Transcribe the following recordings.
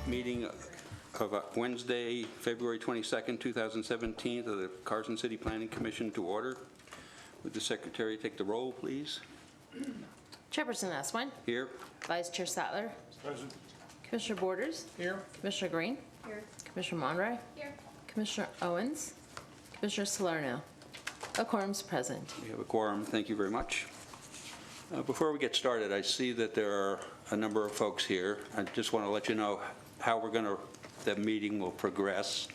Meeting of Wednesday, February 22nd, 2017, of the Carson City Planning Commission to order. Would the Secretary take the roll, please? Chairperson Eswine. Here. Vice Chair Sattler. Present. Commissioner Borders. Here. Commissioner Green. Here. Commissioner Monroy. Here. Commissioner Owens. Commissioner Salerno. A quorum's present. We have a quorum. Thank you very much. Before we get started, I see that there are a number of folks here. I just want to let you know how the meeting will progress.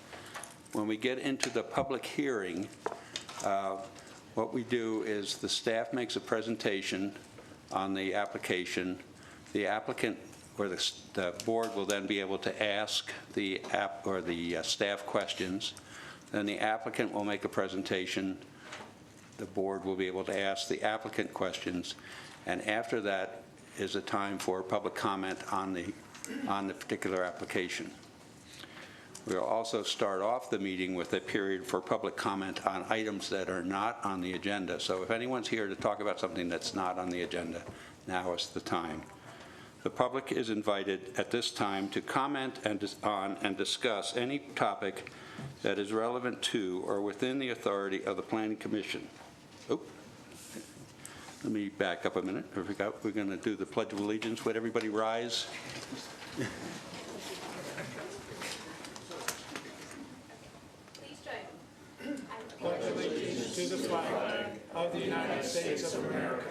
When we get into the public hearing, what we do is the staff makes a presentation on the application. The applicant or the board will then be able to ask the staff questions. Then the applicant will make a presentation. The board will be able to ask the applicant questions, and after that is a time for public comment on the particular application. We'll also start off the meeting with a period for public comment on items that are not on the agenda. So if anyone's here to talk about something that's not on the agenda, now is the time. The public is invited at this time to comment on and discuss any topic that is relevant to or within the authority of the Planning Commission. Oh, let me back up a minute. I forgot we're going to do the Pledge of Allegiance. Would everybody rise? Please join. Pledge allegiance to the flag of the United States of America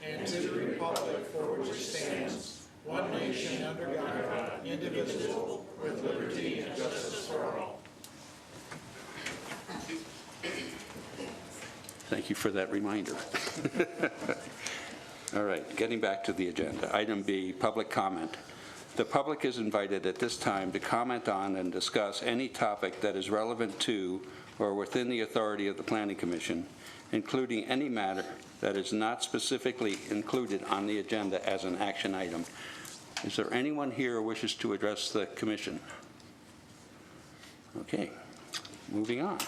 and to the republic for which it stands, one nation under God, indivisible, with liberty and justice for all. Thank you for that reminder. All right, getting back to the agenda. Item B, public comment. The public is invited at this time to comment on and discuss any topic that is relevant to or within the authority of the Planning Commission, including any matter that is not specifically included on the agenda as an action item. Is there anyone here who wishes to address the Commission? Okay, moving on.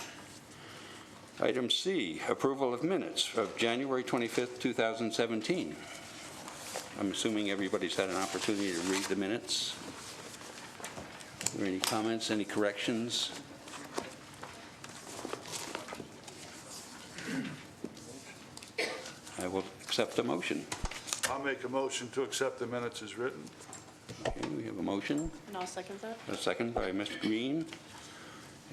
Item C, approval of minutes of January 25th, 2017. I'm assuming everybody's had an opportunity to read the minutes. Are there any comments, any corrections? I will accept a motion. I'll make a motion to accept the minutes as written. Okay, we have a motion. And I'll second that. A second by Mr. Green.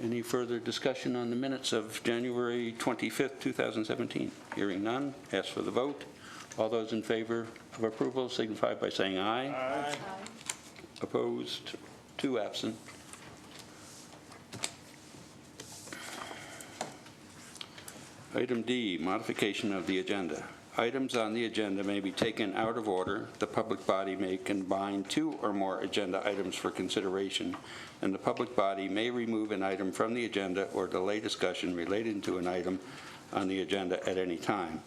Any further discussion on the minutes of January 25th, 2017? Hearing none, ask for the vote. All those in favor of approval signify by saying aye. Aye. Opposed? 2 absent. Item D, modification of the agenda. Items on the agenda may be taken out of order. The public body may combine 2 or more agenda items for consideration, and the public body may remove an item from the agenda or delay discussion relating to an item on the agenda at any time.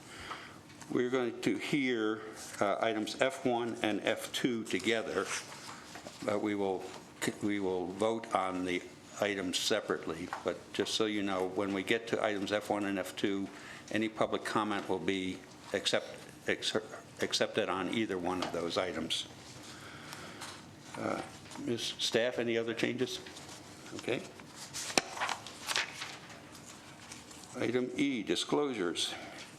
We're going to hear items F1 and F2 together, but we will vote on the items separately. But just so you know, when we get to items F1 and F2, any public comment will be accepted on either one of those items. Ms. Staff, any other changes? Okay. Item E, disclosures.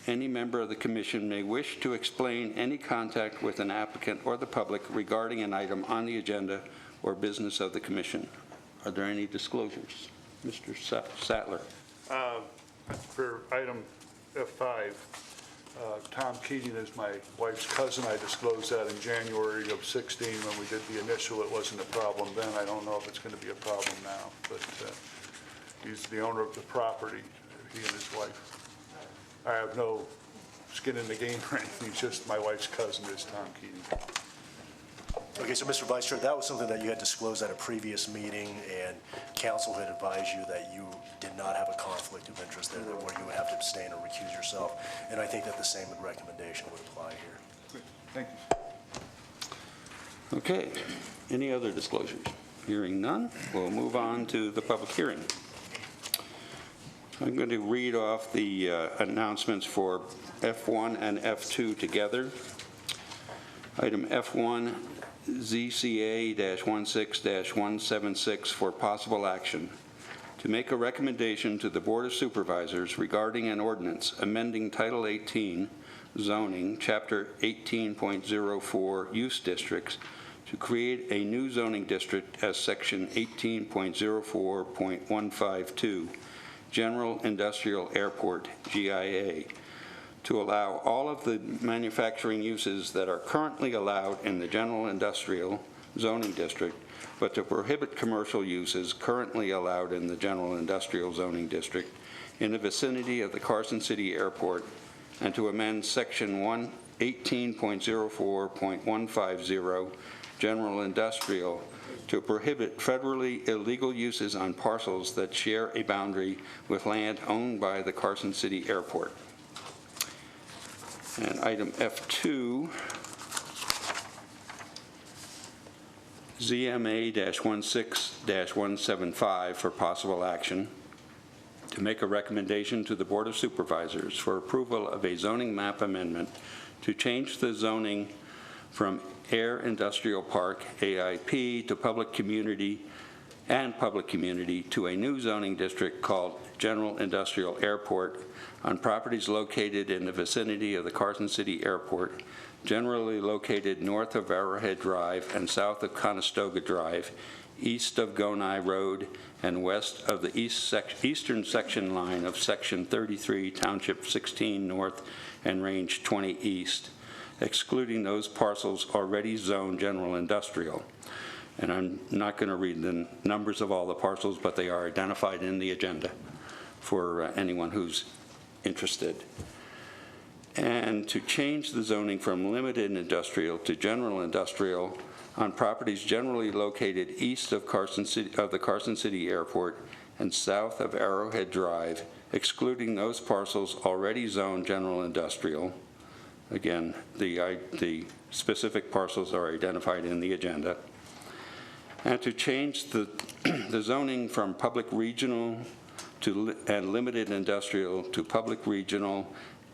Any member of the Commission may wish to explain any contact with an applicant or the public regarding an item on the agenda or business of the Commission. Are there any disclosures? Mr. Sattler. For item F5, Tom Keating is my wife's cousin. I disclosed that in January of 16 when we did the initial. It wasn't a problem then. I don't know if it's going to be a problem now, but he's the owner of the property, he and his wife. I have no skin in the game or anything. It's just my wife's cousin is Tom Keating. Okay, so Mr. Vice Chair, that was something that you had disclosed at a previous meeting, and council had advised you that you did not have a conflict of interest there, where you would have to abstain or recuse yourself, and I think that the same recommendation would apply here. Great. Thank you. Okay. Any other disclosures? Hearing none, we'll move on to the public hearing. I'm going to read off the announcements for F1 and F2 together. Item F1 ZCA-16-176 for possible action, to make a recommendation to the Board of Supervisors regarding an ordinance amending Title 18 zoning, Chapter 18.04 use districts, to create a new zoning district as Section 18.04.152, General Industrial Airport, GIA, to allow all of the manufacturing uses that are currently allowed in the General Industrial Zoning District, but to prohibit commercial uses currently allowed in the General Industrial Zoning District in the vicinity of the Carson City Airport, and to amend Section 18.04.150, General Industrial, to prohibit federally illegal uses on parcels that share a boundary with land owned by the Carson City Airport. And item F2, ZMA-16-175 for possible action, to make a recommendation to the Board of Supervisors for approval of a zoning map amendment to change the zoning from Air Industrial Park, AIP, to public community to a new zoning district called General Industrial Airport on properties located in the vicinity of the Carson City Airport, generally located north of Arrowhead Drive and south of Conestoga Drive, east of Gonai Road, and west of the eastern section line of Section 33, Township 16 North and Range 20 East, excluding those parcels already zoned general industrial. And I'm not going to read the numbers of all the parcels, but they are identified in the agenda for anyone who's interested. And to change the zoning from limited industrial to general industrial on properties generally located east of the Carson City Airport and south of Arrowhead Drive, excluding those parcels already zoned general industrial. Again, the specific parcels are identified in the agenda. And to change the zoning from public regional and limited industrial to public regional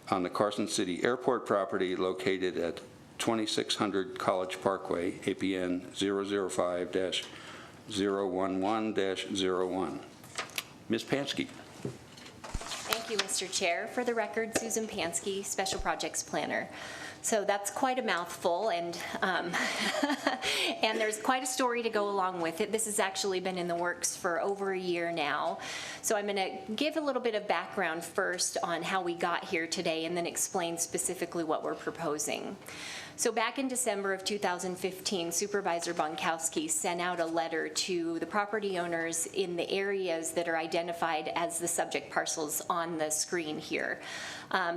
on the Carson City Airport property located at 2600 College Parkway, APN 005-011-01. Ms. Pansky. Thank you, Mr. Chair. For the record, Susan Pansky, Special Projects Planner. So that's quite a mouthful, and and there's quite a story to go along with it. This has actually been in the works for over a year now. So I'm going to give a little bit of background first on how we got here today, and then explain specifically what we're proposing. So back in December of 2015, Supervisor Bonkowski sent out a letter to the property owners in the areas that are identified as the subject parcels on the screen here.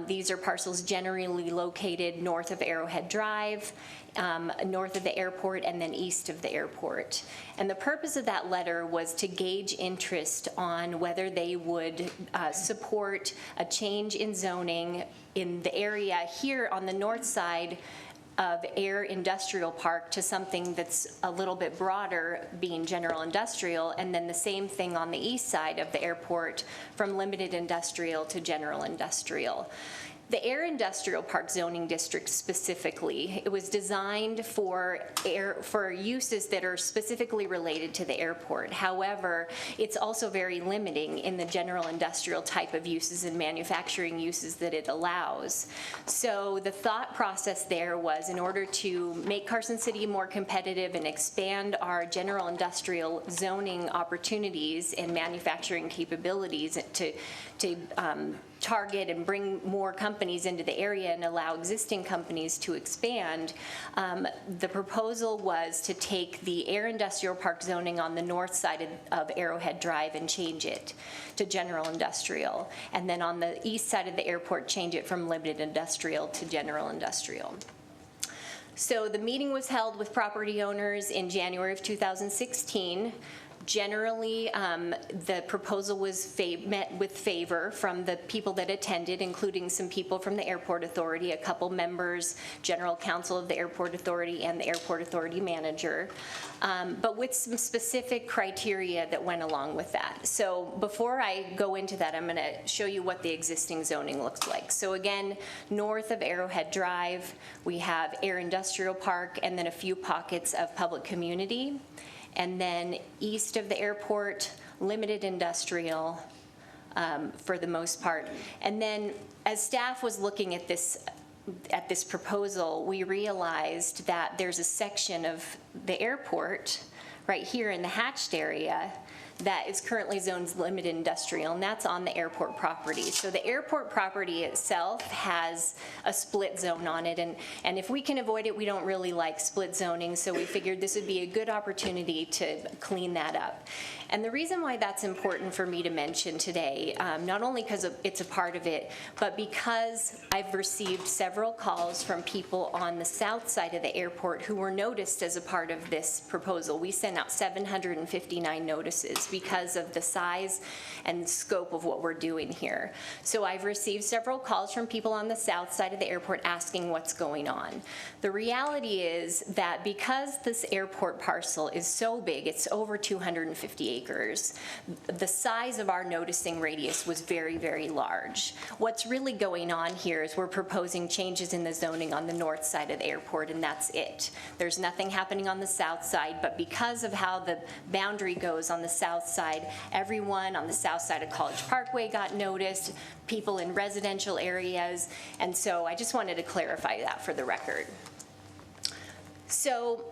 These are parcels generally located north of Arrowhead Drive, north of the airport, and then east of the airport. And the purpose of that letter was to gauge interest on whether they would support a change in zoning in the area here on the north side of Air Industrial Park to something that's a little bit broader, being general industrial, and then the same thing on the east side of the airport from limited industrial to general industrial. The Air Industrial Park zoning district specifically, it was designed for uses that are specifically related to the airport. However, it's also very limiting in the general industrial type of uses and manufacturing uses that it allows. So the thought process there was, in order to make Carson City more competitive and expand our general industrial zoning opportunities and manufacturing capabilities to target and bring more companies into the area and allow existing companies to expand, the proposal was to take the Air Industrial Park zoning on the north side of Arrowhead Drive and change it to general industrial, and then on the east side of the airport change it from limited industrial to general industrial. So the meeting was held with property owners in January of 2016. Generally, the proposal was met with favor from the people that attended, including some people from the Airport Authority, a couple members, General Counsel of the Airport Authority, and the Airport Authority manager, but with some specific criteria that went along with that. So before I go into that, I'm going to show you what the existing zoning looks like. So again, north of Arrowhead Drive, we have Air Industrial Park and then a few pockets of public community. And then east of the airport, limited industrial for the most part. And then as staff was looking at this proposal, we realized that there's a section of the airport right here in the hatched area that is currently zoned limited industrial, and that's on the airport property. So the airport property itself has a split zone on it, and if we can avoid it, we don't really like split zoning, so we figured this would be a good opportunity to clean that up. And the reason why that's important for me to mention today, not only because it's a part of it, but because I've received several calls from people on the south side of the airport who were noticed as a part of this proposal. We sent out 759 notices because of the size and scope of what we're doing here. So I've received several calls from people on the south side of the airport asking what's going on. The reality is that because this airport parcel is so big, it's over 250 acres, the size of our noticing radius was very, very large. What's really going on here is we're proposing changes in the zoning on the north side of the airport, and that's it. There's nothing happening on the south side, but because of how the boundary goes on the south side, everyone on the south side of College Parkway got noticed, people in residential areas, and so I just wanted to clarify that for the record. So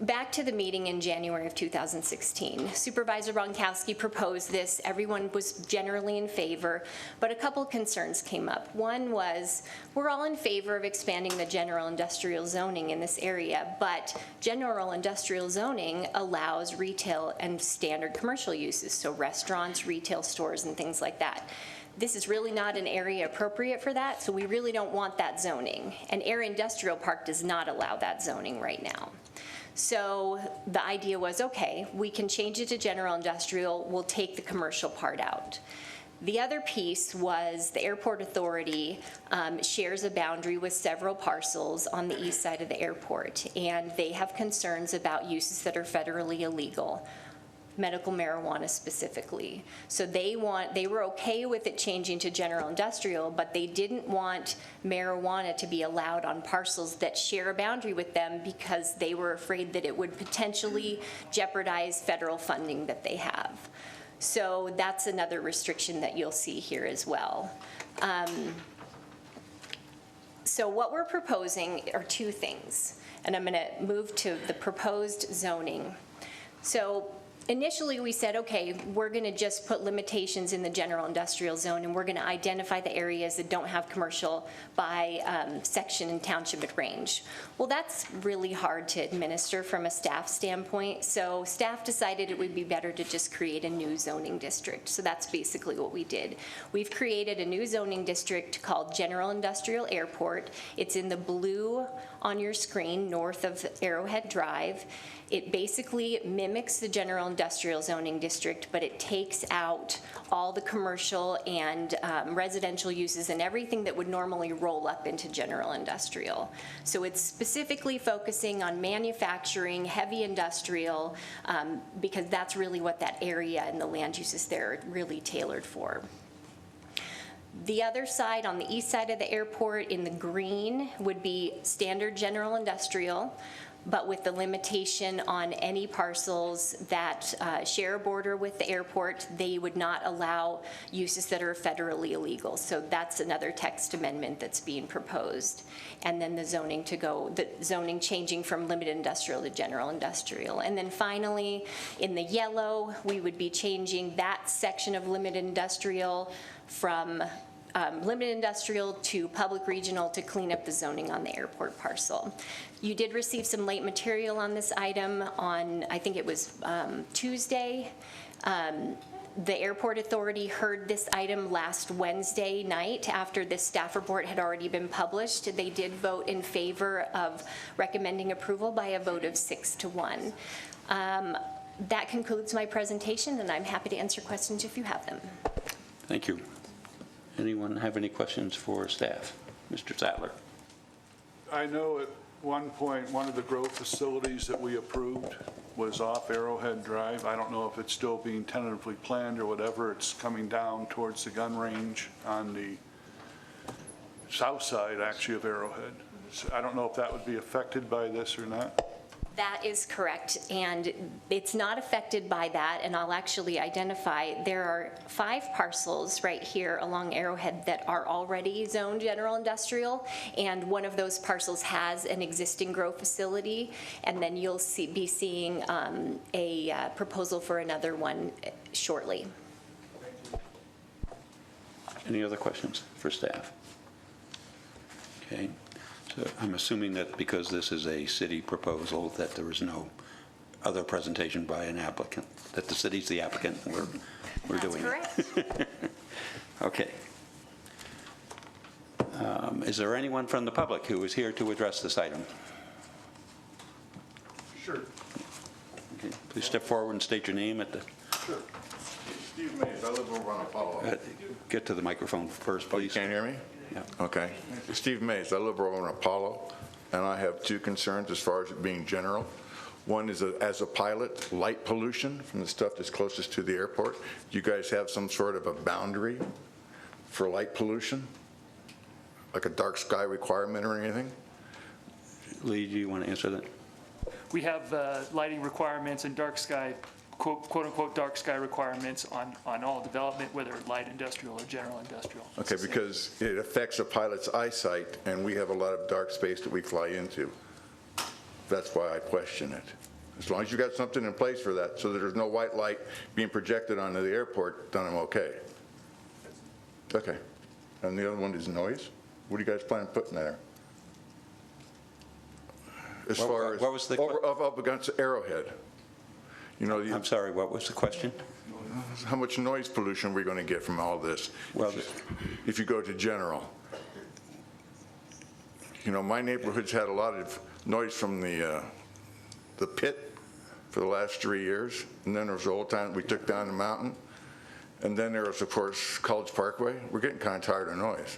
back to the meeting in January of 2016. Supervisor Ronkowski proposed this. Everyone was generally in favor, but a couple concerns came up. One was, we're all in favor of expanding the general industrial zoning in this area, but general industrial zoning allows retail and standard commercial uses, so restaurants, retail stores, and things like that. This is really not an area appropriate for that, so we really don't want that zoning. And Air Industrial Park does not allow that zoning right now. So the idea was, okay, we can change it to general industrial, we'll take the commercial part out. The other piece was the Airport Authority shares a boundary with several parcels on the east side of the airport, and they have concerns about uses that are federally illegal, medical marijuana specifically. So they were okay with it changing to general industrial, but they didn't want marijuana to be allowed on parcels that share a boundary with them because they were afraid that it would potentially jeopardize federal funding that they have. So that's another restriction that you'll see here as well. So what we're proposing are two things, and I'm going to move to the proposed zoning. So initially, we said, okay, we're going to just put limitations in the general industrial zone, and we're going to identify the areas that don't have commercial by section and township at range. Well, that's really hard to administer from a staff standpoint, so staff decided it would be better to just create a new zoning district. So that's basically what we did. We've created a new zoning district called General Industrial Airport. It's in the blue on your screen, north of Arrowhead Drive. It basically mimics the general industrial zoning district, but it takes out all the commercial and residential uses and everything that would normally roll up into general industrial. So it's specifically focusing on manufacturing, heavy industrial, because that's really what that area and the land uses there are really tailored for. The other side, on the east side of the airport in the green, would be standard general industrial, but with the limitation on any parcels that share a border with the airport, they would not allow uses that are federally illegal. So that's another text amendment that's being proposed. And then the zoning changing from limited industrial to general industrial. And then finally, in the yellow, we would be changing that section of limited industrial from limited industrial to public regional to clean up the zoning on the airport parcel. You did receive some late material on this item on, I think it was Tuesday. The Airport Authority heard this item last Wednesday night after this staff report had already been published. They did vote in favor of recommending approval by a vote of 6-1. That concludes my presentation, and I'm happy to answer questions if you have them. Thank you. Anyone have any questions for staff? Mr. Sattler? I know at one point, one of the grow facilities that we approved was off Arrowhead Drive. I don't know if it's still being tentatively planned or whatever. It's coming down towards the gun range on the south side, actually, of Arrowhead. So I don't know if that would be affected by this or not. That is correct, and it's not affected by that, and I'll actually identify, there are 5 parcels right here along Arrowhead that are already zoned general industrial, and one of those parcels has an existing grow facility, and then you'll be seeing a proposal for another one shortly. Any other questions for staff? Okay. So I'm assuming that because this is a city proposal, that there is no other presentation by an applicant, that the city's the applicant, and we're doing it. That's correct. Okay. Is there anyone from the public who is here to address this item? Sure. Okay. Please step forward and state your name at the, Sure. Steve Mays, I live over on Apollo. get to the microphone first, Oh, you please. can't hear me? Yeah. Okay. Steve Mays, I live over on Apollo, and I have 2 concerns as far as it being general. One is, as a pilot, light pollution from the stuff that's closest to the airport. Do you guys have some sort of a boundary for light pollution? Like a dark sky requirement or anything? Lee, do you want to answer that? We have lighting requirements and dark sky, quote-unquote, dark sky requirements on all development, whether light industrial or general industrial. Okay, because it affects a pilot's eyesight, and we have a lot of dark space that we fly into. That's why I question it. As long as you got something in place for that, so that there's no white light being projected onto the airport, then I'm okay. Okay. And the other one is noise? What do you guys plan on putting there? As far as what was the up against Arrowhead. You know, I'm sorry, what was the question? how much noise pollution are we going to get from all this? Well, If you go to general. You know, my neighborhood's had a lot of noise from the pit for the last 3 years. And then there was the old time we took down the mountain. And then there was, of course, College Parkway. We're getting kind of tired of noise.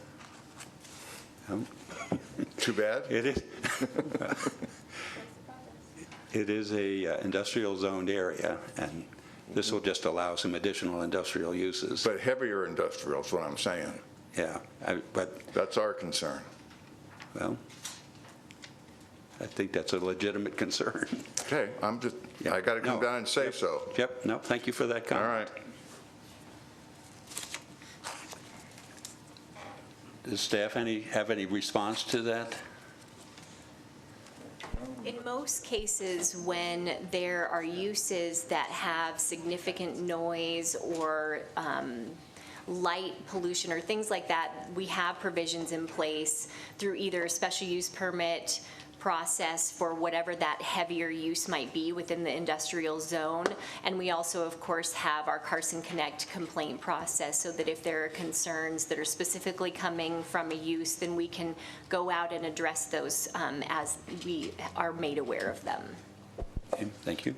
Too bad? It is. It is a industrial zoned area, and this will just allow some additional industrial uses. But heavier industrial is what I'm saying. Yeah, but, That's our concern. well, I think that's a legitimate concern. Okay, I'm just, Yeah. I got to come No. down and say Yep. so. Yep, no, thank you for that All comment. right. Does staff have any response to that? In most cases, when there are uses that have significant noise or light pollution or things like that, we have provisions in place through either a special use permit process for whatever that heavier use might be within the industrial zone. And we also, of course, have our Carson Connect complaint process so that if there are concerns that are specifically coming from a use, then we can go out and address those as we are made aware of them. Okay, thank you.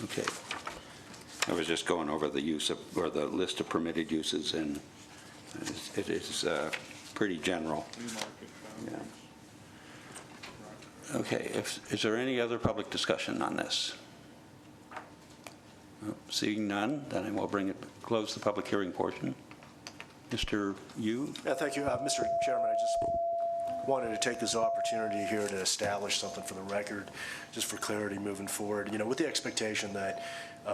Okay. I was just going over the use of, or the list of permitted uses, and it is pretty general. Yeah. Okay, is there any other public discussion on this? Seeing none, then I will close the public hearing portion. Mr. Yu? Yeah, thank you. Mr. Chairman, I just wanted to take this opportunity here to establish something for the record, just for clarity moving forward, you know, with the expectation that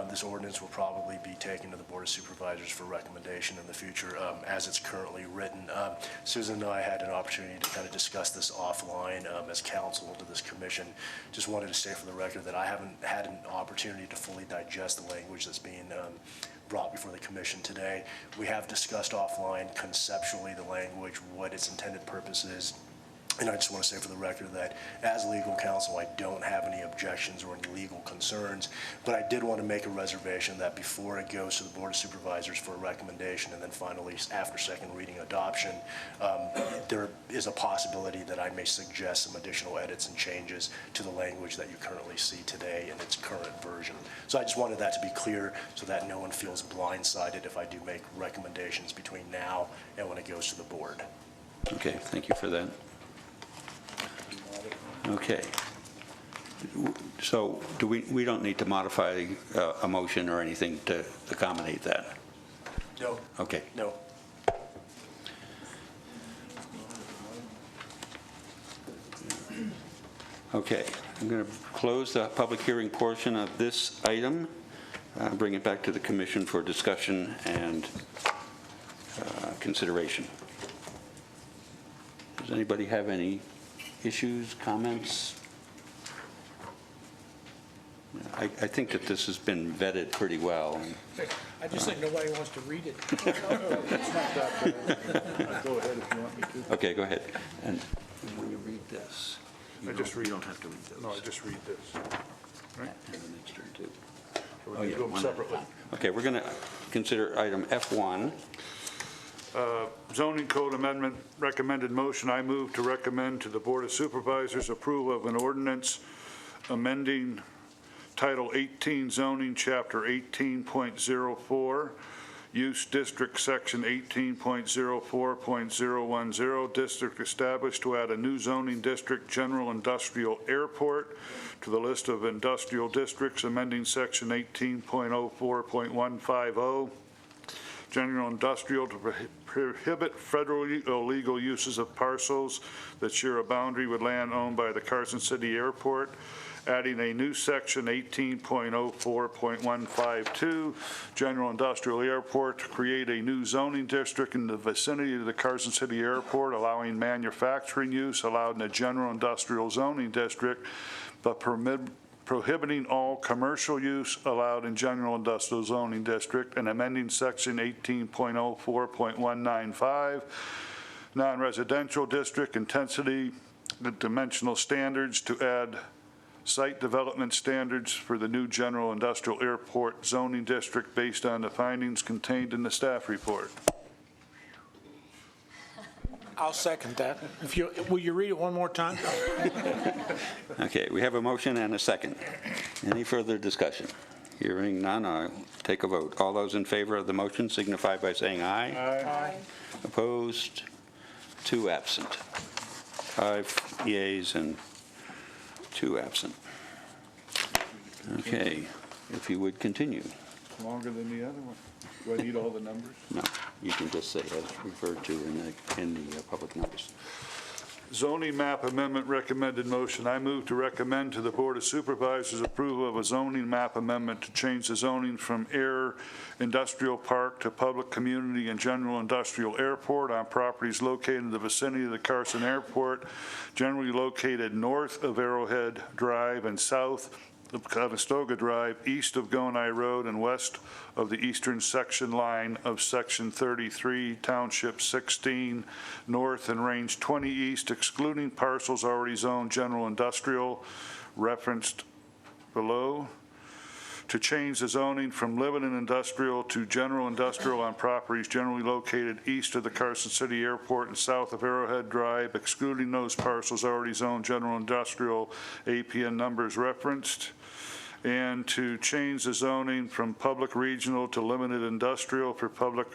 This ordinance will probably be taken to the Board of Supervisors for recommendation in the future as it's currently written. Susan and I had an opportunity to kind of discuss this offline as counsel to this commission. Just wanted to state for the record that I haven't had an opportunity to fully digest the language that's being brought before the commission today. We have discussed offline conceptually the language, what its intended purpose is. And I just want to say for the record that as legal counsel, I don't have any objections or any legal concerns, but I did want to make a reservation that before it goes to the Board of Supervisors for a recommendation and then finally after second reading adoption, there is a possibility that I may suggest some additional edits and changes to the language that you currently see today in its current version. So I just wanted that to be clear so that no one feels blindsided if I do make recommendations between now and when it goes to the board. Okay, thank you for that. Okay. So we don't need to modify a motion or anything to accommodate that? No. Okay. No. Okay, I'm going to close the public hearing portion of this item, bring it back to the commission for discussion and consideration. Does anybody have any issues, comments? I think that this has been vetted pretty well. I just think nobody wants to read it. Go ahead if you want me to. Okay, go ahead. And when you read this, I just read. you don't have to read those. No, I just read this. And the next one, too. We're Oh, going yeah, to do them one at a separately. time. Okay, we're going to consider item F1. Zoning Code Amendment recommended motion. I move to recommend to the Board of Supervisors approval of an ordinance amending Title 18 zoning, Chapter 18.04, Use District, Section 18.04.010, district established to add a new zoning district, General Industrial Airport, to the list of industrial districts, amending Section 18.04.150, General Industrial, to prohibit federal illegal uses of parcels that share a boundary with land owned by the Carson City Airport, adding a new section 18.04.152, General Industrial Airport, to create a new zoning district in the vicinity of the Carson City Airport, allowing manufacturing use allowed in the General Industrial Zoning District, but prohibiting all commercial use allowed in General Industrial Zoning District, and amending Section 18.04.195, non-residential district intensity dimensional standards, to add site development standards for the new General Industrial Airport Zoning District based on the findings contained in the staff report. I'll second that. Will you read it one more time? Okay, we have a motion and a second. Any further discussion? Hearing none, I'll take a vote. All those in favor of the motion signify by saying aye. Aye. Opposed? 2 absent. 5 yeas and 2 absent. Okay, if you would continue. Longer than the other one. Do I need all the numbers? No, you can just say as referred to in the public notice. Zoning map amendment recommended motion. I move to recommend to the Board of Supervisors approval of a zoning map amendment to change the zoning from Air Industrial Park to Public Community and General Industrial Airport on properties located in the vicinity of the Carson Airport, generally located north of Arrowhead Drive and south of Conestoga Drive, east of Gonai Road, and west of the eastern section line of Section 33, Township 16, north and Range 20 east, excluding parcels already zoned general industrial, referenced below, to change the zoning from limited industrial to general industrial on properties generally located east of the Carson City Airport and south of Arrowhead Drive, excluding those parcels already zoned general industrial, APN numbers referenced, and to change the zoning from public regional to limited industrial for public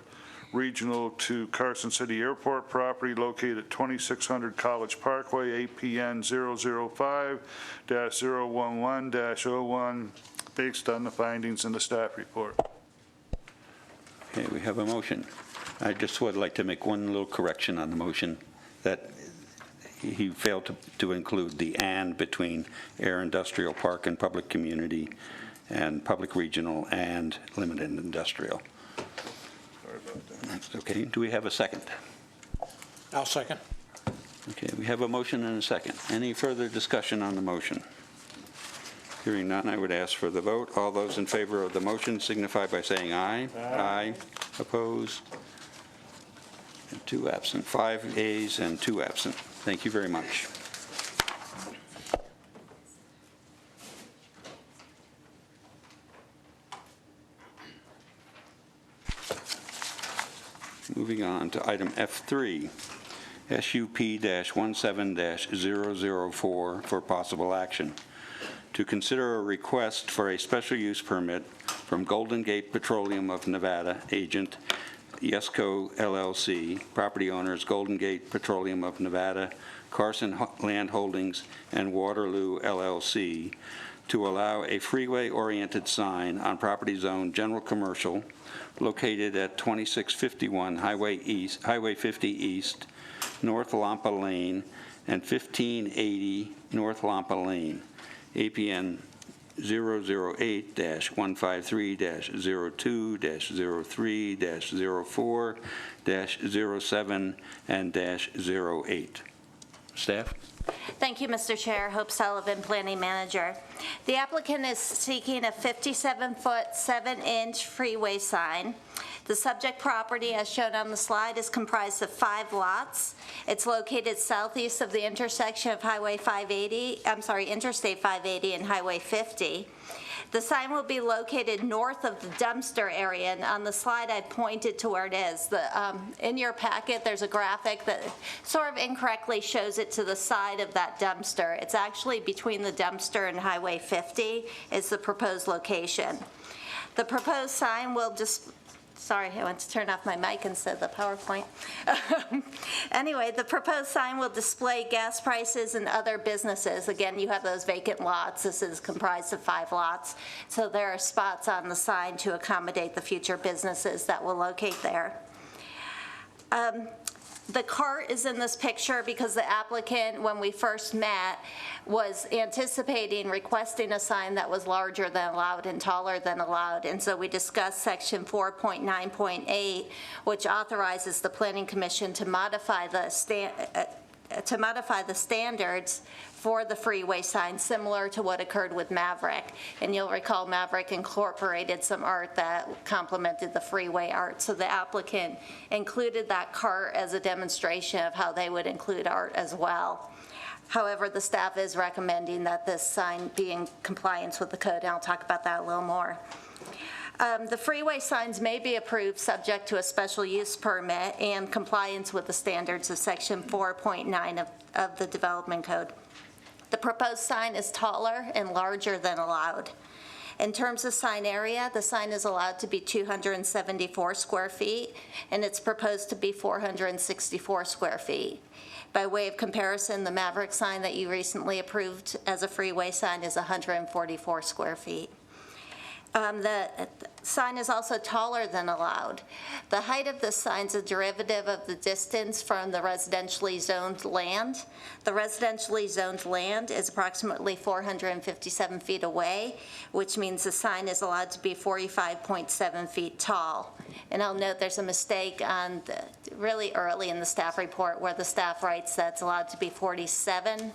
regional to Carson City Airport property located at 2600 College Parkway, APN 005-011-01, based on the findings in the staff report. Okay, we have a motion. I just would like to make one little correction on the motion, that he failed to include the "and" between Air Industrial Park and Public Community, and public regional and limited industrial. Sorry about that. That's okay. Do we have a second? I'll second. Okay, we have a motion and a second. Any further discussion on the motion? Hearing none, I would ask for the vote. All those in favor of the motion signify by saying aye. Aye. Opposed? And 2 absent. 5 ayes and 2 absent. Thank you very much. Moving on to item F3, SUP-17-004 for possible action. To consider a request for a special use permit from Golden Gate Petroleum of Nevada, agent Yesco LLC, property owners Golden Gate Petroleum of Nevada, Carson Land Holdings, and Waterloo LLC, to allow a freeway-oriented sign on property zone general commercial located at 2651 Highway 50 East, North Lampa Lane, and 1580 North Lampa Lane, APN 008-153-02-03-04-07 and -08. Staff? Thank you, Mr. Chair. Hope Sullivan, Planning Manager. The applicant is seeking a 57-foot, 7-inch freeway sign. The subject property, as shown on the slide, is comprised of 5 lots. It's located southeast of the intersection of Interstate 580 and Highway 50. The sign will be located north of the dumpster area, and on the slide I pointed to where it is. In your packet, there's a graphic that sort of incorrectly shows it to the side of that dumpster. It's actually between the dumpster and Highway 50 is the proposed location. The proposed sign will just Sorry, I went to turn off my mic instead of the PowerPoint. Anyway, the proposed sign will display gas prices and other businesses. Again, you have those vacant lots. This is comprised of 5 lots. So there are spots on the sign to accommodate the future businesses that will locate there. The cart is in this picture because the applicant, when we first met, was anticipating requesting a sign that was larger than allowed and taller than allowed. And so we discussed section 4.9.8, which authorizes the Planning Commission to modify the standards for the freeway sign, similar to what occurred with Maverick. And you'll recall Maverick incorporated some art that complemented the freeway art. So the applicant included that cart as a demonstration of how they would include art as well. However, the staff is recommending that this sign be in compliance with the code, and I'll talk about that a little more. The freeway signs may be approved subject to a special use permit and compliance with the standards of section 4.9 of the development code. The proposed sign is taller and larger than allowed. In terms of sign area, the sign is allowed to be 274 square feet, and it's proposed to be 464 square feet. By way of comparison, the Maverick sign that you recently approved as a freeway sign is 144 square feet. The sign is also taller than allowed. The height of this sign is a derivative of the distance from the residentially zoned land. The residentially zoned land is approximately 457 feet away, which means the sign is allowed to be 45.7 feet tall. And I'll note there's a mistake on really early in the staff report where the staff writes that it's allowed to be 47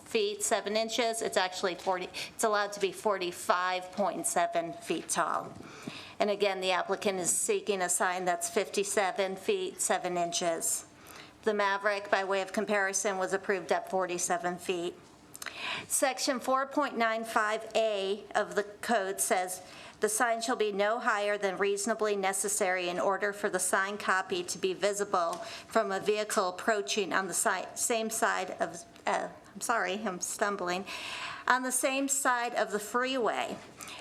feet 7 inches. It's actually it's allowed to be 45.7 feet tall. And again, the applicant is seeking a sign that's 57 feet 7 inches. The Maverick, by way of comparison, was approved at 47 feet. Section 4.95A of the code says the sign shall be no higher than reasonably necessary in order for the sign copy to be visible from a vehicle approaching on the same side of on the same side of the freeway.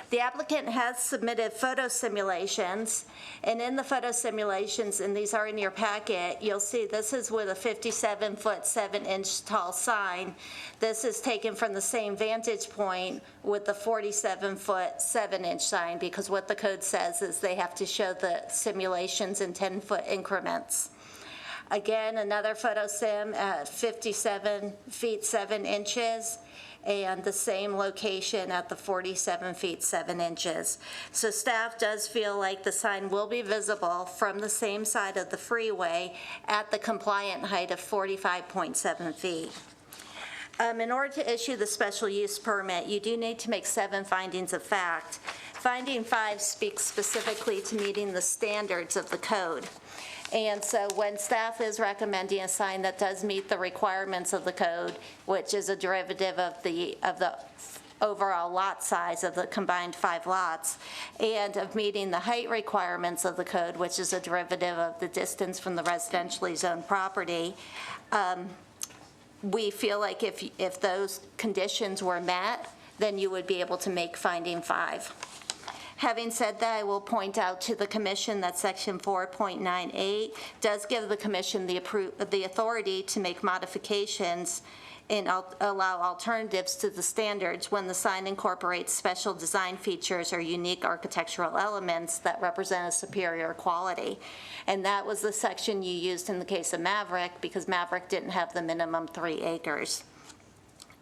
The applicant has submitted photo simulations, and in the photo simulations, and these are in your packet, you'll see this is with a 57-foot 7-inch tall sign. This is taken from the same vantage point with the 47-foot 7-inch sign, because what the code says is they have to show the simulations in 10-foot increments. Again, another photo sim at 57 feet 7 inches, and the same location at the 47 feet 7 inches. So staff does feel like the sign will be visible from the same side of the freeway at the compliant height of 45.7 feet. In order to issue the special use permit, you do need to make 7 findings of fact. Finding 5 speaks specifically to meeting the standards of the code. And so when staff is recommending a sign that does meet the requirements of the code, which is a derivative of the overall lot size of the combined 5 lots, and of meeting the height requirements of the code, which is a derivative of the distance from the residentially zoned property, we feel like if those conditions were met, then you would be able to make finding 5. Having said that, I will point out to the commission that section 4.98 does give the commission the authority to make modifications and allow alternatives to the standards when the sign incorporates special design features or unique architectural elements that represent a superior quality. And that was the section you used in the case of Maverick, because Maverick didn't have the minimum 3 acres.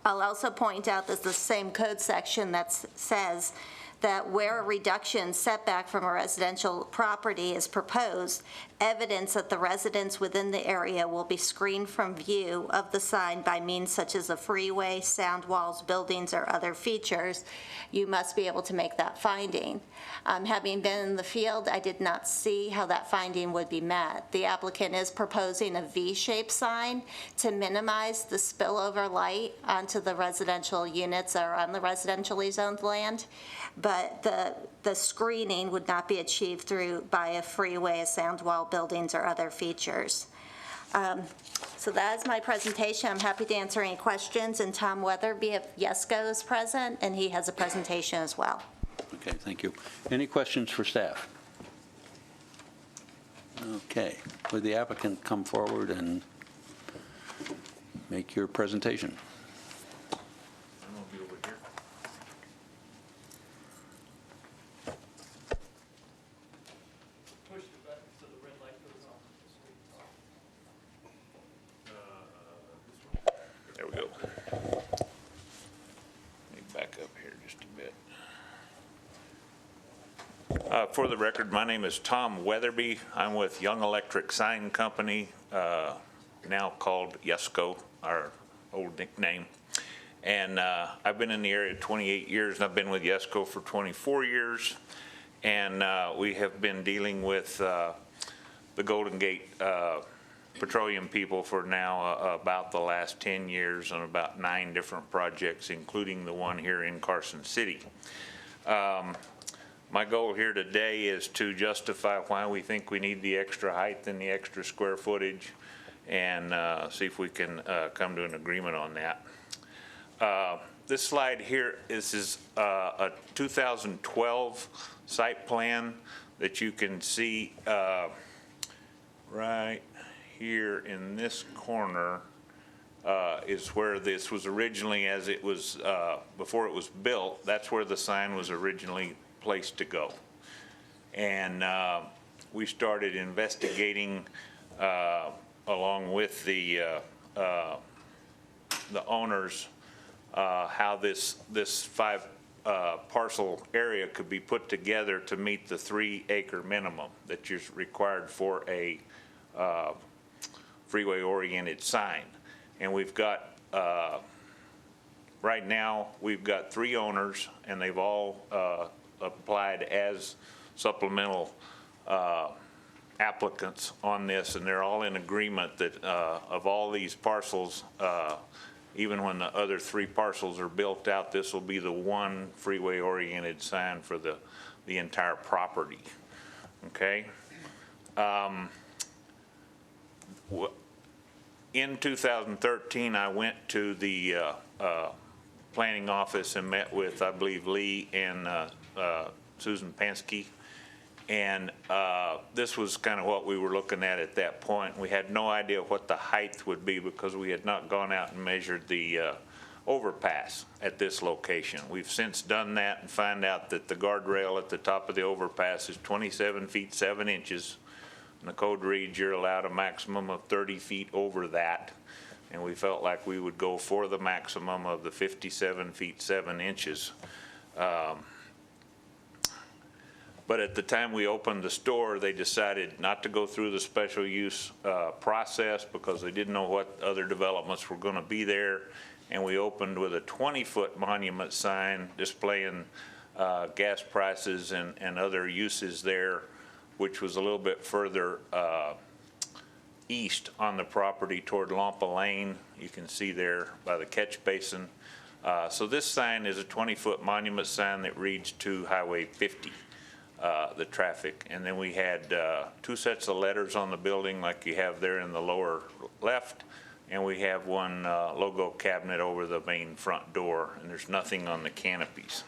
I'll also point out that the same code section that says that where a reduction setback from a residential property is proposed, evidence that the residents within the area will be screened from view of the sign by means such as a freeway, sound walls, buildings, or other features, you must be able to make that finding. Having been in the field, I did not see how that finding would be met. The applicant is proposing a V-shaped sign to minimize the spillover light onto the residential units or on the residentially zoned land, but the screening would not be achieved by a freeway, a sound wall, buildings, or other features. So that is my presentation. I'm happy to answer any questions, and Tom Weatherby of YESCO is present, and he has a presentation as well. Okay, thank you. Any questions for staff? Okay, would the applicant come forward and make your presentation? I'm going to be over here. Push the button so the red light goes on. There we go. Let me back up here just a bit. For the record, my name is Tom Weatherby. I'm with Young Electric Sign Company, now called YESCO, our old nickname. And I've been in the area 28 years, and I've been with YESCO for 24 years. And we have been dealing with the Golden Gate petroleum people for now about the last 10 years on about 9 different projects, including the one here in Carson City. My goal here today is to justify why we think we need the extra height and the extra square footage, and see if we can come to an agreement on that. This slide here is a 2012 site plan that you can see right here in this corner is where this was originally, as it was before it was built. That's where the sign was originally placed to go. And we started investigating along with the owners how this 5 parcel area could be put together to meet the 3-acre minimum that is required for a freeway-oriented sign. And we've got, right now, we've got 3 owners, and they've all applied as supplemental applicants on this, and they're all in agreement that of all these parcels, even when the other 3 parcels are built out, this will be the one freeway-oriented sign for the entire property. Okay? In 2013, I went to the planning office and met with, I believe, Lee and Susan Pansky. And this was kind of what we were looking at that point. We had no idea what the height would be because we had not gone out and measured the overpass at this location. We've since done that and found out that the guardrail at the top of the overpass is 27 feet 7 inches And the code reads you're allowed a maximum of 30 feet over that. And we felt like we would go for the maximum of the 57 feet 7 inches. But at the time we opened the store, they decided not to go through the special use process because they didn't know what other developments were going to be there. And we opened with a 20-foot monument sign displaying gas prices and other uses there, which was a little bit further east on the property toward Lampa Lane. You can see there by the catch basin. So this sign is a 20-foot monument sign that reads to Highway 50. The traffic. And then we had 2 sets of letters on the building like you have there in the lower left, and we have one logo cabinet over the main front door, and there's nothing on the canopies.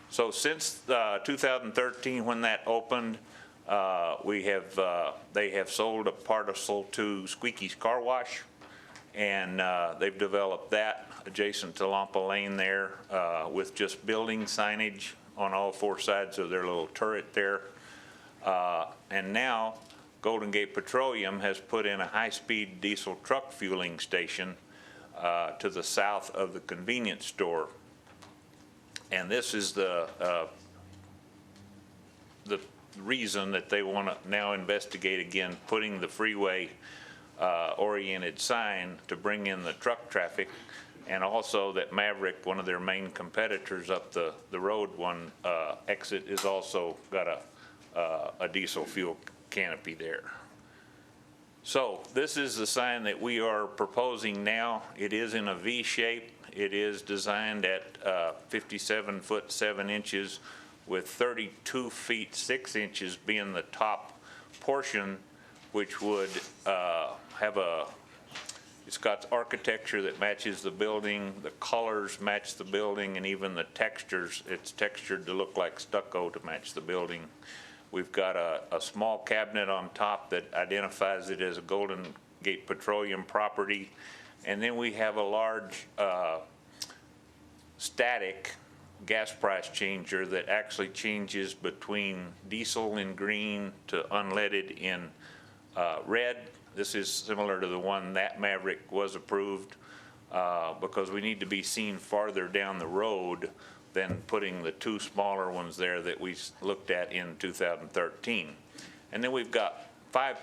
So since 2013 when that opened, they have sold a parcel to Squeaky's Car Wash, and they've developed that adjacent to Lampa Lane there with just building signage on all 4 sides of their little turret there. And now Golden Gate Petroleum has put in a high-speed diesel truck fueling station to the south of the convenience store. And this is the reason that they want to now investigate again putting the freeway oriented sign to bring in the truck traffic. And also that Maverick, one of their main competitors up the road, one exit is also got a diesel fuel canopy there. So this is the sign that we are proposing now. It is in a V shape. It is designed at 57 foot 7 inches with 32 feet 6 inches being the top portion, which would have it's got architecture that matches the building, the colors match the building, and even the textures. It's textured to look like stucco to match the building. We've got a small cabinet on top that identifies it as a Golden Gate Petroleum property. And then we have a large static gas price changer that actually changes between diesel in green to unleaded in red. This is similar to the one that Maverick was approved because we need to be seen farther down the road than putting the 2 smaller ones there that we looked at in 2013. And then we've got 5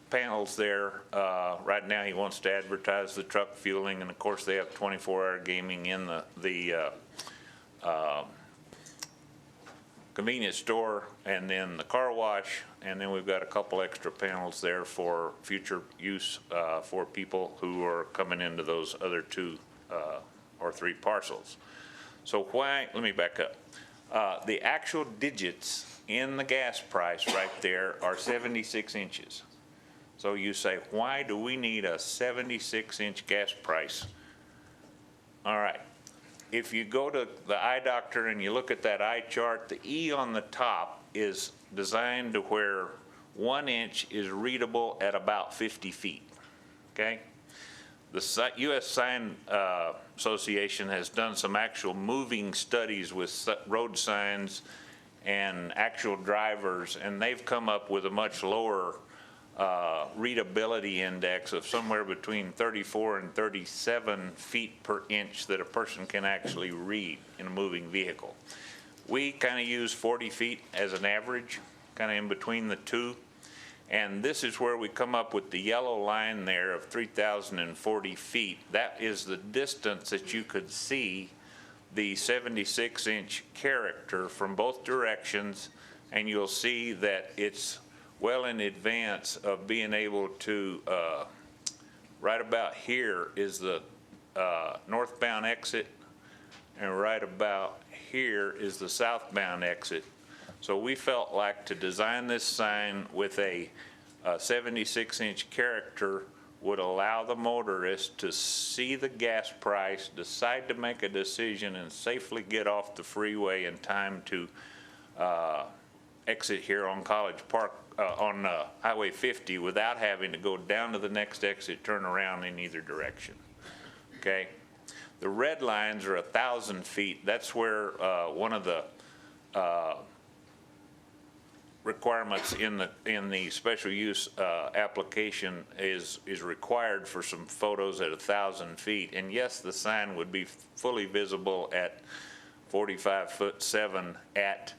panels there. Right now he wants to advertise the truck fueling, and of course they have 24-hour gaming in the convenience store and then the car wash, and then we've got a couple extra panels there for future use for people who are coming into those other 2 or 3 parcels. So why, let me back up. The actual digits in the gas price right there are 76 inches. So you say, why do we need a 76-inch gas price? All right. If you go to the eye doctor and you look at that eye chart, the E on the top is designed to where 1 inch is readable at about 50 feet, okay? The U.S. Sign Association has done some actual moving studies with road signs and actual drivers, and they've come up with a much lower readability index of somewhere between 34 and 37 feet per inch that a person can actually read in a moving vehicle. We kind of use 40 feet as an average, kind of in between the 2. And this is where we come up with the yellow line there of 3,040 feet. That is the distance that you could see the 76-inch character from both directions, and you'll see that it's well in advance of being able to, right about here is the northbound exit, and right about here is the southbound exit. So we felt like to design this sign with a 76-inch character would allow the motorist to see the gas price, decide to make a decision, and safely get off the freeway in time to exit here on College Park, on Highway 50 without having to go down to the next exit, turn around in either direction, okay? The red lines are 1,000 feet. That's where one of the requirements in the special use application is required for some photos at 1,000 feet. And yes, the sign would be fully visible at 45'7" at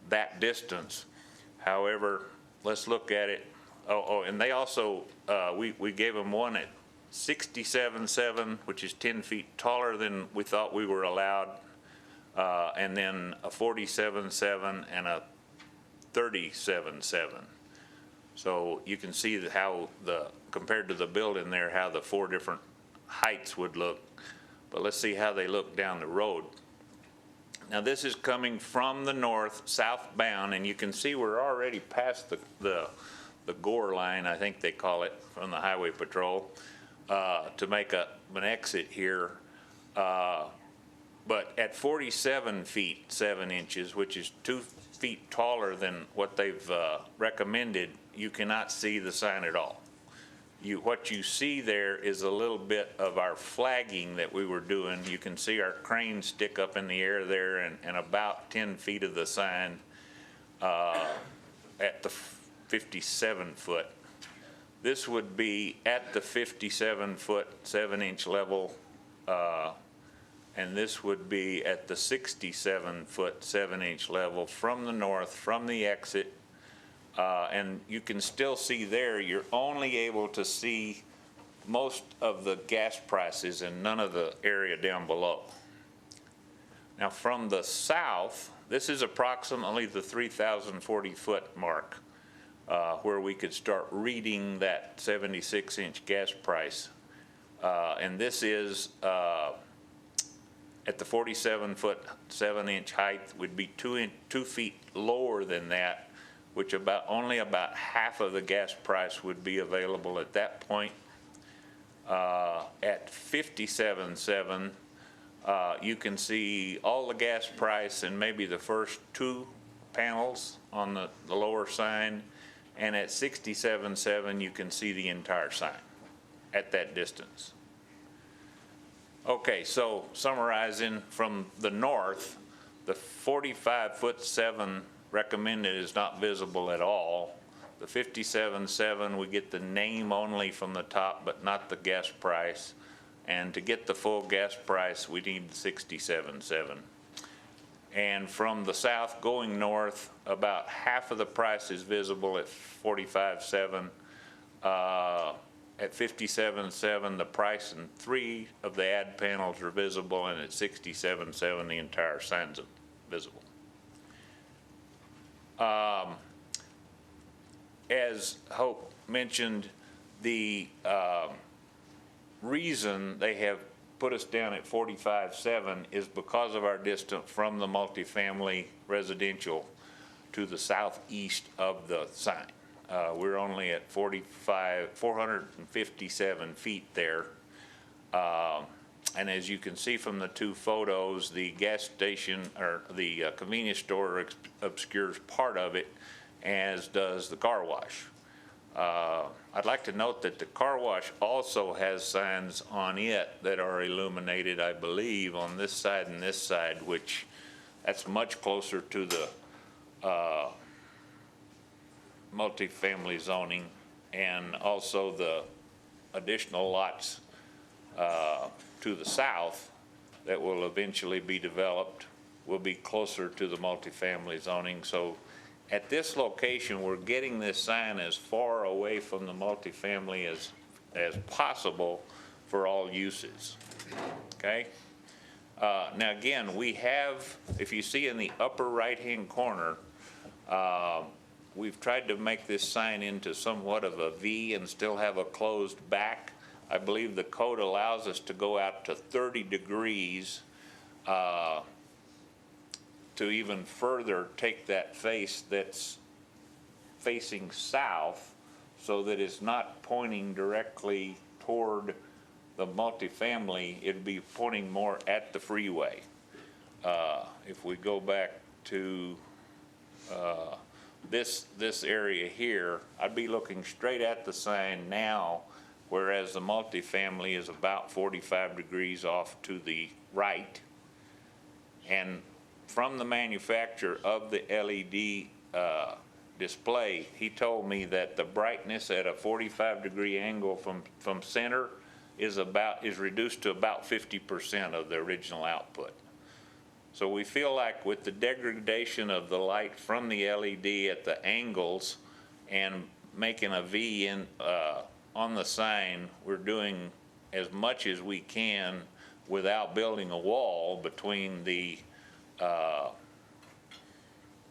that distance. However, let's look at it. And they also, we gave them one at 67'7", which is 10 feet taller than we thought we were allowed, and then a 47'7" and a 37'7". So you can see how compared to the building there, how the 4 different heights would look. But let's see how they look down the road. Now this is coming from the north, southbound, and you can see we're already past the gore line, I think they call it, from the highway patrol, to make an exit here. But at 47 feet 7 inches, which is 2 feet taller than what they've recommended, you cannot see the sign at all. What you see there is a little bit of our flagging that we were doing. You can see our crane stick up in the air there, and about 10 feet of the sign at the 57 foot. This would be at the 57 foot 7 inch level, and this would be at the 67 foot 7 inch level from the north, from the exit. And you can still see there, you're only able to see most of the gas prices and none of the area down below. Now from the south, this is approximately the 3,040 foot mark, where we could start reading that 76 inch gas price. And this is at the 47 foot 7 inch height, would be 2 feet lower than that, which only about half of the gas price would be available at that point. At 57.7, you can see all the gas price and maybe the first 2 panels on the lower sign, and at 67.7 you can see the entire sign at that distance. Okay, so summarizing from the north, the 45 foot 7 recommended is not visible at all. The 57.7, we get the name only from the top, but not the gas price. And to get the full gas price, we need 67.7. And from the south going north, about half of the price is visible at 45.7. At 57.7, the price and 3 of the ad panels are visible, and at 67.7, the entire sign's visible. As Hope mentioned, the reason they have put us down at 45.7 is because of our distance from the multifamily residential to the southeast of the sign. We're only at 457 feet there. And as you can see from the 2 photos, the gas station or the convenience store obscures part of it, as does the car wash. I'd like to note that the car wash also has signs on it that are illuminated, I believe, on this side and this side, which that's much closer to the multifamily zoning, and also the additional lots to the south that will eventually be developed will be closer to the multifamily zoning. So at this location, we're getting this sign as far away from the multifamily as possible for all uses, okay? Now again, we have, if you see in the upper right-hand corner, we've tried to make this sign into somewhat of a V and still have a closed back. I believe the code allows us to go out to 30 degrees to even further take that face that's facing south so that it's not pointing directly toward the multifamily. It'd be pointing more at the freeway. If we go back to this area here, I'd be looking straight at the sign now, whereas the multifamily is about 45 degrees off to the right. And from the manufacturer of the LED display, he told me that the brightness at a 45-degree angle from center is reduced to about 50% of the original output. So we feel like with the degradation of the light from the LED at the angles and making a V on the sign, we're doing as much as we can without building a wall between the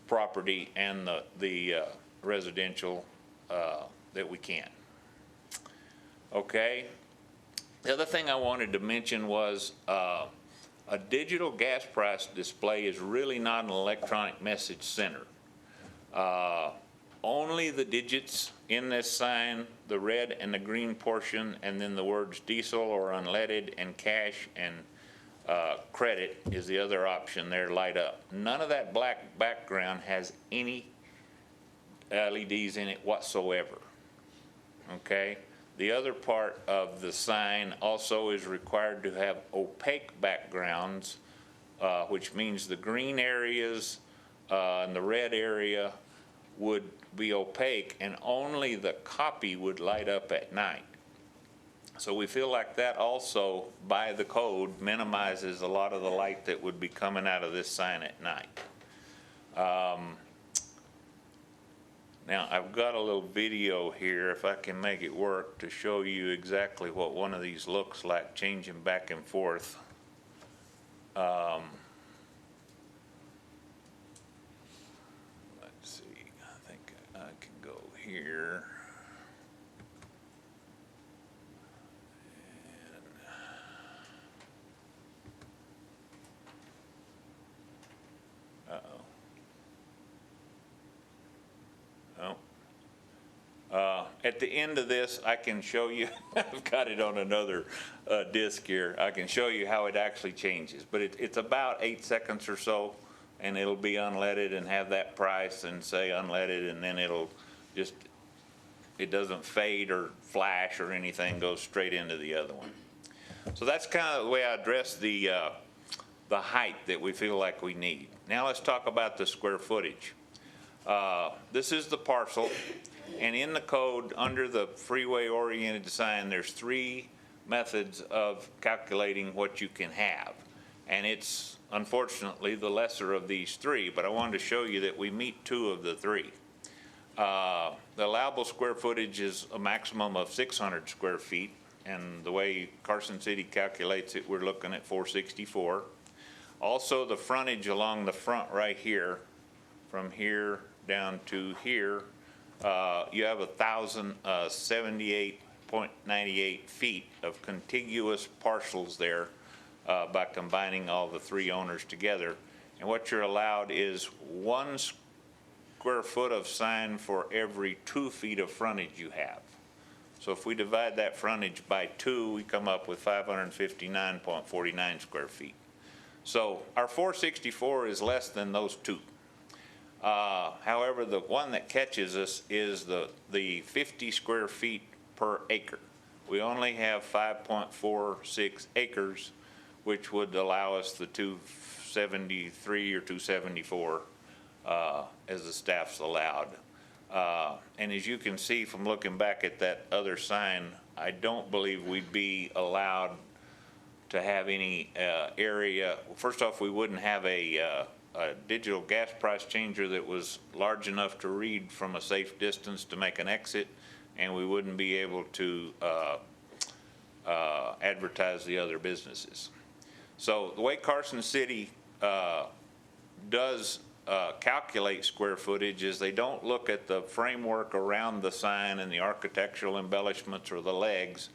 property and the residential that we can. Okay. The other thing I wanted to mention was a digital gas price display is really not an electronic message center. Only the digits in this sign, the red and the green portion, and then the words diesel or unleaded and cash and credit is the other option there, light up. None of that black background has any LEDs in it whatsoever, okay? The other part of the sign also is required to have opaque backgrounds, which means the green areas and the red area would be opaque, and only the copy would light up at night. So we feel like that also, by the code, minimizes a lot of the light that would be coming out of this sign at night. Now, I've got a little video here, if I can make it work, to show you exactly what one of these looks like, changing back and forth. Let's see, I think I can go here. At the end of this, I can show you, I've got it on another disc here, I can show you how it actually changes. But it's about 8 seconds or so, and it'll be unleaded and have that price and say unleaded, and then it'll just, it doesn't fade or flash or anything, goes straight into the other one. So that's kind of the way I address the height that we feel like we need. Now let's talk about the square footage. This is the parcel. And in the code, under the freeway-oriented design, there's 3 methods of calculating what you can have. And it's, unfortunately, the lesser of these 3, but I wanted to show you that we meet 2 of the 3. The allowable square footage is a maximum of 600 square feet, and the way Carson City calculates it, we're looking at 464. Also, the frontage along the front right here, from here down to here, you have 1,078.98 feet of contiguous parcels there by combining all the 3 owners together. And what you're allowed is 1 square foot of sign for every 2 feet of frontage you have. So if we divide that frontage by 2, we come up with 559.49 square feet. So our 464 is less than those 2. However, the one that catches us is the 50 square feet per acre. We only have 5.46 acres, which would allow us the 273 or 274 as the staff's allowed. And as you can see from looking back at that other sign, I don't believe we'd be allowed to have any area. First off, we wouldn't have a digital gas price changer that was large enough to read from a safe distance to make an exit, and we wouldn't be able to advertise the other businesses. So the way Carson City does calculate square footage is they don't look at the framework around the sign and the architectural embellishments or the legs.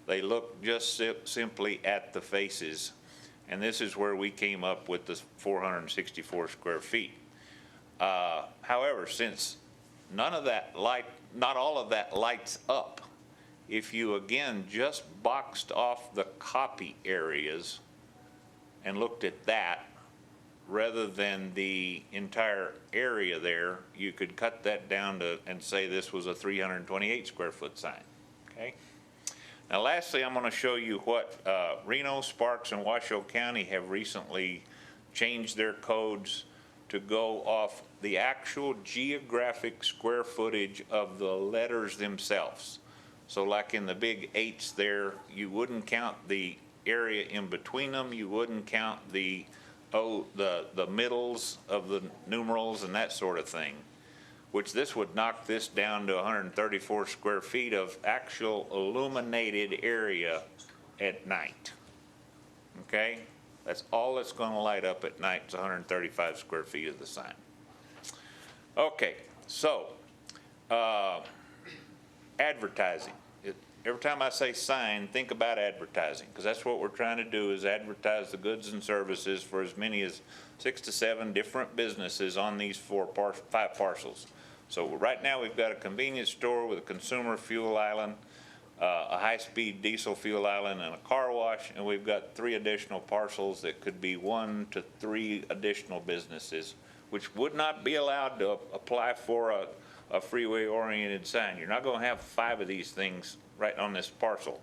They look just simply at the faces. And this is where we came up with the 464 square feet. However, since not all of that lights up, if you again just boxed off the copy areas and looked at that rather than the entire area there, you could cut that down to and say this was a 328 square foot sign, okay? Now, lastly, I'm going to show you what Reno, Sparks, and Washoe County have recently changed their codes to go off the actual geographic square footage of the letters themselves. So like in the big 8s there, you wouldn't count the area in between them, you wouldn't count the middles of the numerals and that sort of thing, which this would knock this down to 134 square feet of actual illuminated area at night. Okay? That's all that's going to light up at night is 135 square feet of the sign. Okay, so advertising. Every time I say sign, think about advertising, because that's what we're trying to do, is advertise the goods and services for as many as 6 to 7 different businesses on these 5 parcels. So right now we've got a convenience store with a consumer fuel island, a high-speed diesel fuel island, and a car wash, and we've got 3 additional parcels that could be 1 to 3 additional businesses, which would not be allowed to apply for a freeway-oriented sign. You're not going to have 5 of these things right on this parcel.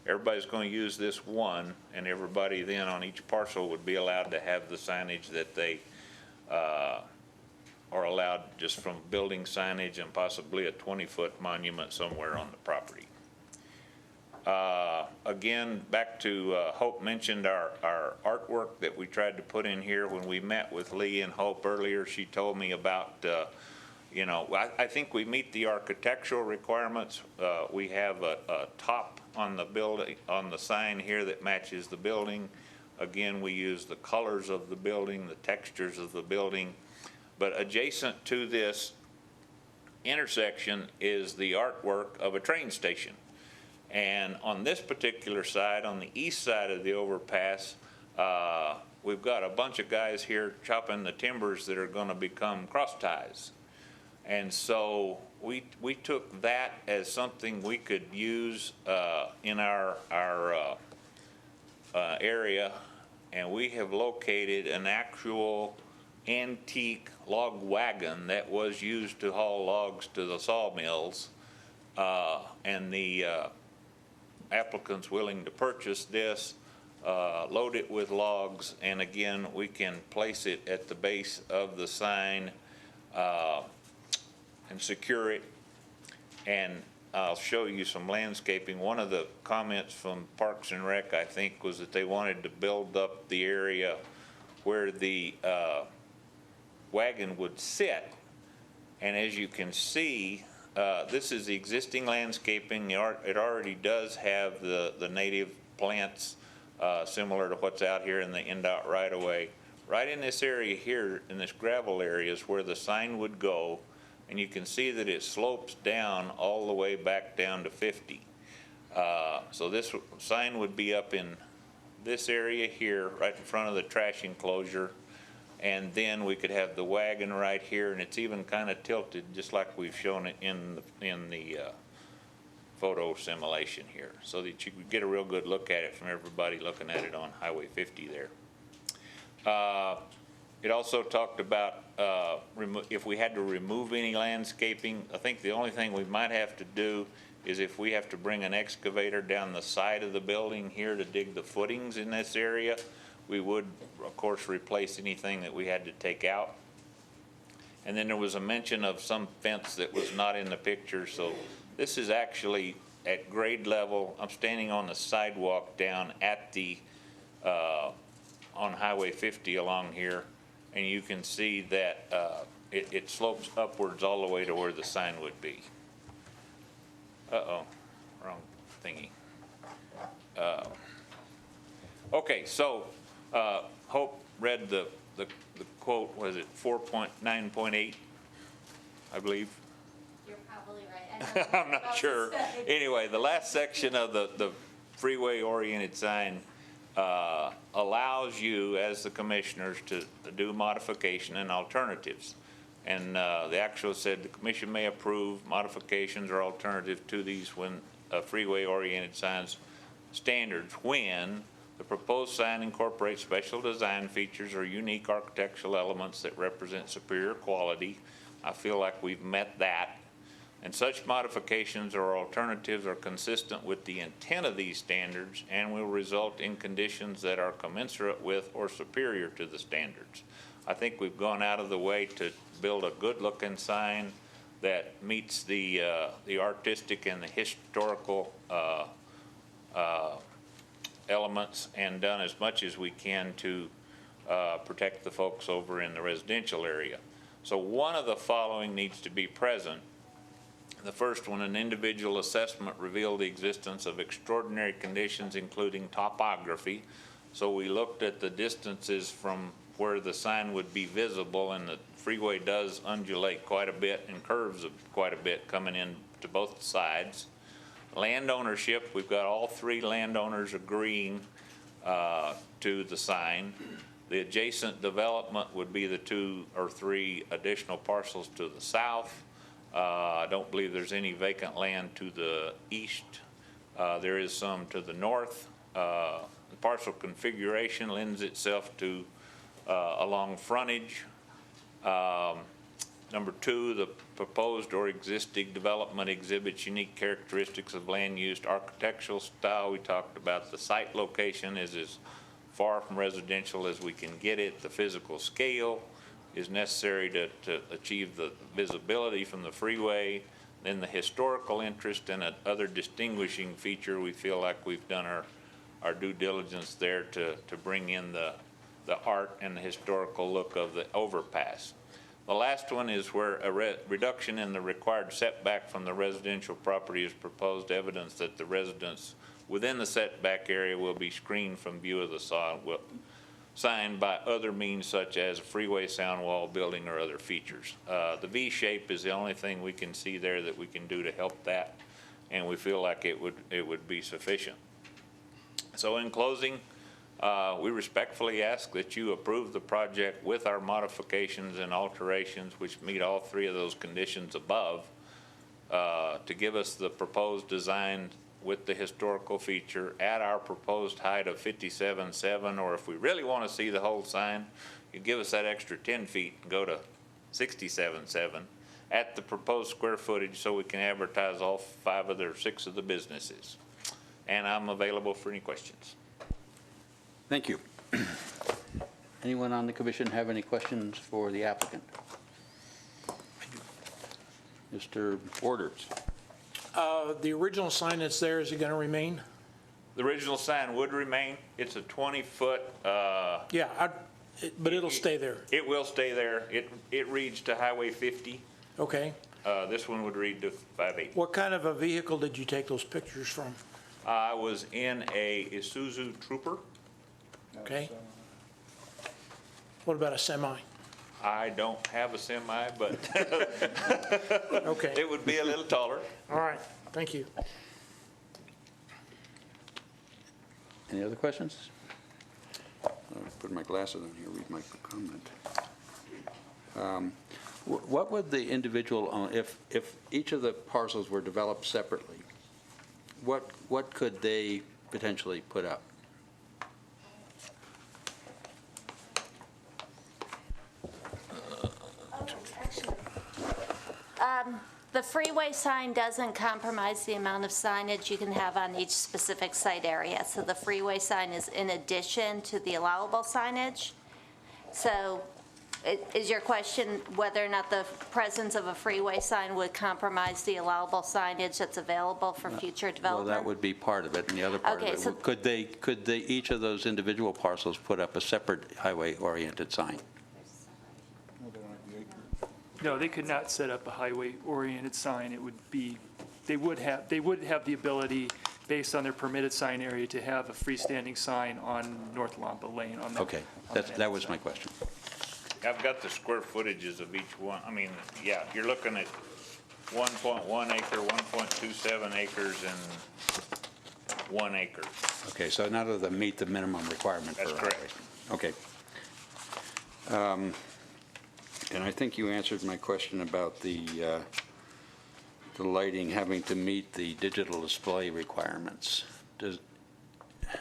Everybody's going to use this one, and everybody then on each parcel would be allowed to have the signage that they are allowed, just from building signage and possibly a 20-foot monument somewhere on the property. Again, back to Hope mentioned our artwork that we tried to put in here. When we met with Lee and Hope earlier, she told me about, you know, I think we meet the architectural requirements. We have a top on the building, on the sign here, that matches the building. Again, we use the colors of the building, the textures of the building. But adjacent to this intersection is the artwork of a train station. And on this particular side, on the east side of the overpass, we've got a bunch of guys here chopping the timbers that are going to become cross ties. And so we took that as something we could use in our area, and we have located an actual antique log wagon that was used to haul logs to the sawmills, and the applicants willing to purchase this, load it with logs, and again, we can place it at the base of the sign and secure it. And I'll show you some landscaping. One of the comments from Parks and Rec, I think, was that they wanted to build up the area where the wagon would sit. And as you can see, this is the existing landscaping. It already does have the native plants similar to what's out here in the NDOT right-of-way. Right in this area here, in this gravel area, is where the sign would go, and you can see that it slopes down all the way back down to 50. So this sign would be up in this area here, right in front of the trash enclosure, and then we could have the wagon right here, and it's even kind of tilted, just like we've shown it in the photo simulation here, so that you could get a real good look at it from everybody looking at it on Highway 50 there. It also talked about if we had to remove any landscaping. I think the only thing we might have to do is if we have to bring an excavator down the side of the building here to dig the footings in this area, we would, of course, replace anything that we had to take out. And then there was a mention of some fence that was not in the picture, so this is actually at grade level. I'm standing on the sidewalk down at the on Highway 50 along here, and you can see that it slopes upwards all the way to where the sign would be. Uh-oh, wrong thingy. Okay, so Hope read the quote, was it 4.9.8, I believe? You're probably right. I'm not sure. Anyway, the last section of the freeway-oriented sign allows you, as the commissioners, to do modification and alternatives. And the actual said the commission may approve modifications or alternative to these when freeway-oriented signs standards when the proposed sign incorporates special design features or unique architectural elements that represent superior quality. I feel like we've met that. And such modifications or alternatives are consistent with the intent of these standards and will result in conditions that are commensurate with or superior to the standards. I think we've gone out of the way to build a good-looking sign that meets the artistic and the historical elements, and done as much as we can to protect the folks over in the residential area. So one of the following needs to be present. The first one, an individual assessment revealed the existence of extraordinary conditions, including topography. So we looked at the distances from where the sign would be visible, and the freeway does undulate quite a bit and curves quite a bit coming in to both sides. Land ownership, we've got all three landowners agreeing to the sign. The adjacent development would be the 2 or 3 additional parcels to the south. I don't believe there's any vacant land to the east. There is some to the north. The parcel configuration lends itself to a long frontage. Number 2, the proposed or existing development exhibits unique characteristics of land use, architectural style. We talked about the site location is as far from residential as we can get it. The physical scale is necessary to achieve the visibility from the freeway. Then the historical interest and other distinguishing feature, we feel like we've done our due diligence there to bring in the art and the historical look of the overpass. The last one is where a reduction in the required setback from the residential property is proposed, evidence that the residents within the setback area will be screened from view of the sign by other means such as a freeway sound wall, building, or other features. The V shape is the only thing we can see there that we can do to help that, and we feel like it would be sufficient. So in closing, we respectfully ask that you approve the project with our modifications and alterations which meet all 3 of those conditions above, to give us the proposed design with the historical feature at our proposed height of 57.7, or if we really want to see the whole sign, you give us that extra 10 feet and go to 67.7 at the proposed square footage so we can advertise all 5 of their 6 of the businesses. And I'm available for any questions. Thank you. Anyone on the commission have any questions for the applicant? Mr. Borders. The original sign that's there, is it going to remain? The original sign would remain. It's a 20-foot. Yeah, but it'll stay there. It will stay there. It reads to Highway 50. Okay. This one would read to 58. What kind of a vehicle did you take those pictures from? I was in a Isuzu Trooper. Okay. What about a semi? I don't have a semi, but Okay. it would be a little taller. All right, thank you. Any other questions? I'll put my glasses on here, read my comment. What would the individual own, if each of the parcels were developed separately, what could they potentially put up? The freeway sign doesn't compromise the amount of signage you can have on each specific site area. So the freeway sign is in addition to the allowable signage. So is your question whether or not the presence of a freeway sign would compromise the allowable signage that's available for future Well, development? that would be part of it, and the other part Okay, of so- it, could they, each of those individual parcels put up a separate highway-oriented sign? No, they could not set up a highway-oriented sign. It would be, they would have the ability, based on their permitted sign area, to have a freestanding sign on North Lampa Lane on the. Okay, that was my question. I've got the square footages of each one. I mean, yeah, you're looking at 1.1 acre, 1.27 acres, and 1 acre. Okay, so none of them meet the minimum requirement for That's a correct. highway. Okay. And I think you answered my question about the lighting having to meet the digital display requirements.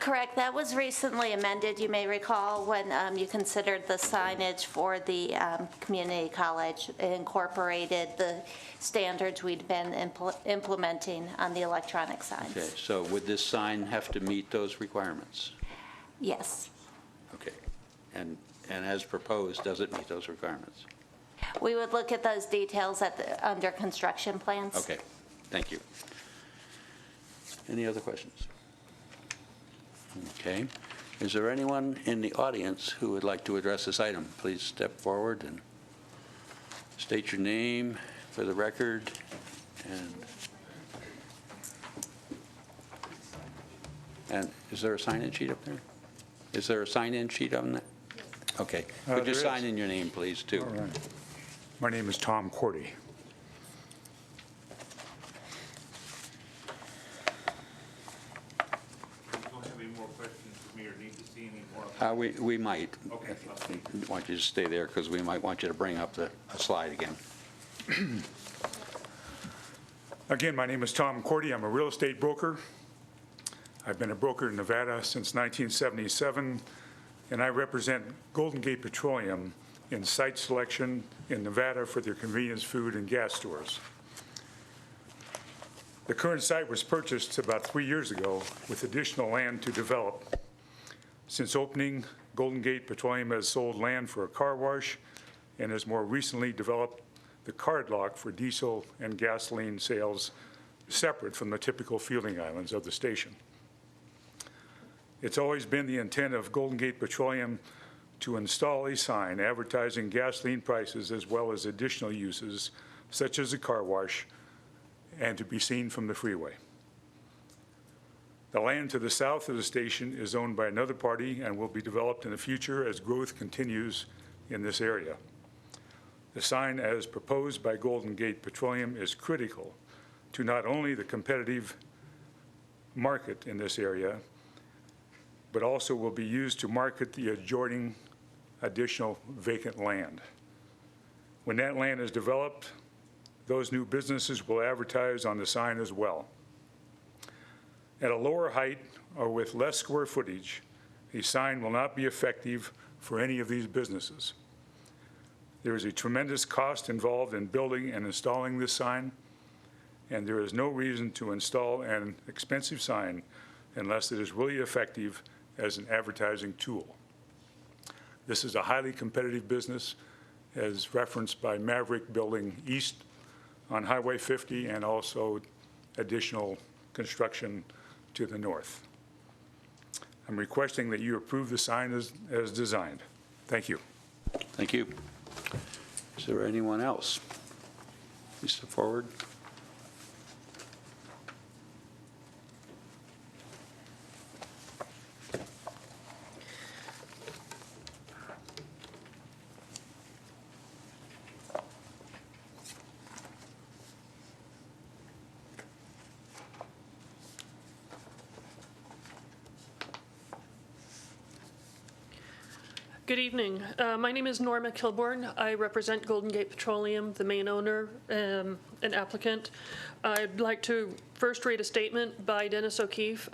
Correct. That was recently amended, you may recall, when you considered the signage for the community college. It incorporated the standards we'd been implementing on the electronic signs. Okay, so would this sign have to meet those requirements? Yes. Okay. and as proposed, does it meet those requirements? We would look at those details under construction plans. Okay, thank you. Any other questions? Okay. Is there anyone in the audience who would like to address this item? Please step forward and state your name for the record. And is there a sign-in sheet up there? Is there a sign-in sheet on that? Okay. Could you there sign is. in your name, please, too? All right. My name is Tom Cordy. Don't have any more questions for me or need to see any more? We might. Okay. I want you to stay there because we might want you to bring up a slide again. Again, my name is Tom Cordy. I'm a real estate broker. I've been a broker in Nevada since 1977, and I represent Golden Gate Petroleum in site selection in Nevada for their convenience food and gas stores. The current site was purchased about 3 years ago with additional land to develop. Since opening, Golden Gate Petroleum has sold land for a car wash and has more recently developed the card lock for diesel and gasoline sales separate from the typical fueling islands of the station. It's always been the intent of Golden Gate Petroleum to install a sign advertising gasoline prices as well as additional uses such as a car wash and to be seen from the freeway. The land to the south of the station is owned by another party and will be developed in the future as growth continues in this area. The sign as proposed by Golden Gate Petroleum is critical to not only the competitive market in this area, but also will be used to market the adjoining additional vacant land. When that land is developed, those new businesses will advertise on the sign as well. At a lower height or with less square footage, a sign will not be effective for any of these businesses. There is a tremendous cost involved in building and installing this sign, and there is no reason to install an expensive sign unless it is really effective as an advertising tool. This is a highly competitive business, as referenced by Maverick building east on Highway 50 and also additional construction to the north. I'm requesting that you approve the sign as designed. Thank you. Thank you. Is there anyone else? Please step forward. Good evening. My name is Norma Kilborn. I represent Golden Gate Petroleum, the main owner and applicant. I'd like to first read a statement by Dennis O'Keefe,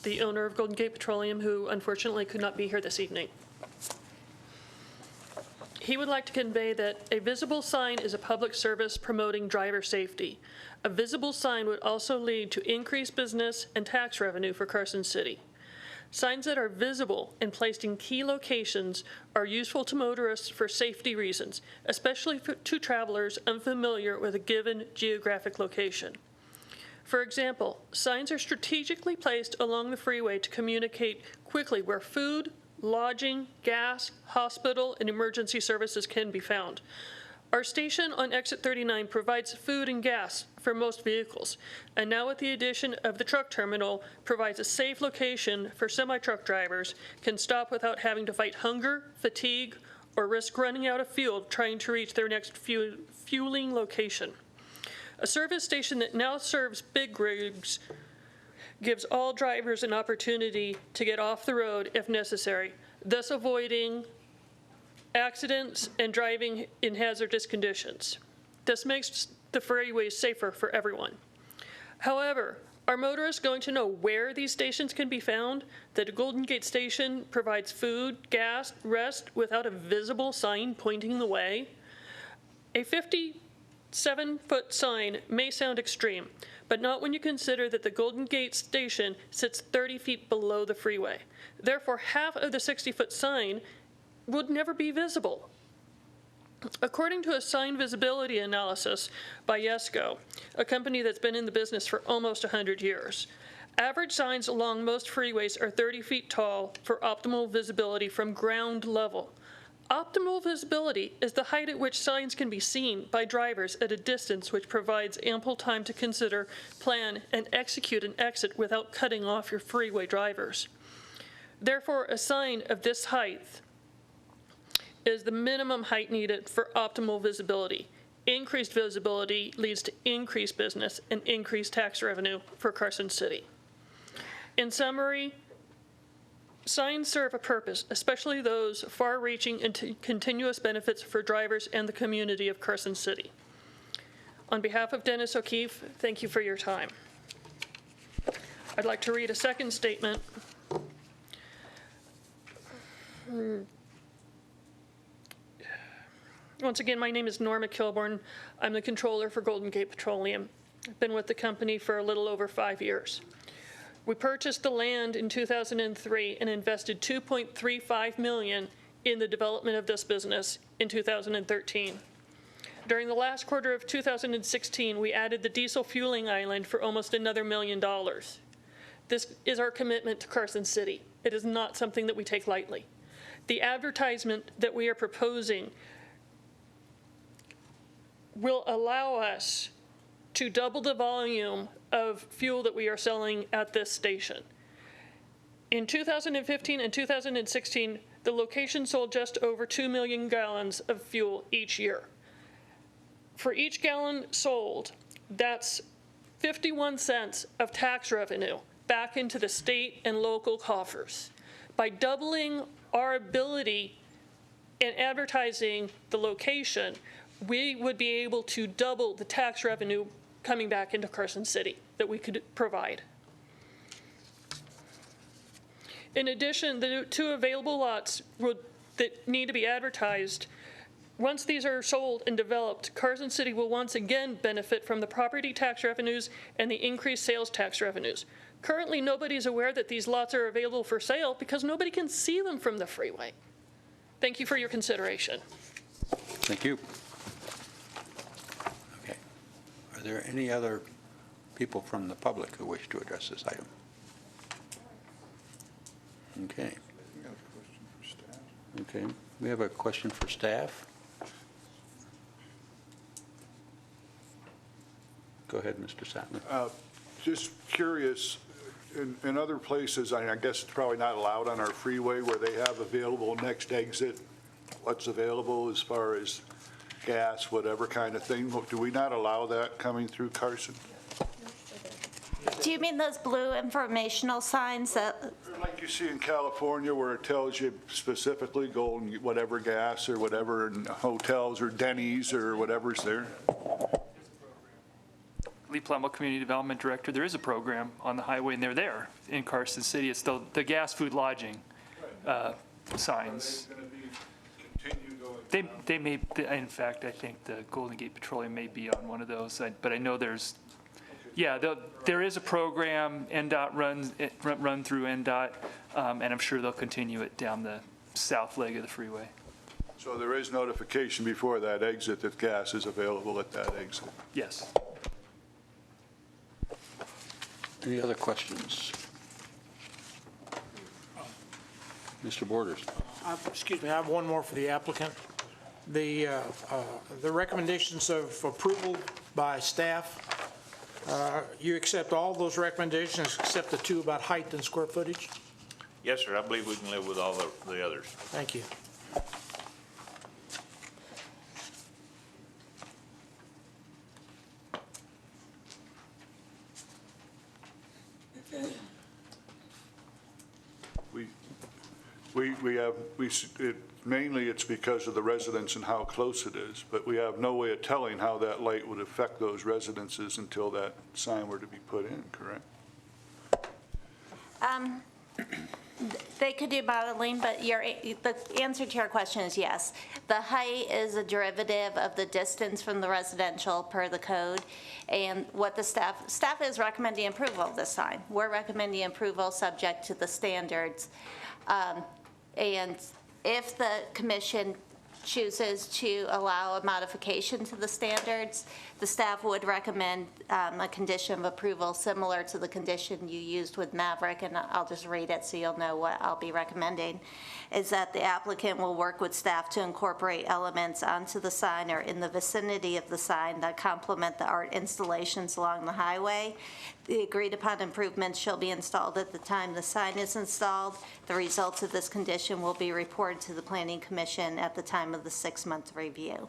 the owner of Golden Gate Petroleum, who unfortunately could not be here this evening. He would like to convey that a visible sign is a public service promoting driver safety. A visible sign would also lead to increased business and tax revenue for Carson City. Signs that are visible and placed in key locations are useful to motorists for safety reasons, especially to travelers unfamiliar with a given geographic location. For example, signs are strategically placed along the freeway to communicate quickly where food, lodging, gas, hospital, and emergency services can be found. Our station on Exit 39 provides food and gas for most vehicles, and now with the addition of the truck terminal, provides a safe location for semi-truck drivers can stop without having to fight hunger, fatigue, or risk running out of fuel trying to reach their next fueling location. A service station that now serves big rigs gives all drivers an opportunity to get off the road if necessary, thus avoiding accidents and driving in hazardous conditions. This makes the freeways safer for everyone. However, are motorists going to know where these stations can be found? That a Golden Gate station provides food, gas, rest without a visible sign pointing the way? A 57-foot sign may sound extreme, but not when you consider that the Golden Gate station sits 30 feet below the freeway. Therefore, half of the 60-foot sign would never be visible. According to a sign visibility analysis by YESCO, a company that's been in the business for almost 100 years, average signs along most freeways are 30 feet tall for optimal visibility from ground level. Optimal visibility is the height at which signs can be seen by drivers at a distance which provides ample time to consider, plan, and execute an exit without cutting off your freeway drivers. Therefore, a sign of this height is the minimum height needed for optimal visibility. Increased visibility leads to increased business and increased tax revenue for Carson City. In summary, signs serve a purpose, especially those far-reaching and continuous benefits for drivers and the community of Carson City. On behalf of Dennis O'Keefe, thank you for your time. I'd like to read a second statement. Once again, my name is Norma Kilborn. I'm the controller for Golden Gate Petroleum. I've been with the company for a little over 5 years. We purchased the land in 2003 and invested $2.35 million in the development of this business in 2013. During the last quarter of 2016, we added the diesel fueling island for almost another $1 million. This is our commitment to Carson City. It is not something that we take lightly. The advertisement that we are proposing will allow us to double the volume of fuel that we are selling at this station. In 2015 and 2016, the location sold just over 2 million gallons of fuel each year. For each gallon sold, that's 51 cents of tax revenue back into the state and local coffers. By doubling our ability in advertising the location, we would be able to double the tax revenue coming back into Carson City that we could provide. In addition, the 2 available lots that need to be advertised, once these are sold and developed, Carson City will once again benefit from the property tax revenues and the increased sales tax revenues. Currently, nobody's aware that these lots are available for sale because nobody can see them from the freeway. Thank you for your consideration. Thank you. Okay. Are there any other people from the public who wish to address this item? Okay. Okay. We have a question for staff. Go ahead, Mr. Sattler. Just curious, in other places, I guess it's probably not allowed on our freeway where they have available next exit, what's available as far as gas, whatever kind of thing. Do we not allow that coming through Carson? Do you mean those blue informational signs that, Like you see in California where it tells you specifically go and get whatever gas or whatever in hotels or Denny's or whatever's there? Lee Plumwell, Community Development Director, there is a program on the highway, and they're there in Carson City. It's the gas, food, lodging signs. They may, in fact, I think the Golden Gate Petroleum may be on one of those, but I know there's, yeah, there is a program, NDOT run through NDOT, and I'm sure they'll continue it down the south leg of the freeway. So there is notification before that exit that gas is available at that exit? Yes. Any other questions? Mr. Borders. Excuse me, I have one more for the applicant. The recommendations of approval by staff, you accept all those recommendations except the 2 about height and square footage? Yes, sir. I believe we can live with all the others. Thank you. Mainly it's because of the residents and how close it is, but we have no way of telling how that light would affect those residences until that sign were to be put in, correct? they could do modeling, but the answer to your question is yes. The height is a derivative of the distance from the residential per the code. And what the staff is recommending approval of this sign. We're recommending approval subject to the standards. And if the commission chooses to allow a modification to the standards, the staff would recommend a condition of approval similar to the condition you used with Maverick, and I'll just read it so you'll know what I'll be recommending, is that the applicant will work with staff to incorporate elements onto the sign or in the vicinity of the sign that complement the art installations along the highway. The agreed-upon improvements shall be installed at the time the sign is installed. The results of this condition will be reported to the Planning Commission at the time of the 6-month review.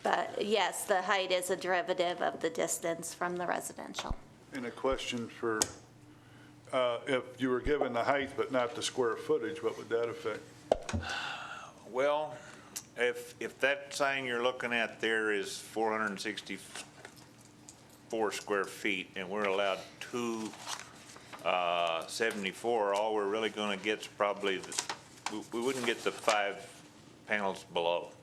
But yes, the height is a derivative of the distance from the residential. And a question for, if you were given the height but not the square footage, what would that affect? Well, if that sign you're looking at there is 464 square feet and we're allowed 274, all we're really going to get is probably, we wouldn't get the 5 panels below.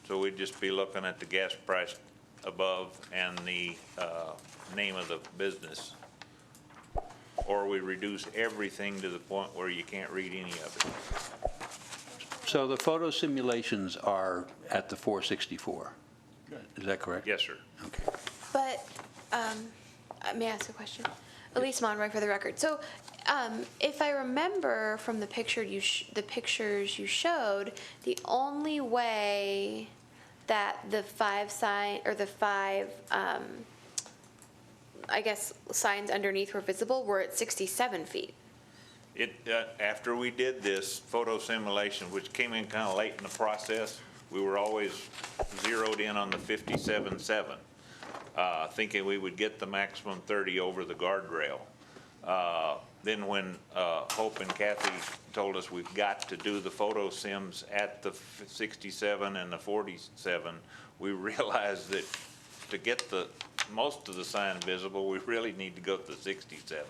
So we'd just be looking at the gas price above and the name of the business. Or we reduce everything to the point where you can't read any of it. So the photo simulations are at the 464. Is that correct? Yes, sir. Okay. But, may I ask a question? Elise Monroy for the record. So, if I remember from the pictures you showed, the only way that the 5 sign, or the 5, I guess, signs underneath were visible were at 67 feet. After we did this photo simulation, which came in kind of late in the process, we were always zeroed in on the 57.7, thinking we would get the maximum 30 over the guardrail. Then when Hope and Kathy told us we've got to do the photo sims at the 67 and the 47, we realized that to get the most of the sign visible, we really need to go to the 67.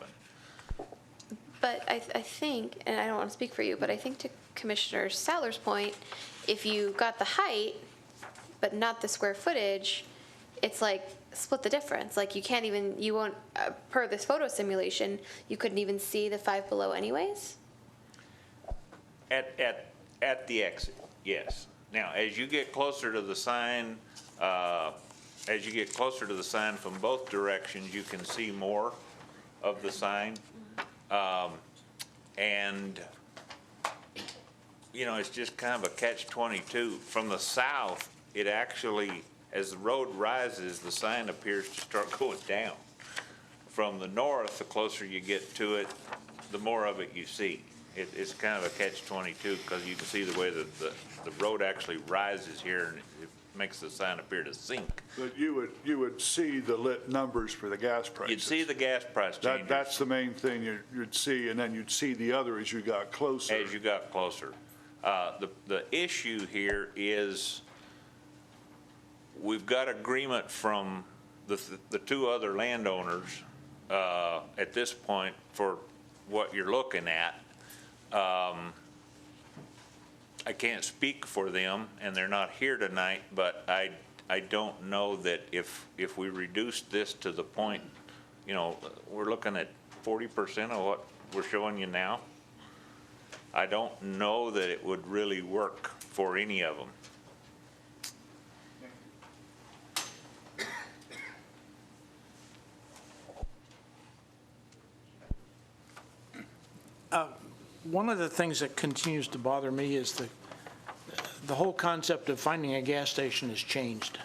But I think, and I don't want to speak for you, but I think to Commissioner Saller's point, if you got the height but not the square footage, it's like split the difference. Like you won't, per this photo simulation, you couldn't even see the 5 below anyways? At the exit, yes. Now, as you get closer to the sign, from both directions, you can see more of the sign. And, you know, it's just kind of a catch-22. From the south, it actually, as the road rises, the sign appears to start going down. From the north, the closer you get to it, the more of it you see. It's kind of a catch-22 because you can see the way that the road actually rises here, and it makes the sign appear to sink. But you would see the lit numbers for the gas prices. You'd see the gas price changes. That's the main thing you'd see, and then you'd see the other as you got closer. As you got closer. The issue here is we've got agreement from the 2 other landowners at this point for what you're looking at. I can't speak for them, and they're not here tonight, but I don't know that if we reduce this to the point, you know, we're looking at 40% of what we're showing you now. I don't know that it would really work for any of them. One of the things that continues to bother me is the whole concept of finding a gas station has changed.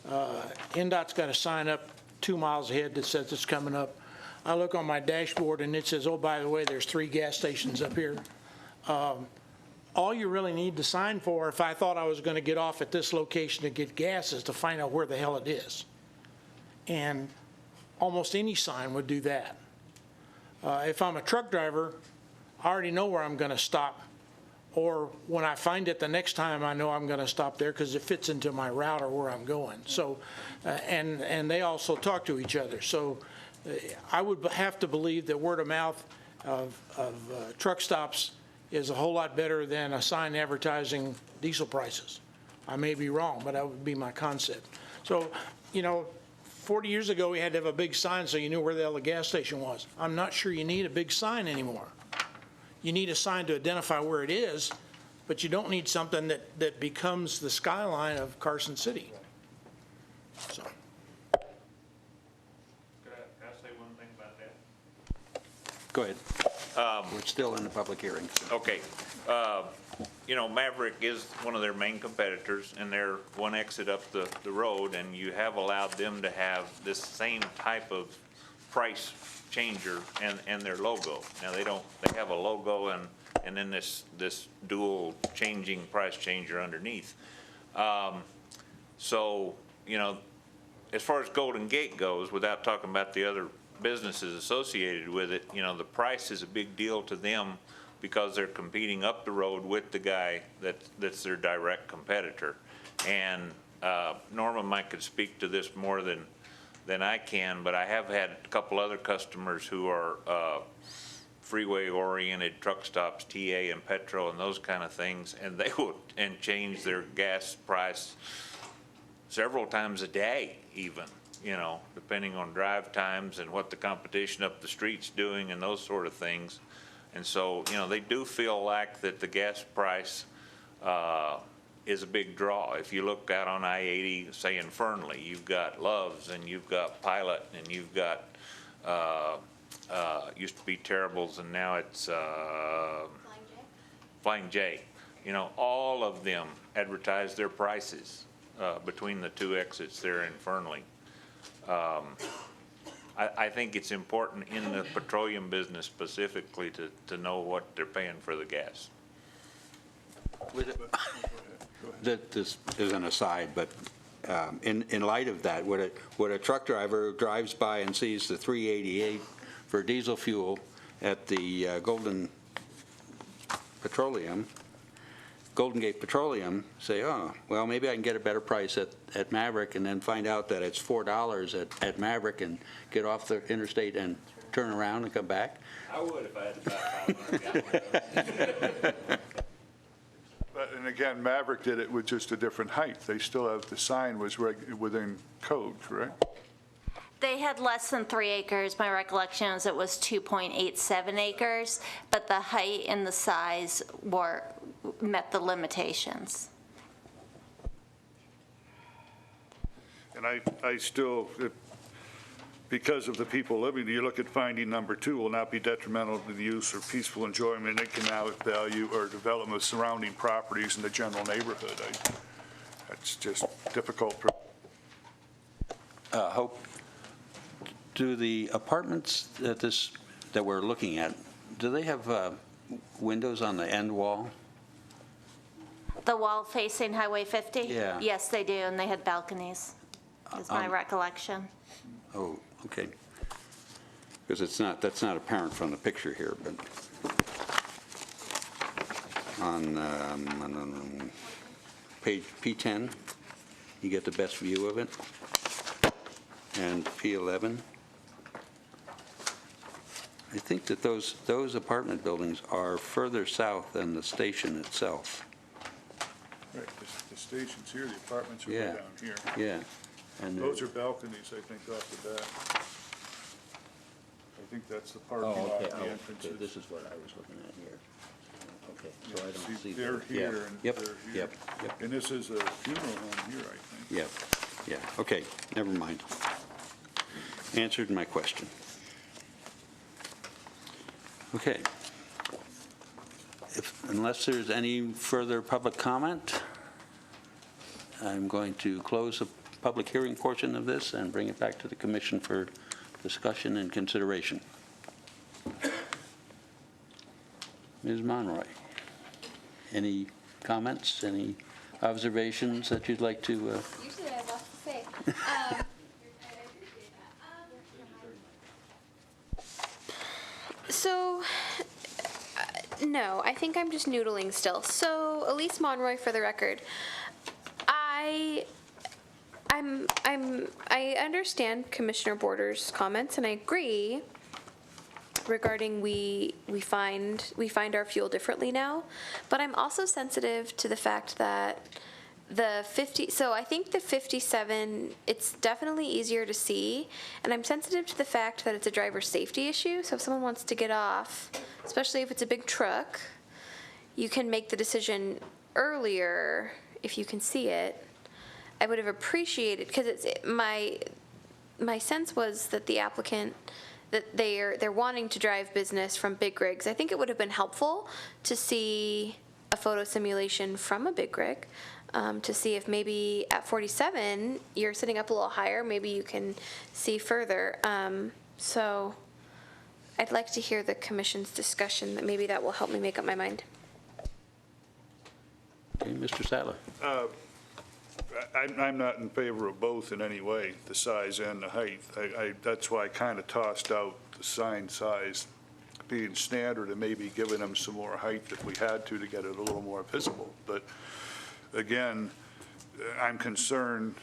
NDOT's got a sign up 2 miles ahead that says it's coming up. I look on my dashboard and it says, oh, by the way, there's 3 gas stations up here. All you really need the sign for, if I thought I was going to get off at this location to get gas, is to find out where the hell it is. And almost any sign would do that. If I'm a truck driver, I already know where I'm going to stop. Or when I find it the next time, I know I'm going to stop there because it fits into my route or where I'm going. So, and they also talk to each other. So I would have to believe that word of mouth of truck stops is a whole lot better than a sign advertising diesel prices. I may be wrong, but that would be my concept. So, you know, 40 years ago, we had to have a big sign so you knew where the hell the gas station was. I'm not sure you need a big sign anymore. you need a sign to identify where it is, but you don't need something that becomes the skyline of Carson City. So, Could I say one thing about that? Go ahead. We're still in the public hearing. so. Okay. You know, Maverick is one of their main competitors, and they're one exit up the road, and you have allowed them to have this same type of price changer and their logo. Now, they have a logo and then this dual changing price changer underneath. So, you know, as far as Golden Gate goes, without talking about the other businesses associated with it, you know, the price is a big deal to them because they're competing up the road with the guy that's their direct competitor. And Norma might could speak to this more than I can, but I have had a couple other customers who are freeway-oriented truck stops, TA and Petro and those kind of things, and they will change their gas price several times a day even, you know, depending on drive times and what the competition up the street's doing and those sort of things. And so, you know, they do feel like that the gas price is a big draw. If you look out on I-80, say in Fernley, you've got Love's and you've got Pilot and you've got, used to be Terrible's and now it's Flying J. You know, all of them advertise their prices between the two exits there in Fernley. I think it's important in the petroleum business specifically to know what they're paying for the gas. This is an aside, but in light of that, would a truck driver who drives by and sees the 388 for diesel fuel at the Golden Gate Petroleum say, oh, well, maybe I can get a better price at Maverick, and then find out that it's $4 at Maverick and get off the interstate and turn around and come back? I would if I had to buy 500 gallons. And again, Maverick did it with just a different height. They still have, the sign was within code, correct? They had less than 3 acres. My recollection is it was 2.87 acres, but the height and the size met the limitations. And I still, because of the people living, you look at finding number 2 will not be detrimental to the use or peaceful enjoyment, economic value, or development of surrounding properties in the general neighborhood. That's just difficult. Hope, do the apartments that we're looking at, do they have windows on the end wall? The wall facing Highway 50? Yeah. Yes, they do, and they had balconies, is my recollection. Oh, okay. Because that's not apparent from the picture here, but on page P10, you get the best view of it, and P11. I think that those apartment buildings are further south than the station itself. Right, the station's here, the apartments are way Yeah. down here. Yeah. And Those are balconies, I think, off the back. I think that's the parking Oh, lot, okay. the Oh, entrances. this is what I was looking at here. Okay, so I don't see. They're that. here Yeah. and Yep, they're here. Yep. And this is a funeral home here, I think. Yep. Yeah. Okay. Never mind. Answered my question. Okay. Unless there's any further public comment, I'm going to close the public hearing portion of this and bring it back to the commission for discussion and consideration. Ms. Monroy, any comments, any observations that you'd like to? Usually I have lots to say. So, no, I think I'm just noodling still. So, Elise Monroy, for the record, I understand Commissioner Border's comments, and I agree regarding we find our fuel differently now, but I'm also sensitive to the fact that the 50, so I think the 57, it's definitely easier to see, and I'm sensitive to the fact that it's a driver safety issue, so if someone wants to get off, especially if it's a big truck, you can make the decision earlier if you can see it. I would have appreciated, because my sense was that the applicant, that they're wanting to drive business from big rigs. I think it would have been helpful to see a photo simulation from a big rig, to see if maybe at 47, you're sitting up a little higher, maybe you can see further. So I'd like to hear the commission's discussion, that maybe that will help me make up my mind. Okay, Mr. Sattler. I'm not in favor of both in any way, the size and the height. That's why I kind of tossed out the sign size being standard and maybe giving them some more height if we had to get it a little more visible. But again, I'm concerned,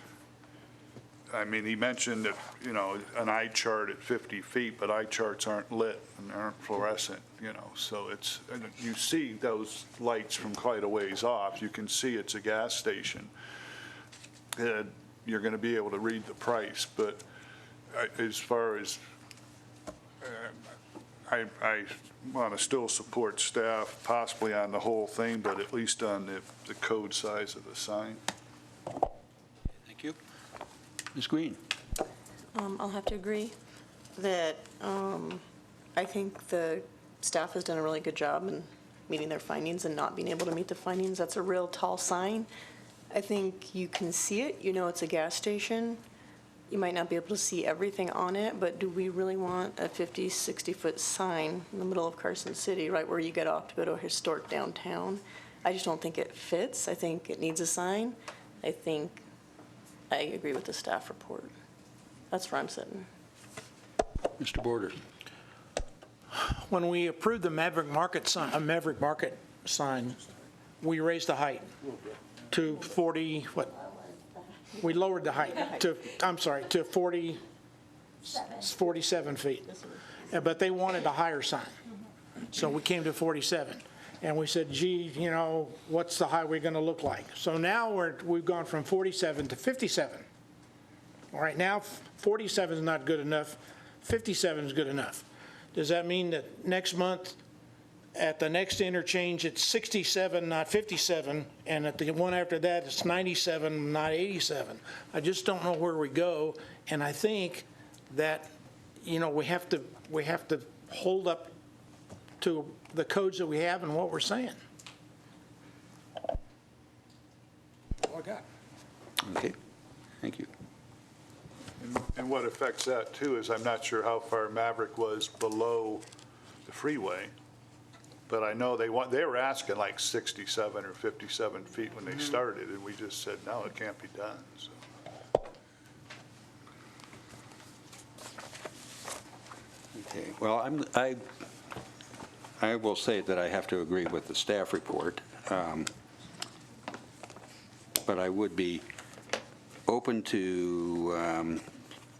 I mean, he mentioned that, you know, an eye chart at 50 feet, but eye charts aren't lit and aren't fluorescent, you know, so it's, you see those lights from quite a ways off. You can see it's a gas station. You're going to be able to read the price, but as far as, I want to still support staff possibly on the whole thing, but at least on the code size of the sign. Thank you. Ms. Green. I'll have to agree that I think the staff has done a really good job in meeting their findings and not being able to meet the findings. That's a real tall sign. I think you can see it. You know it's a gas station. You might not be able to see everything on it, but do we really want a 50, 60-foot sign in the middle of Carson City, right where you get off to go to a historic downtown? I just don't think it fits. I think it needs a sign. I agree with the staff report. That's where I'm sitting. Mr. Borders. When we approved the Maverick Market sign, we raised the height to 40, we lowered the height to, to 47 feet. But they wanted a higher sign. So we came to 47. And we said, gee, you know, what's the highway going to look like? So now we've gone from 47 to 57. All right, now 47 is not good enough, 57 is good enough. Does that mean that next month, at the next interchange, it's 67, not 57, and at the one after that, it's 97, not 87? I just don't know where we go, and I think that, you know, we have to hold up to the codes that we have and what we're saying. All I got. Okay, thank you. And what affects that too is I'm not sure how far Maverick was below the freeway, but I know they were asking like 67 or 57 feet when they started, and we just said, no, it can't be done, so. Okay, well, I will say that I have to agree with the staff report, but I would be open to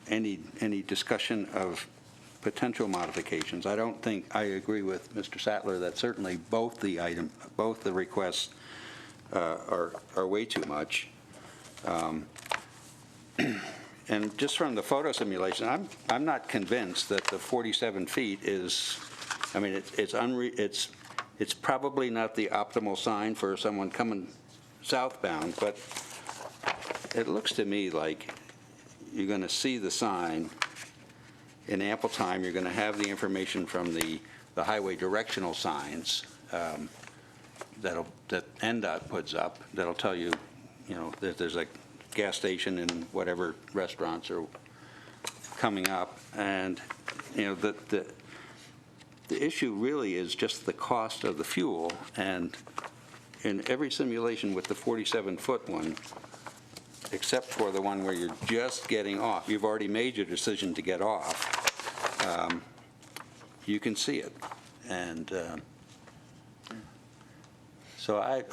any discussion of potential modifications. I don't think I agree with Mr. Sattler that certainly both the requests are way too much. And just from the photo simulation, I'm not convinced that the 47 feet is, I mean, it's probably not the optimal sign for someone coming southbound, but it looks to me like you're going to see the sign in ample time. You're going to have the information from the highway directional signs that NDOT puts up that'll tell you, you know, that there's a gas station and whatever restaurants are coming up. And, you know, the issue really is just the cost of the fuel. And in every simulation with the 47-foot one, except for the one where you're just getting off, you've already made your decision to get off, you can see it. And so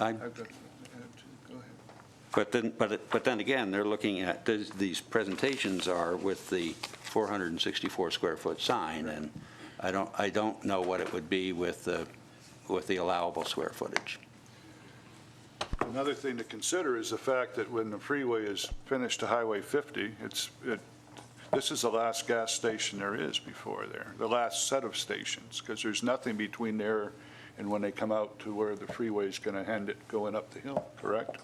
but then again, they're looking at, these presentations are with the 464 square foot sign, and I don't know what it would be with the allowable square footage. Another thing to consider is the fact that when the freeway is finished to Highway 50, this is the last gas station there is before there, the last set of stations, because there's nothing between there and when they come out to where the freeway is going to end it going up the hill, correct?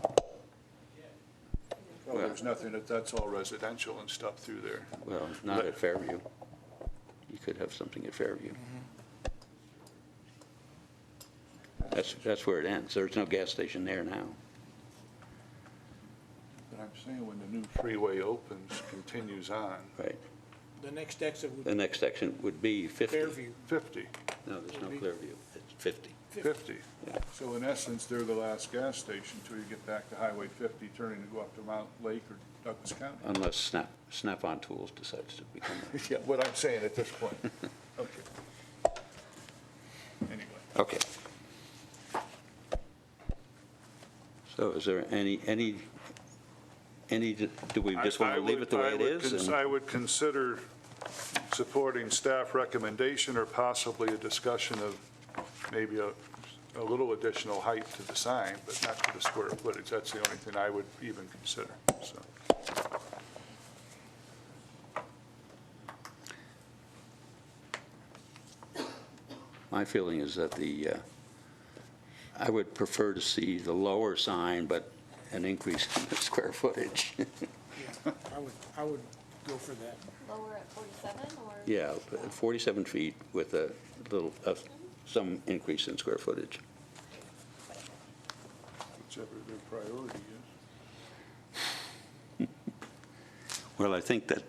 Well, there's nothing, that's all residential and stuff through there. Well, not at Fairview. You could have something at Fairview. That's where it ends. There's no gas station there now. But I'm saying when the new freeway opens, continues on. Right. The next exit would The be next section would be 50. Fairview. 50, No, there's no Clearview. It's 50. 50. Yeah. So in essence, they're the last gas station until you get back to Highway 50, turning to go up to Mount Lake or Douglas County. Unless Snap-on Tools decides to become Yeah, what I'm saying at this point. Okay. Anyway. Okay. So is there any, do we just want to leave it the way it is? I would consider supporting staff recommendation or possibly a discussion of maybe a little additional height to the sign, but not to the square footage. That's the only thing I would even consider, so. My feeling is that I would prefer to see the lower sign, but an increase in the square footage. Yeah, I would go for that. Lower at 47 or? Yeah, 47 feet with a little, some increase in square footage. Whichever their priority is. Well, I think that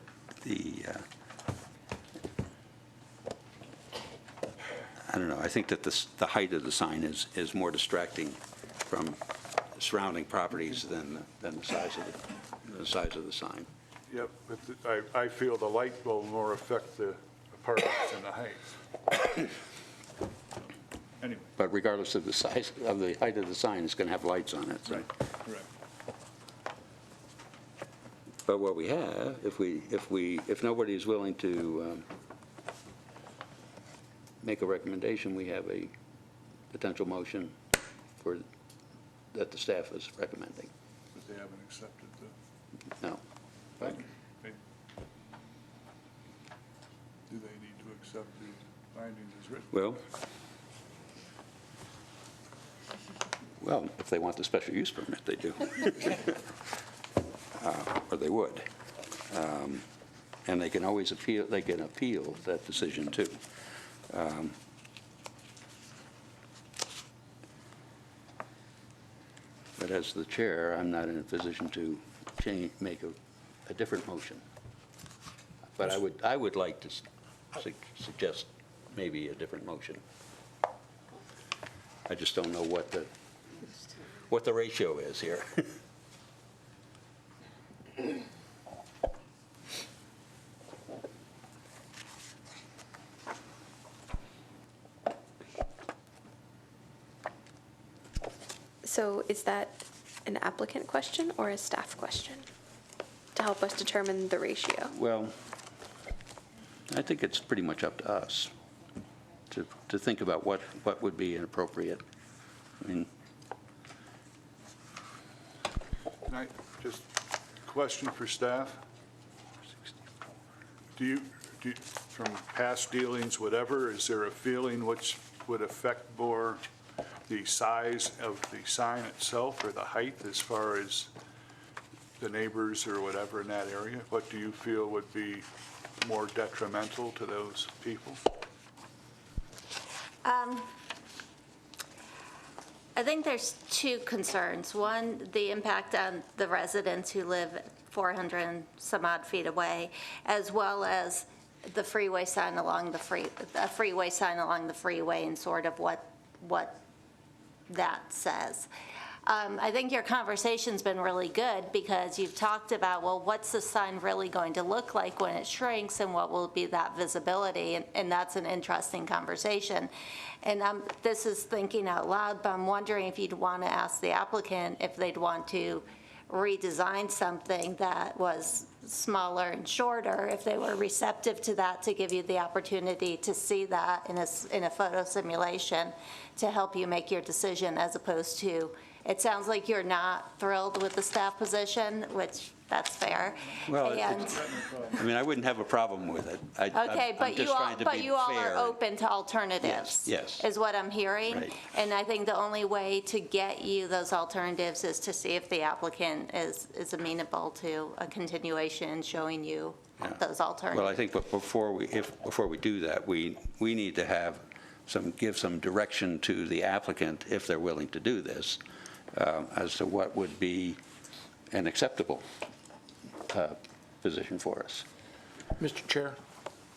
I don't know, I think that the height of the sign is more distracting from surrounding properties than the size of the sign. Yep, but I feel the light will more affect the apartments than the height. Anyway. But regardless of the size, of the height of the sign, it's going to have lights on it. So. Right, correct. But what we have, if nobody is willing to make a recommendation, we have a potential motion that the staff is recommending. But they haven't accepted the. No. Do they need to accept the findings as written? Well, if they want the special use permit, they do. Or they would. And they can always appeal, they can appeal that decision too. But as the chair, I'm not in a position to make a different motion. But I would like to suggest maybe a different motion. I just don't know what the ratio is here. So is that an applicant question or a staff question to help us determine the ratio? Well, I think it's pretty much up to us to think about what would be inappropriate. I mean, Can I just question for staff? From past dealings, whatever, is there a feeling which would affect more the size of the sign itself or the height as far as the neighbors or whatever in that area? What do you feel would be more detrimental to those people? I think there's two concerns. One, the impact on the residents who live 400 and some odd feet away, as well as the freeway sign along the freeway sign along the freeway and sort of what that says. I think your conversation's been really good because you've talked about, well, what's the sign really going to look like when it shrinks and what will be that visibility? And that's an interesting conversation. And this is thinking out loud, but I'm wondering if you'd want to ask the applicant if they'd want to redesign something that was smaller and shorter, if they were receptive to that, to give you the opportunity to see that in a photo simulation to help you make your decision, as opposed to It sounds like you're not thrilled with the staff position, which, that's fair. Well, And, I mean, I wouldn't have a problem with it. okay, I'm but just trying to be you all are fair. open to alternatives. Yes. Is what I'm hearing. Right. And I think the only way to get you those alternatives is to see if the applicant is amenable to a continuation and showing you those alternatives. Well, I think before we do that, we need to give some direction to the applicant, if they're willing to do this, as to what would be an acceptable position for us. Mr. Chair,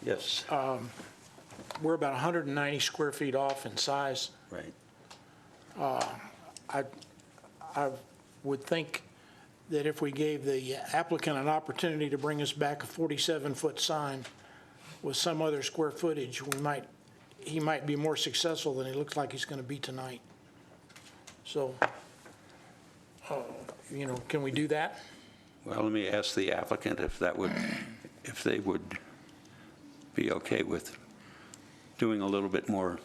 Yes. we're about 190 square feet off in size. Right. I would think that if we gave the applicant an opportunity to bring us back a 47-foot sign with some other square footage, he might be more successful than he looks like he's going to be tonight. So, can we do that? Well, let me ask the applicant if they would be okay with doing a little bit more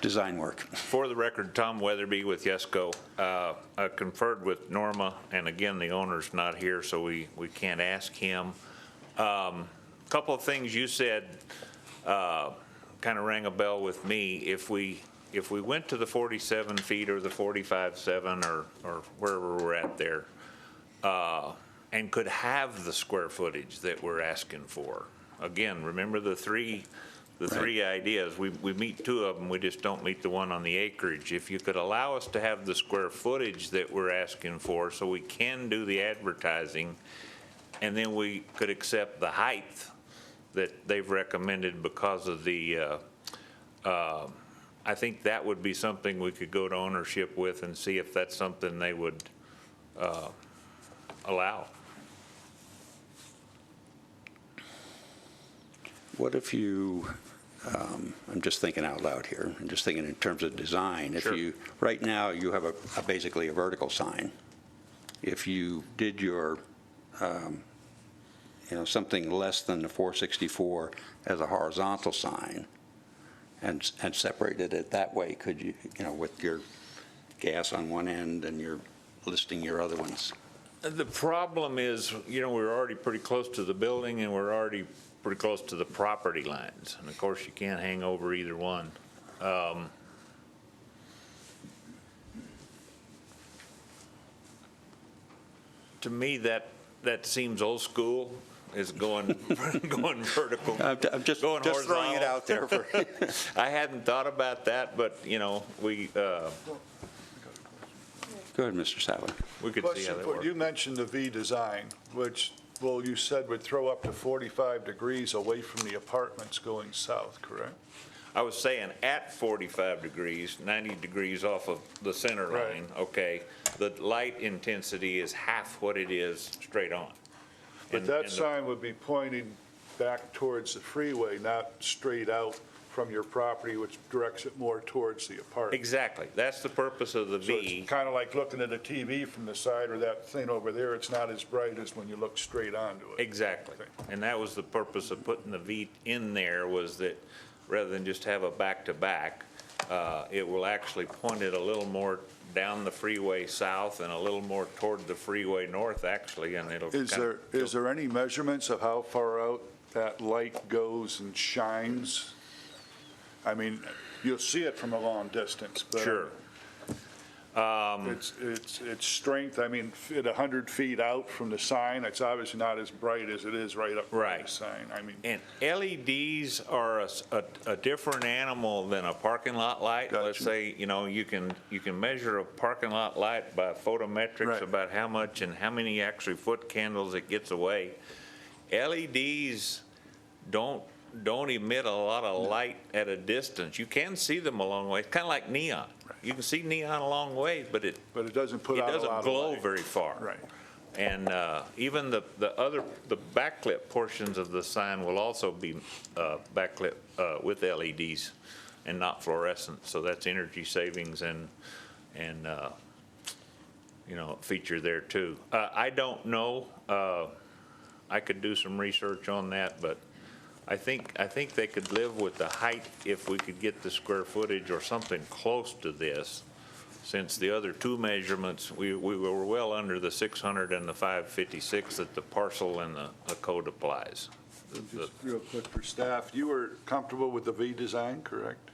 design work. For the record, Tom Weatherby with Yesco. I conferred with Norma, and again, the owner's not here, so we can't ask him. Couple of things you said kind of rang a bell with me. If we went to the 47 feet or the 45.7 or wherever we're at there, and could have the square footage that we're asking for. Again, remember the three ideas. We meet two of them, we just don't meet the one on the acreage. If you could allow us to have the square footage that we're asking for so we can do the advertising, and then we could accept the height that they've recommended because of the, I think that would be something we could go to ownership with and see if that's something they would allow. What if you, I'm just thinking out loud here, I'm just thinking in terms of design. Sure. If you, right now, you have basically a vertical sign. If you did your, something less than the 464 as a horizontal sign and separated it that way, could you, with your gas on one end and you're listing your other ones? The problem is, we're already pretty close to the building and we're already pretty close to the property lines. And of course, you can't hang over either one. To me, that seems old school, is going vertical. I'm just throwing it out there. I hadn't thought about that, but, we, Go ahead, Mr. Sadler. we could see how that works. You mentioned the V design, which, you said would throw up to 45 degrees away from the apartments going south, correct? I was saying at 45 degrees, 90 degrees off of the center Right. line, okay, the light intensity is half what it is straight on. But And- that and the- sign would be pointing back towards the freeway, not straight out from your property, which directs it more towards the apartment. Exactly, that's the purpose of the So V. it's kind of like looking at a TV from the side or that thing over there. It's not as bright as when you look straight onto it. Exactly, and that was the purpose of putting the V in there, was that rather than just have a back-to-back, it will actually point it a little more down the freeway south and a little more toward the freeway north, actually, and it'll Is kind of- there any measurements of how far out that light goes and shines? I mean, you'll see it from a long distance, but. Sure. Its strength, I mean, at 100 feet out from the sign, it's obviously not as bright as it is right up by Right. the sign. I mean, And LEDs are a different animal than a parking lot light. Let's Gotcha. say, you can measure a parking lot light by photometrics Right. about how much and how many actually foot candles it gets away. LEDs don't emit a lot of light at a distance. You can see them a long way. It's kind of like neon. You can see neon a long way, but it doesn't put out a lot doesn't of glow light. very far. Right. And even the backlit portions of the sign will also be backlit with LEDs and not fluorescent. So that's energy savings and feature there too. I don't know. I could do some research on that, but I think they could live with the height if we could get the square footage or something close to this. since the other two measurements, we were well under the 600 and the 556 that the parcel and the code applies. Just real quick for staff, you were comfortable with the V design, correct?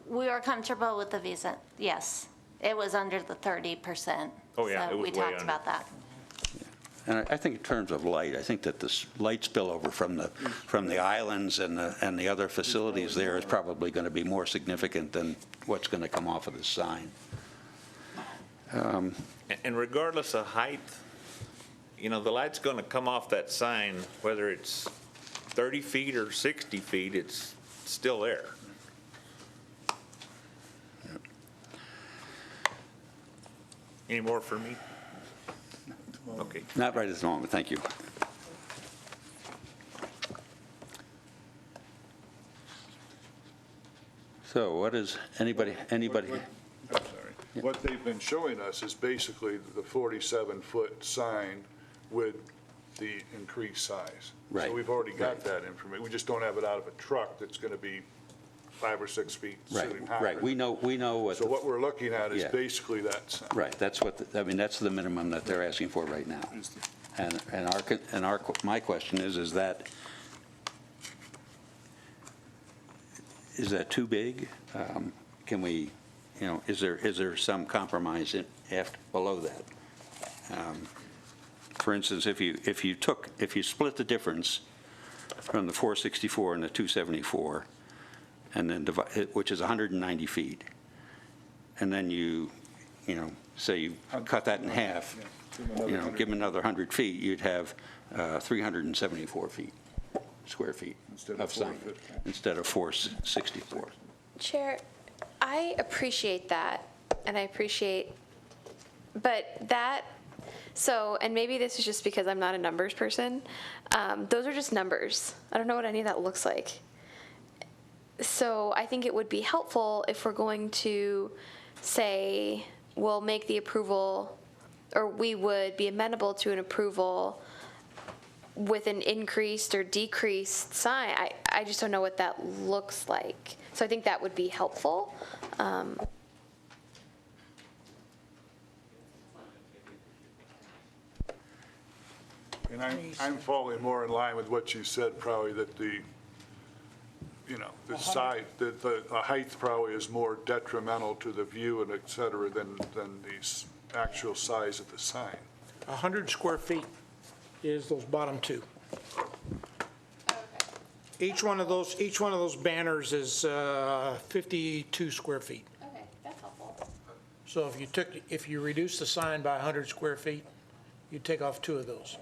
We were comfortable with the visa, yes. It was under the 30%. Oh, yeah, So it was we way talked under. about that. And I think in terms of light, I think that this light spillover from the islands and the other facilities there is probably going to be more significant than what's going to come off of this sign. And regardless of height, you know, the light's going to come off that sign, whether it's 30 feet or 60 feet, it's still there. Any more for me? Okay. Not right at the moment, thank you. So what is, anybody? I'm sorry. What they've been showing us is basically the 47-foot sign with the increased size. Right. So we've already got that information. We just don't have it out of a truck that's going to be 5 or 6 feet sitting higher. Right, we know what. So what we're looking at is Yeah. basically that sign. Right, that's what, I mean, that's the minimum that they're asking for right now. My question is that too big? Can we, you know, is there some compromise below that? For instance, if you split the difference from the 464 and the 274, and then which is 190 feet, and then you say you cut that in half, give them another 100 feet, you'd have 374 square feet of sign instead of 464. Chair, I appreciate that, and I appreciate, but that, so, and maybe this is just because I'm not a numbers person, those are just numbers. I don't know what any of that looks like. So I think it would be helpful if we're going to say, we'll make the approval, or we would be amenable to an approval with an increased or decreased sign. I just don't know what that looks like. So I think that would be helpful. And I'm falling more in line with what you said, probably that the side, that the height probably is more detrimental to the view and et cetera than the actual size of the sign. 100 square feet is those bottom two. Each one of those banners is 52 square feet. Okay, that's helpful. So if you reduce the sign by 100 square feet, you take off two of those.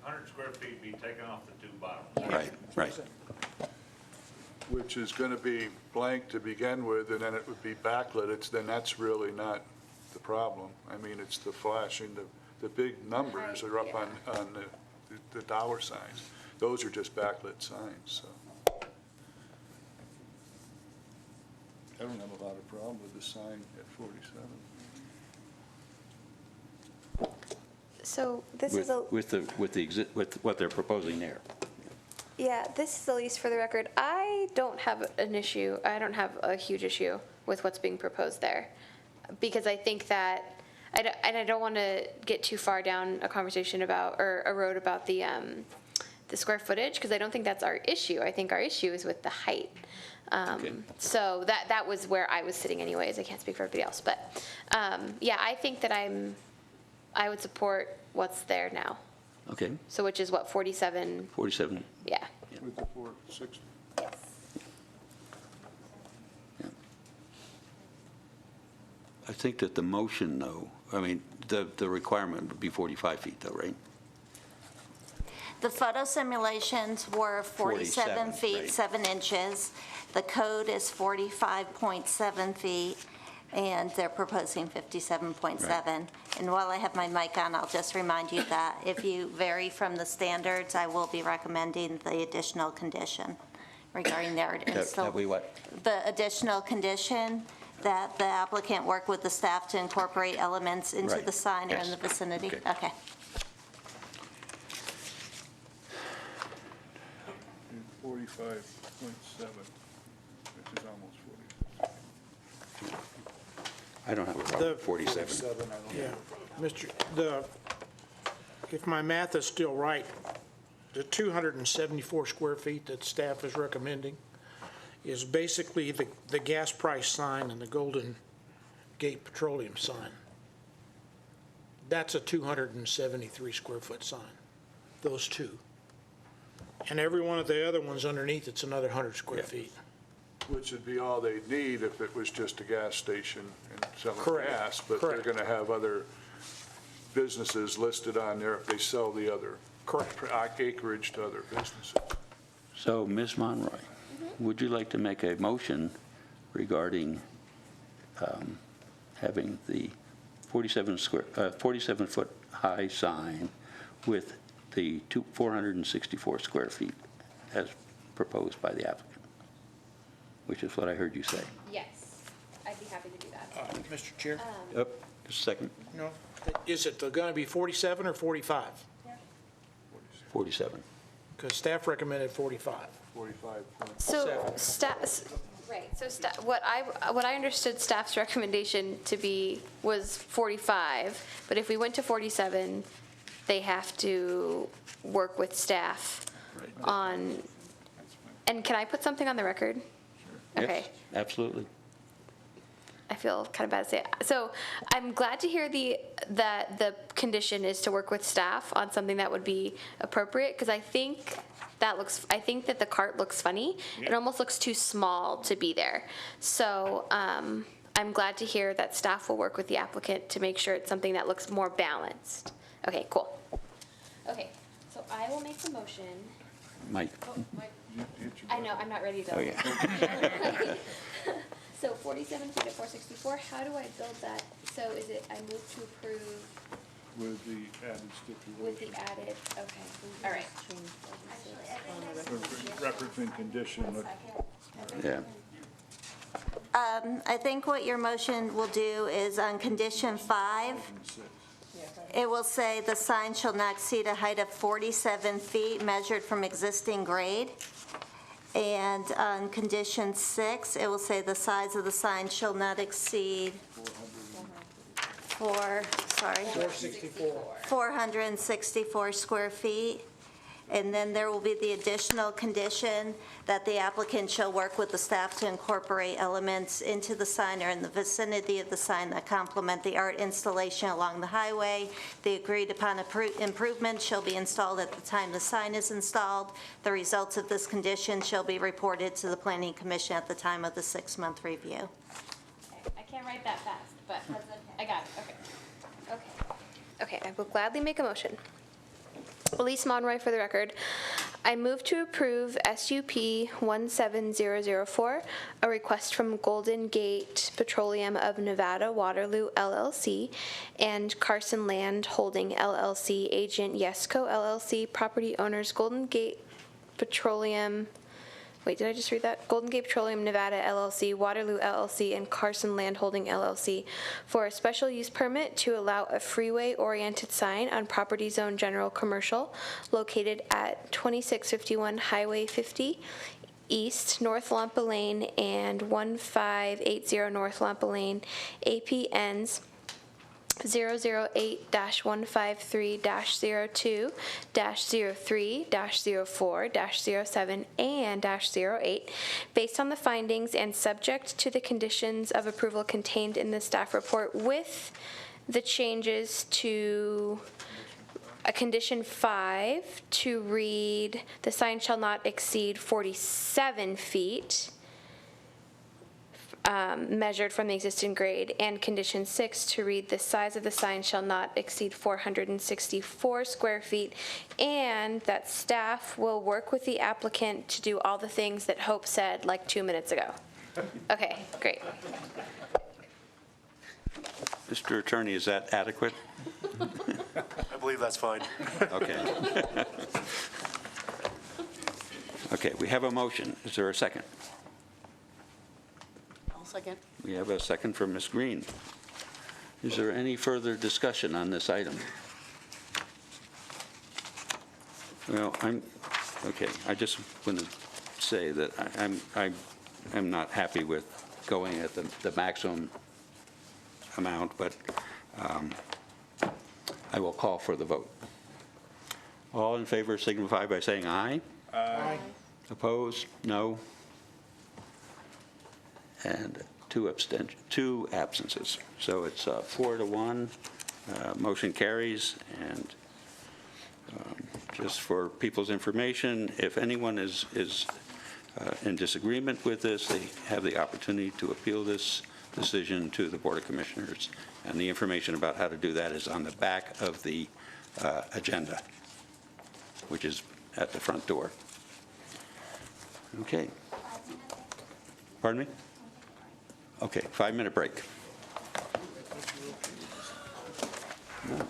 100 square feet be taken off the two bottom. Right. Which is going to be blank to begin with, and then it would be backlit. Then that's really not the problem. I mean, it's the flashing, the big numbers are up on the dollar signs. Those are just backlit signs, so. I don't have a lot of problem with the sign at 47. So this is a, With what they're proposing there. yeah, this is at least for the record. I don't have an issue. I don't have a huge issue with what's being proposed there, because I think that, I don't want to get too far down a conversation about, or a road about the square footage, because I don't think that's our issue. I think our issue is with the height. Okay. So that was where I was sitting anyways. I can't speak for everybody else, but yeah, I think that I would support what's there now. Okay, So which is what, 47? 47. Yeah. With the 460. Yes. I think that the motion, though, I mean, the requirement would be 45 feet, though, right? The photo simulations were 47 feet, right. 7 inches. The code is 45.7 feet, and they're proposing 57.7. Right. And while I have my mic on, I'll just remind you that if you vary from the standards, I will be recommending the additional condition regarding their That we what? the additional condition that the applicant work with the staff to incorporate elements into Right. the sign or in Yes. the vicinity. Okay. Okay. 45.7, which is almost 40. I don't have a problem with 47. 47, I don't Yeah, if my math is still right, the 274 square feet that staff is recommending is basically the gas price sign and the Golden Gate Petroleum sign. That's a 273 square foot sign, those two. And every one of the other ones underneath, it's another 100 square feet. Which would be all they'd need if it was just a gas station and selling Correct. gas. But they're Correct. going to have other businesses listed on there if they sell the other acreage to other businesses. So, Ms. Monroy, would you like to make a motion regarding having the 47-foot high sign with the 464 square feet as proposed by the applicant, which is what I heard you say? Yes, I'd be happy to do that. Mr. Chair? Just a second. No. Is it going to be 47 or 45? 47. Because staff recommended 45. 45. So right, so what I understood staff's recommendation to be was 45, but if we went to 47, they have to work with staff on, and can I put something on the record? Okay. Yes, absolutely. I feel kind of bad to say it. So I'm glad to hear that the condition is to work with staff on something that would be appropriate, because I think that the cart looks funny. It almost looks too small to be there. So I'm glad to hear that staff will work with the applicant to make sure it's something that looks more balanced. Okay, cool. Okay, so I will make the motion. Mike? I know, I'm not ready to. Oh, yeah. So 47 feet at 464, how do I build that? So is it, I move to approve With the added stipulation. with the added, okay, all right. Records and condition, Yeah. I think what your motion will do is on condition 5, it will say the sign shall not exceed a height of 47 feet measured from existing grade. And on condition 6, it will say the size of the sign shall not exceed 464 square feet. And then there will be the additional condition that the applicant shall work with the staff to incorporate elements into the sign or in the vicinity of the sign that complement the art installation along the highway. The agreed upon improvements shall be installed at the time the sign is installed. The results of this condition shall be reported to the Planning Commission at the time of the 6-month review. Okay, I can't write that fast, but I got it, okay. Okay, I will gladly make a motion. Elise Monroy for the record. I move to approve SUP 17004, a request from Golden Gate Petroleum of Nevada Waterloo LLC and Carson Land Holding LLC, agent Yesco LLC, property owners Golden Gate Petroleum, wait, did I just read that? Golden Gate Petroleum Nevada LLC, Waterloo LLC, and Carson Land Holding LLC for a special use permit to allow a freeway-oriented sign on property zone general commercial located at 2651 Highway 50 East, North Lampa Lane, and 1580 North Lampa Lane, APNs 008-153-02-03-04-07 and -08, based on the findings and subject to the conditions of approval contained in the staff report, with the changes to a condition 5 to read, the sign shall not exceed 47 feet measured from the existing grade, and condition 6 to read, the size of the sign shall not exceed 464 square feet, and that staff will work with the applicant to do all the things that Hope said like 2 minutes ago. Okay, great. Mr. Attorney, is that adequate? I believe that's fine. Okay. Okay, we have a motion. Is there a second? Second. We have a second from Ms. Green. Is there any further discussion on this item? Well, I just want to say that I'm not happy with going at the maximum amount, but I will call for the vote. All in favor signify by saying aye. Aye. Opposed? No. And two absences. So it's 4-1. Motion carries. And just for people's information, if anyone is in disagreement with this, they have the opportunity to appeal this decision to the Board of Commissioners. And the information about how to do that is on the back of the agenda, which is at the front door. Okay. Pardon me? Okay, 5-minute break. No.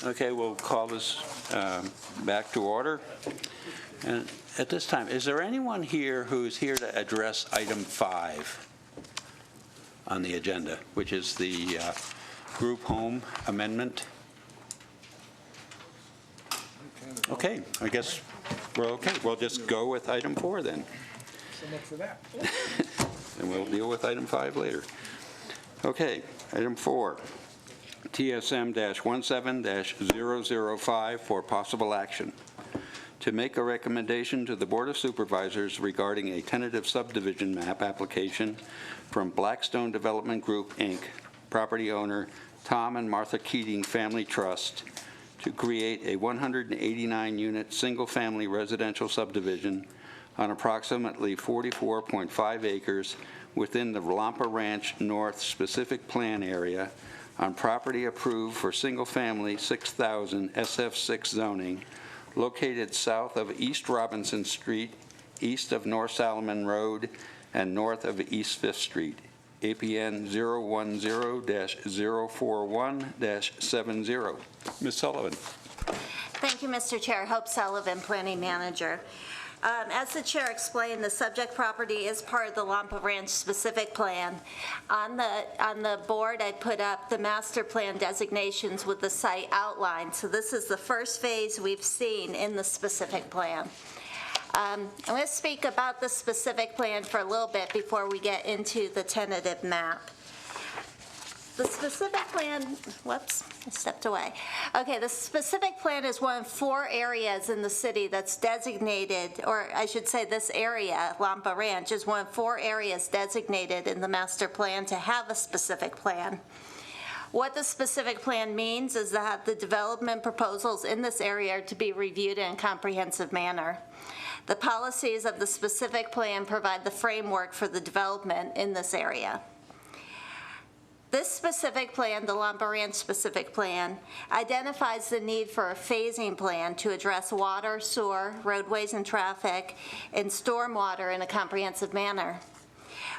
Okay, we'll call this back to order. And at this time, is there anyone here who's here to address item 5 on the agenda, which is the group home amendment? Okay, I guess we're okay. We'll just go with item 4 then. So much for that. And we'll deal with item 5 later. Okay, item 4, TSM-17-005 for possible action. To make a recommendation to the Board of Supervisors regarding a tentative subdivision map application from Blackstone Development Group, Inc., property owner Tom and Martha Keating Family Trust, to create a 189-unit single-family residential subdivision on approximately 44.5 acres within the Lampa Ranch North specific plan area on property approved for single-family 6,000 SF6 zoning located south of East Robinson Street, east of North Salomon Road, and north of East 5th Street, APN 010-041-70. Ms. Sullivan. Thank you, Mr. Chair. Hope Sullivan, Planning Manager. As the chair explained, the subject property is part of the Lampa Ranch specific plan. On the board, I put up the master plan designations with the site outlined. So this is the first phase we've seen in the specific plan. I'm going to speak about the specific plan for a little bit before we get into the tentative map. The specific plan, whoops, I stepped away. Okay, the specific plan is one of 4 areas in the city that's designated, or I should say this area, Lampa Ranch, is one of 4 areas designated in the master plan to have a specific plan. What the specific plan means is that the development proposals in this area are to be reviewed in a comprehensive manner. The policies of the specific plan provide the framework for the development in this area. This specific plan, the Lampa Ranch specific plan, identifies the need for a phasing plan to address water, sewer, roadways and traffic, and stormwater in a comprehensive manner.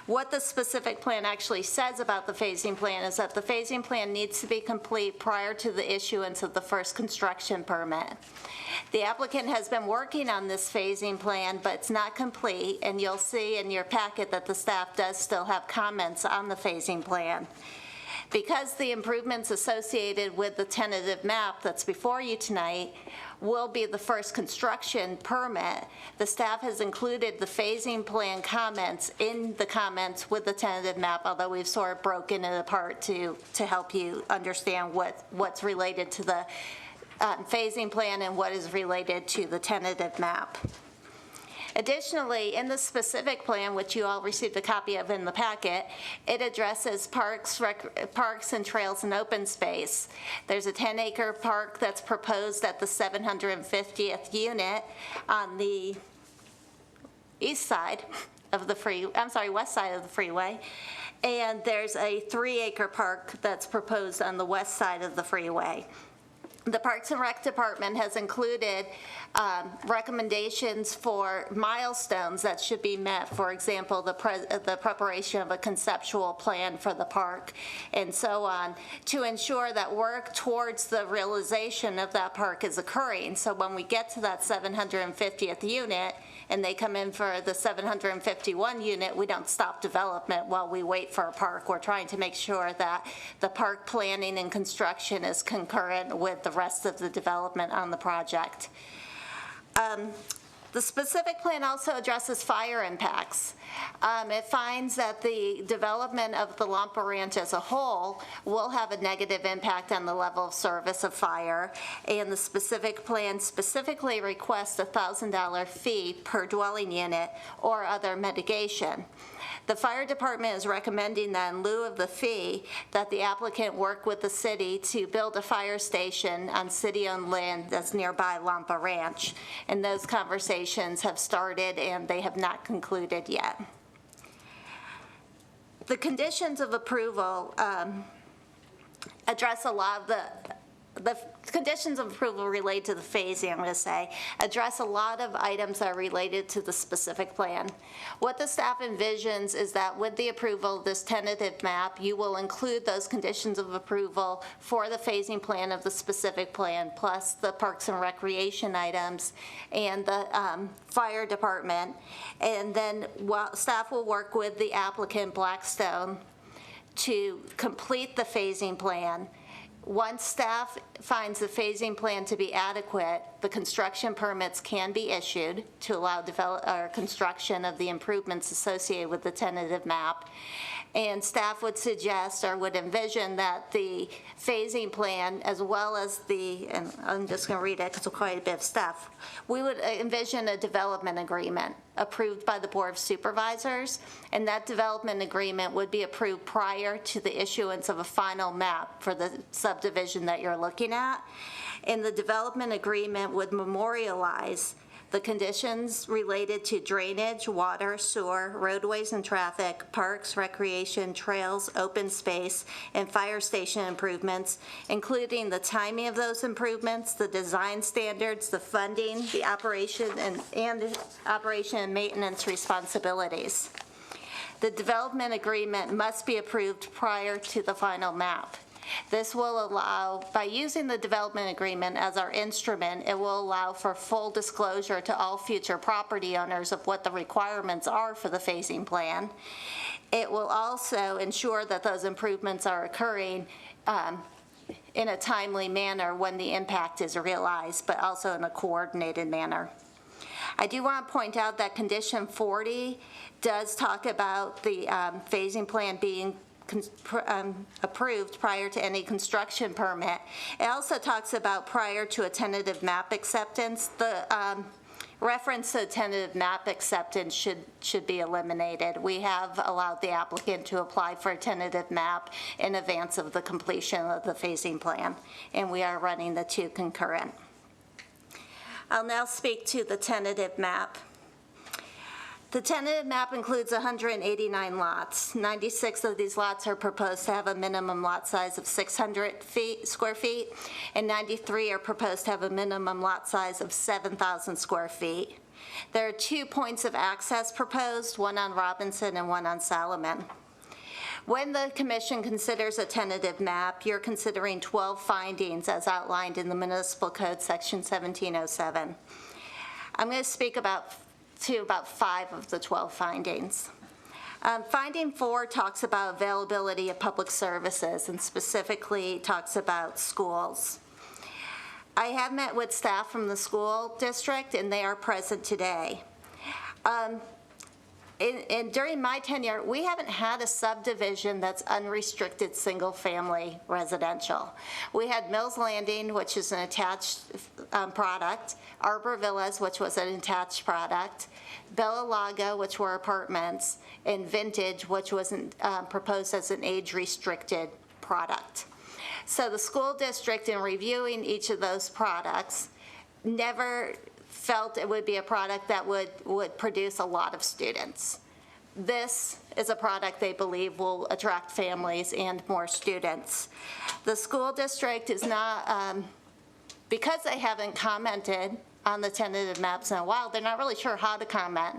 What the specific plan actually says about the phasing plan is that the phasing plan needs to be complete prior to the issuance of the first construction permit. The applicant has been working on this phasing plan, but it's not complete, and you'll see in your packet that the staff does still have comments on the phasing plan. Because the improvements associated with the tentative map that's before you tonight will be the first construction permit, the staff has included the phasing plan comments in the comments with the tentative map, although we've sort of broken it apart to help you understand what's related to the phasing plan and what is related to the tentative map. Additionally, in the specific plan, which you all received a copy of in the packet, it addresses parks and trails and open space. There's a 10-acre park that's proposed at the 750th unit on the east side of the west side of the freeway. And there's a 3-acre park that's proposed on the west side of the freeway. The Parks and Rec Department has included recommendations for milestones that should be met. For example, the preparation of a conceptual plan for the park and so on, to ensure that work towards the realization of that park is occurring. So when we get to that 750th unit and they come in for the 751 unit, we don't stop development while we wait for a park. We're trying to make sure that the park planning and construction is concurrent with the rest of the development on the project. The specific plan also addresses fire impacts. It finds that the development of the Lampa Ranch as a whole will have a negative impact on the level of service of fire, and the specific plan specifically requests a $1,000 fee per dwelling unit or other mitigation. The fire department is recommending that in lieu of the fee, that the applicant work with the city to build a fire station on city-owned land that's nearby Lampa Ranch. And those conversations have started and they have not concluded yet. The conditions of approval address a lot of the the conditions of approval related to the phasing, I'm going to say, address a lot of items that are related to the specific plan. What the staff envisions is that with the approval of this tentative map, you will include those conditions of approval for the phasing plan of the specific plan, plus the Parks and Recreation items and the fire department. And then staff will work with the applicant, Blackstone, to complete the phasing plan. Once staff finds the phasing plan to be adequate, the construction permits can be issued to allow construction of the improvements associated with the tentative map. And staff would suggest or would envision that the phasing plan, as well as and I'm just going to read it because it's quite a bit of stuff, we would envision a development agreement approved by the Board of Supervisors, and that development agreement would be approved prior to the issuance of a final map for the subdivision that you're looking at. And the development agreement would memorialize the conditions related to drainage, water, sewer, roadways and traffic, parks, recreation, trails, open space, and fire station improvements, including the timing of those improvements, the design standards, the funding, the operation and operation and maintenance responsibilities. The development agreement must be approved prior to the final map. This will allow, by using the development agreement as our instrument, it will allow for full disclosure to all future property owners of what the requirements are for the phasing plan. It will also ensure that those improvements are occurring in a timely manner when the impact is realized, but also in a coordinated manner. I do want to point out that condition 40 does talk about the phasing plan being approved prior to any construction permit. It also talks about prior to a tentative map acceptance. The reference to tentative map acceptance should be eliminated. We have allowed the applicant to apply for a tentative map in advance of the completion of the phasing plan, and we are running the two concurrent. I'll now speak to the tentative map. The tentative map includes 189 lots. 96 of these lots are proposed to have a minimum lot size of 600 square feet, and 93 are proposed to have a minimum lot size of 7,000 square feet. There are 2 points of access proposed, one on Robinson and one on Salomon. When the commission considers a tentative map, you're considering 12 findings as outlined in the Municipal Code Section 1707. I'm going to speak about 5 of the 12 findings. Finding 4 talks about availability of public services and specifically talks about schools. I have met with staff from the school district and they are present today. During my tenure, we haven't had a subdivision that's unrestricted single-family residential. We had Mills Landing, which is an attached product, Arbor Villas, which was an attached product, Bella Lago, which were apartments, and Vintage, which was proposed as an age-restricted product. So the school district, in reviewing each of those products, never felt it would be a product that would produce a lot of students. This is a product they believe will attract families and more students. The school district is not, because they haven't commented on the tentative maps in a while, they're not really sure how to comment.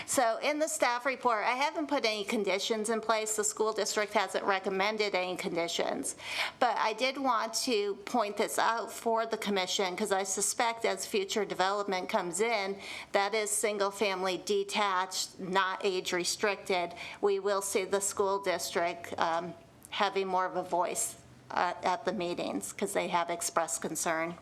So in the staff report, I haven't put any conditions in place. The school district hasn't recommended any conditions. But I did want to point this out for the commission because I suspect as future development comes in, that is single-family detached, not age-restricted, we will see the school district having more of a voice at the meetings because they have expressed concern.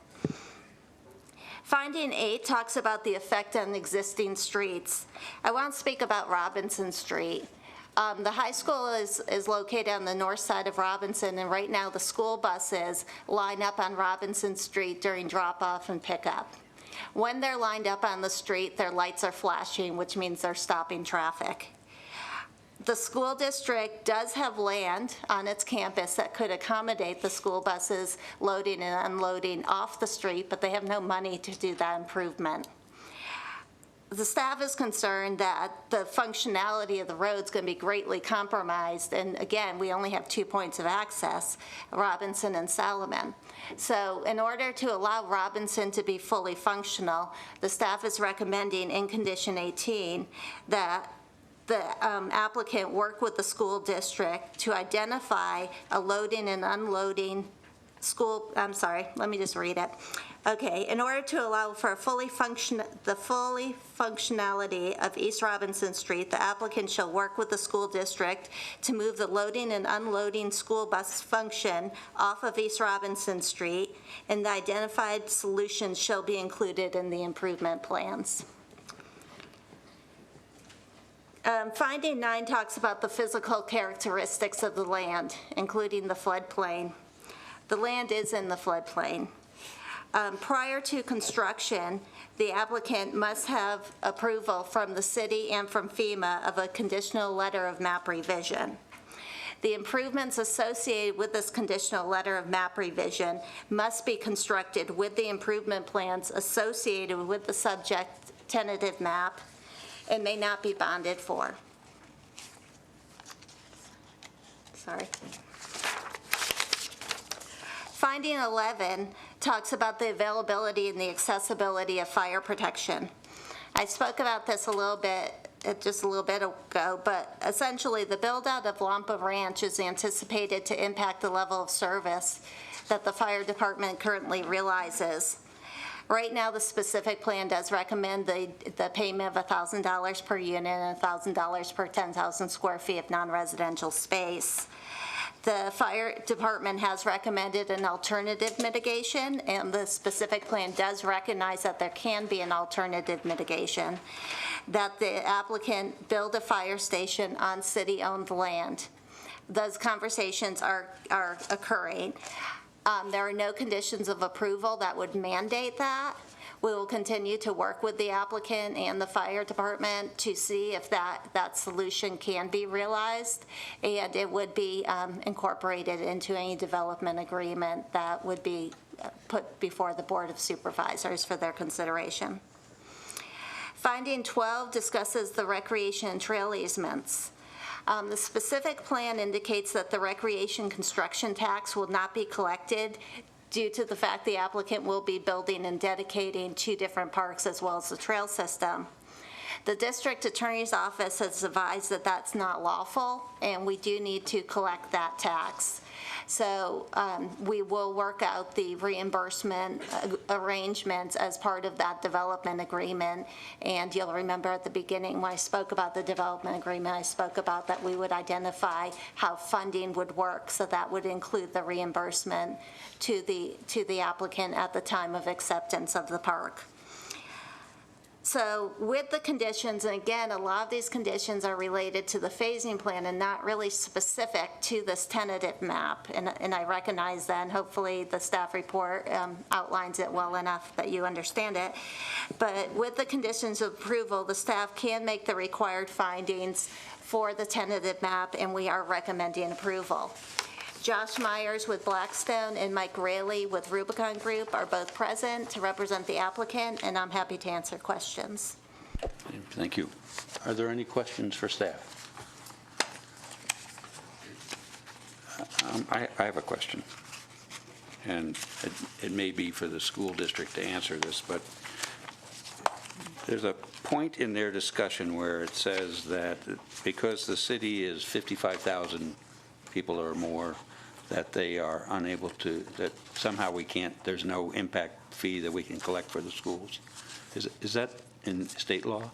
Finding 8 talks about the effect on existing streets. I want to speak about Robinson Street. The high school is located on the north side of Robinson, and right now the school buses line up on Robinson Street during drop-off and pickup. When they're lined up on the street, their lights are flashing, which means they're stopping traffic. The school district does have land on its campus that could accommodate the school buses loading and unloading off the street, but they have no money to do that improvement. the staff is concerned that the functionality of the road's going to be greatly compromised. And again, we only have 2 points of access, Robinson and Salomon. So in order to allow Robinson to be fully functional, the staff is recommending in condition 18 that the applicant work with the school district to identify a loading and unloading I'm sorry, let me just read it. Okay, in order to allow for the fully functionality of East Robinson Street, the applicant shall work with the school district to move the loading and unloading school bus function off of East Robinson Street, and the identified solutions shall be included in the improvement plans. Finding 9 talks about the physical characteristics of the land, including the floodplain. The land is in the floodplain. Prior to construction, the applicant must have approval from the city and from FEMA of a conditional letter of map revision. The improvements associated with this conditional letter of map revision must be constructed with the improvement plans associated with the subject tentative map and may not be bonded for. Sorry. Finding 11 talks about the availability and the accessibility of fire protection. I spoke about this just a little bit ago, but essentially the build-out of Lampa Ranch is anticipated to impact the level of service that the fire department currently realizes. Right now, the specific plan does recommend the payment of $1,000 per unit and $1,000 per 10,000 square feet of non-residential space. The fire department has recommended an alternative mitigation, and the specific plan does recognize that there can be an alternative mitigation, that the applicant build a fire station on city-owned land. Those conversations are occurring. There are no conditions of approval that would mandate that. We will continue to work with the applicant and the fire department to see if that solution can be realized, and it would be incorporated into any development agreement that would be put before the Board of Supervisors for their consideration. Finding 12 discusses the recreation and trail easements. The specific plan indicates that the recreation construction tax will not be collected due to the fact the applicant will be building and dedicating 2 different parks as well as the trail system. The district attorney's office has advised that that's not lawful, and we do need to collect that tax. So we will work out the reimbursement arrangements as part of that development agreement. And you'll remember at the beginning when I spoke about the development agreement, I spoke about that we would identify how funding would work. So that would include the reimbursement to the applicant at the time of acceptance of the park. So with the conditions, and again, a lot of these conditions are related to the phasing plan and not really specific to this tentative map. And I recognize that, and hopefully the staff report outlines it well enough that you understand it. But with the conditions of approval, the staff can make the required findings for the tentative map, and we are recommending approval. Josh Myers with Blackstone and Mike Raley with Rubicon Group are both present to represent the applicant, and I'm happy to answer questions. Thank you. Are there any questions for staff? I have a question, and it may be for the school district to answer this, but there's a point in their discussion where it says that because the city is 55,000 people or more, that they are unable to, that somehow we can't, there's no impact fee that we can collect for the schools. Is that in state law?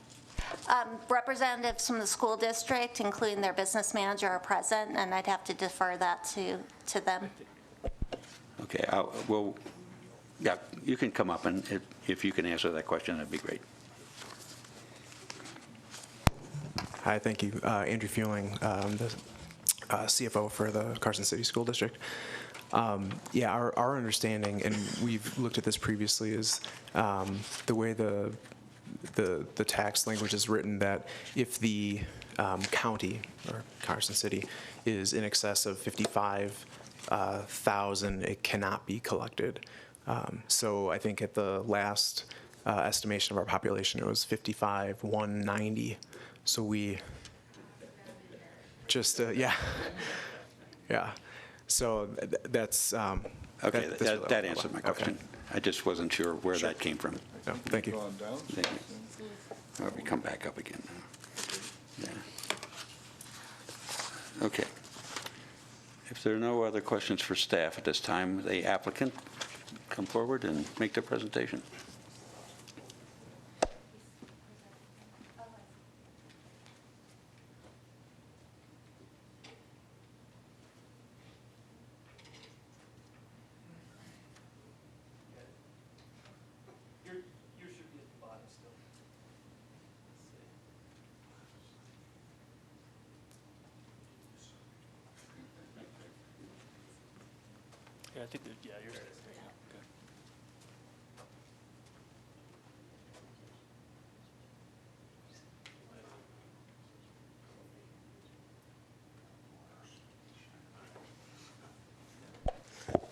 Representatives from the school district, including their business manager, are present, and I'd have to defer that to them. Okay, well, yeah, you can come up, and if you can answer that question, that'd be great. Hi, thank you. Andrew Fueling, the CFO for the Carson City School District. Yeah, our understanding, and we've looked at this previously, is the way the tax language is written, that if the county, or Carson City, is in excess of 55,000, it cannot be collected. So I think at the last estimation of our population, it was 55, 190. So we just, yeah. Yeah. So that's, Okay, that's really that all. answered my Okay. question. I just wasn't sure where that came from. No, thank you. Going down? Thank you. Well, we come back up again now. Yeah. Okay. If there are no other questions for staff at this time, the applicant come forward and make their presentation. Yeah, I think that, yeah, yours.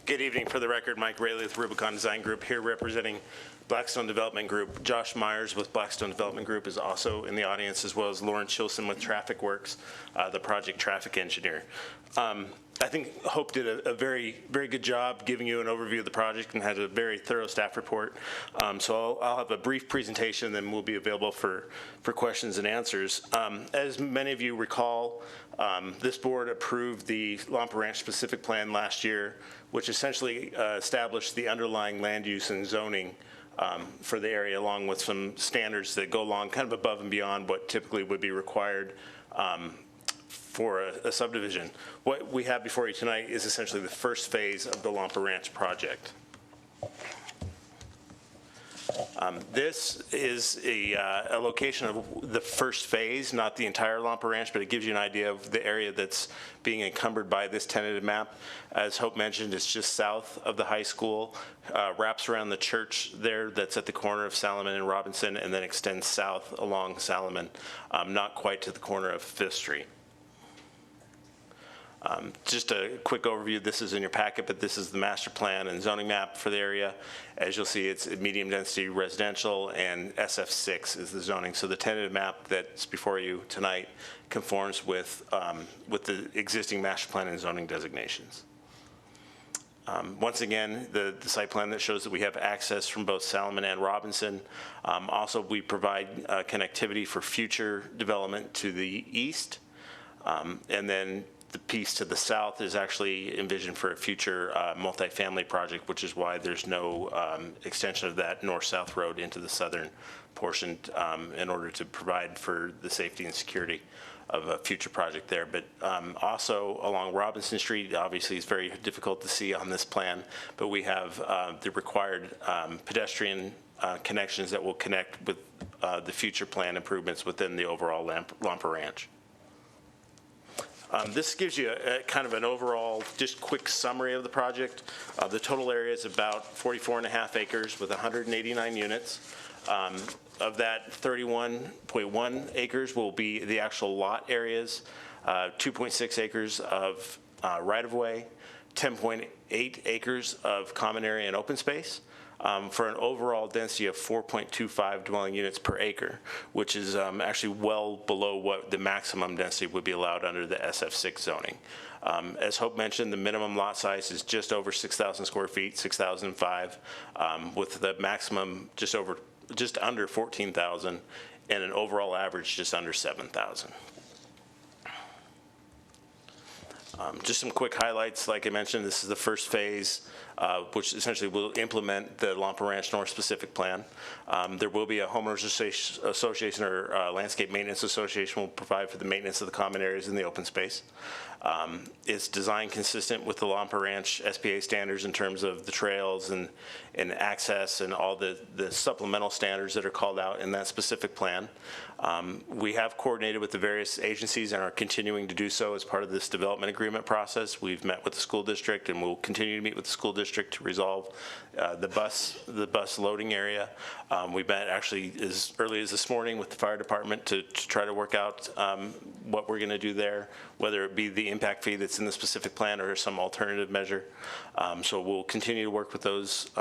Good evening. For the record, Mike Rayleigh with Rubicon Design Group, here representing Blackstone Development Group. Josh Myers with Blackstone Development Group is also in the audience, as well as Lauren Chilson with Traffic Works, the project traffic engineer. I think Hope did a very, very good job giving you an overview of the project and had a very thorough staff report. So I'll have a brief presentation, then we'll be available for questions and answers. As many of you recall, this board approved the Lampa Ranch specific plan last year, which essentially established the underlying land use and zoning for the area, along with some standards that go along kind of above and beyond what typically would be required for a subdivision. What we have before you tonight is essentially the first phase of the Lampa Ranch project. This is a location of the first phase, not the entire Lampa Ranch, but it gives you an idea of the area that's being encumbered by this tentative map. As Hope mentioned, it's just south of the high school, wraps around the church there that's at the corner of Salomon and Robinson, and then extends south along Salomon, not quite to the corner of 5th Street. Just a quick overview, this is in your packet, but this is the master plan and zoning map for the area. As you'll see, it's medium density residential, and SF6 is the zoning. So the tentative map that's before you tonight conforms with the existing master plan and zoning designations. Once again, the site plan that shows that we have access from both Salomon and Robinson. Also, we provide connectivity for future development to the east, and then the piece to the south is actually envisioned for a future multifamily project, which is why there's no extension of that north-south road into the southern portion in order to provide for the safety and security of a future project there. But also along Robinson Street, obviously it's very difficult to see on this plan, but we have the required pedestrian connections that will connect with the future plan improvements within the overall Lampa Ranch. This gives you a kind of an overall, just quick summary of the project. The total area is about 44.5 acres with 189 units. Of that, 31.1 acres will be the actual lot areas, 2.6 acres of right-of-way, 10.8 acres of common area and open space, for an overall density of 4.25 dwelling units per acre, which is actually well below what the maximum density would be allowed under the SF6 zoning. As Hope mentioned, the minimum lot size is just over 6,000 square feet, 6,005, with the maximum just under 14,000, and an overall average just under 7,000. Just some quick highlights. Like I mentioned, this is the first phase, which essentially will implement the Lampa Ranch North specific plan. There will be a homeowners association or landscape maintenance association will provide for the maintenance of the common areas in the open space. It's designed consistent with the Lampa Ranch SPA standards in terms of the trails and access and all the supplemental standards that are called out in that specific plan. We have coordinated with the various agencies and are continuing to do so as part of this development agreement process. We've met with the school district and we'll continue to meet with the school district to resolve the bus loading area. We met actually as early as this morning with the fire department to try to work out what we're going to do there, whether it be the impact fee that's in the specific plan or some alternative measure. So we'll continue to work with those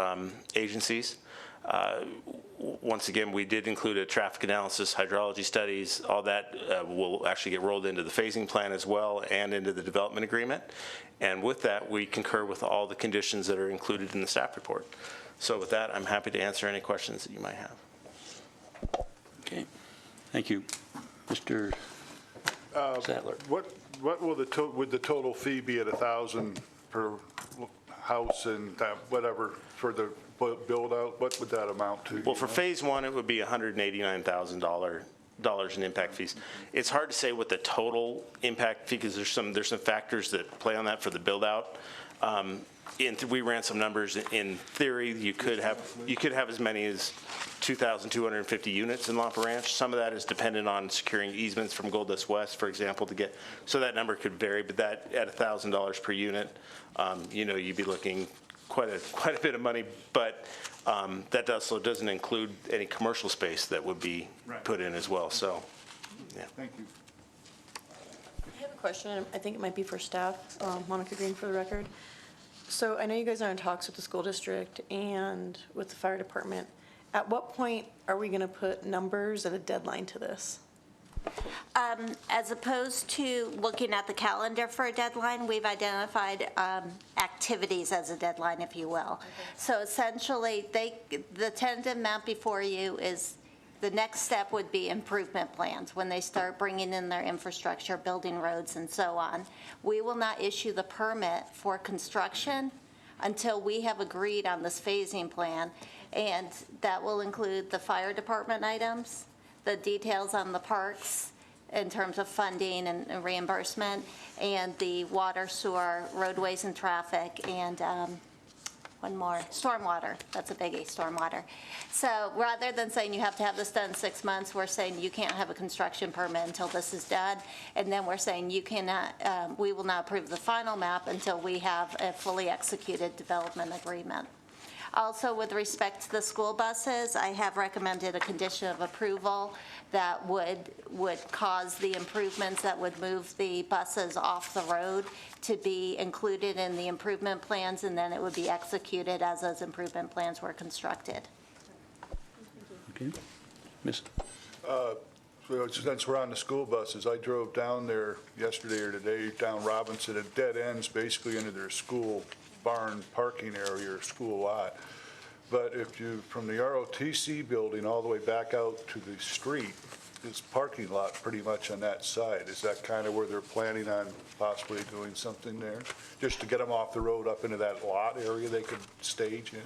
agencies. Once again, we did include a traffic analysis, hydrology studies, all that will actually get rolled into the phasing plan as well and into the development agreement. And with that, we concur with all the conditions that are included in the staff report. So with that, I'm happy to answer any questions that you might have. Okay, thank you. Mr. Sadler. What will would the total fee be at $1,000 per house and whatever for the build out? What would that amount to? Well, for phase one, it would be $189,000 in impact fees. It's hard to say what the total impact fee, because there's some factors that play on that for the build out. We ran some numbers. In theory, you could have as many as 2,250 units in Lampa Ranch. Some of that is dependent on securing easements from Gold Dust West, for example, to get, so that number could vary, but that at $1,000 per unit, you'd be looking quite a bit of money, but that also doesn't include any commercial space that would be put in as well. So, yeah. Thank you. I have a question. I think it might be for staff. Monica Green for the record. So I know you guys are in talks with the school district and with the fire department. At what point are we going to put numbers and a deadline to this? As opposed to looking at the calendar for a deadline, we've identified activities as a deadline, if you will. Okay. So essentially, the tentative map before you is, the next step would be improvement plans when they start bringing in their infrastructure, building roads and so on. We will not issue the permit for construction until we have agreed on this phasing plan, and that will include the fire department items, the details on the parks in terms of funding and reimbursement, and the water, sewer, roadways and traffic, and one more, stormwater. That's a biggie, stormwater. So rather than saying you have to have this done in 6 months, we're saying you can't have a construction permit until this is done. And then we're saying you cannot, we will not approve the final map until we have a fully executed development agreement. Also, with respect to the school buses, I have recommended a condition of approval that would cause the improvements that would move the buses off the road to be included in the improvement plans, and then it would be executed as those improvement plans were constructed. Okay. Miss. Since we're on the school buses, I drove down there yesterday or today, down Robinson, at dead ends basically into their school barn parking area or school lot. But if you, from the ROTC building all the way back out to the street, it's parking lot pretty much on that side. Is that kind of where they're planning on possibly doing something there? Just to get them off the road up into that lot area they could stage in?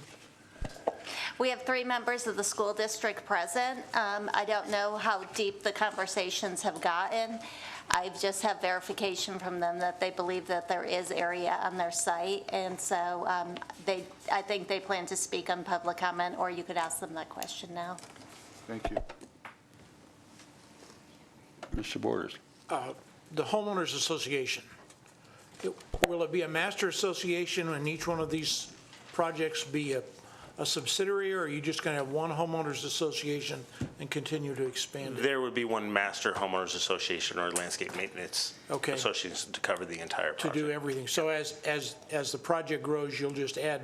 We have 3 members of the school district present. I don't know how deep the conversations have gotten. I just have verification from them that they believe that there is area on their site, and so I think they plan to speak on public comment, or you could ask them that question now. Thank you. Mr. Borders. The homeowners association, will it be a master association and each one of these projects be a subsidiary, or are you just going to have one homeowners association and continue to expand it? There would be one master homeowners association or landscape maintenance association to cover the entire project. To do everything. So as the project grows, you'll just add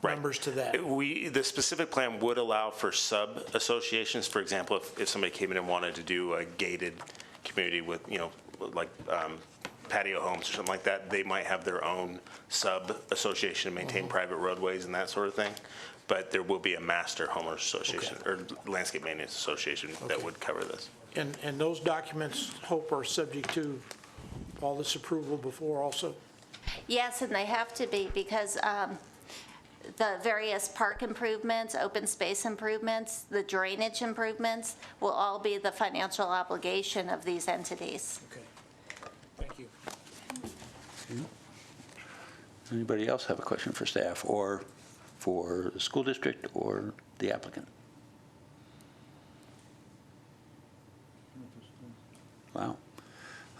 members to that? The specific plan would allow for sub-associations. For example, if somebody came in and wanted to do a gated community with, like patio homes or something like that, they might have their own sub-association to maintain private roadways and that sort of thing. But there will be a master homeowners association or landscape maintenance association that would cover this. And those documents, Hope, are subject to all this approval before also? Yes, and they have to be, because the various park improvements, open space improvements, the drainage improvements will all be the financial obligation of these entities. Okay. Thank you. Okay. Anybody else have a question for staff or for the school district or the applicant? Wow.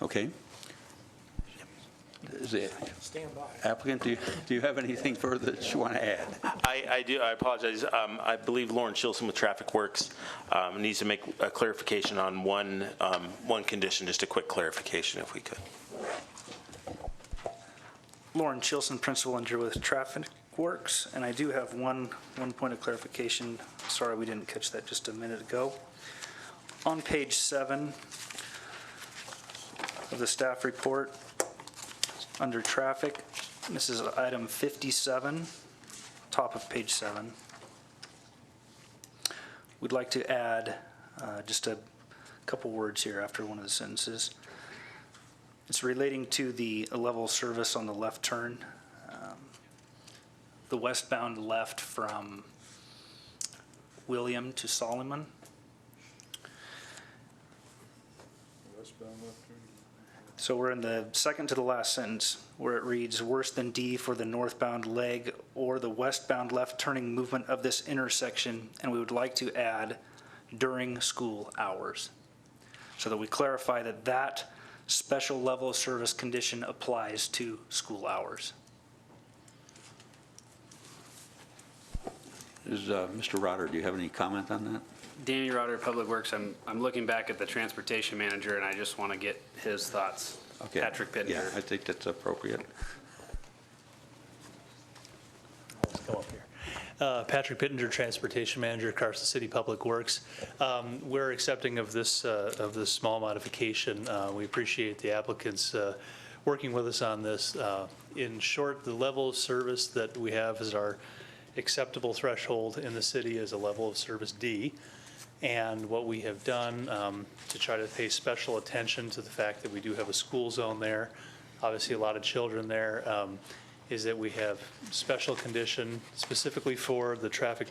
Okay. Is the applicant, do you have anything further that you want to add? I do. I apologize. I believe Lauren Shilson with Traffic Works needs to make a clarification on one condition, just a quick clarification if we could. Lauren Shilson, Principal Engineer with Traffic Works, and I do have one point of clarification. Sorry, we didn't catch that just a minute ago. On page 7 of the staff report, under traffic, this is item 57, top of page 7. We'd like to add just a couple words here after one of the sentences. It's relating to the level of service on the left turn. The westbound left from William to Solomon. So we're in the second to the last sentence where it reads, worse than D for the northbound leg or the westbound left turning movement of this intersection, and we would like to add during school hours, so that we clarify that that special level of service condition applies to school hours. Mr. Rotter, do you have any comment on that? Danny Rotter, Public Works. I'm looking back at the transportation manager, and I just want to get his thoughts. Okay. Patrick Pittenger. Yeah, I think that's appropriate. Let's go up here. Patrick Pittenger, Transportation Manager, Carson City Public Works. We're accepting of this small modification. We appreciate the applicants working with us on this. In short, the level of service that we have is our acceptable threshold in the city is a level of service D. And what we have done to try to pay special attention to the fact that we do have a school zone there, obviously a lot of children there, is that we have special condition specifically for the traffic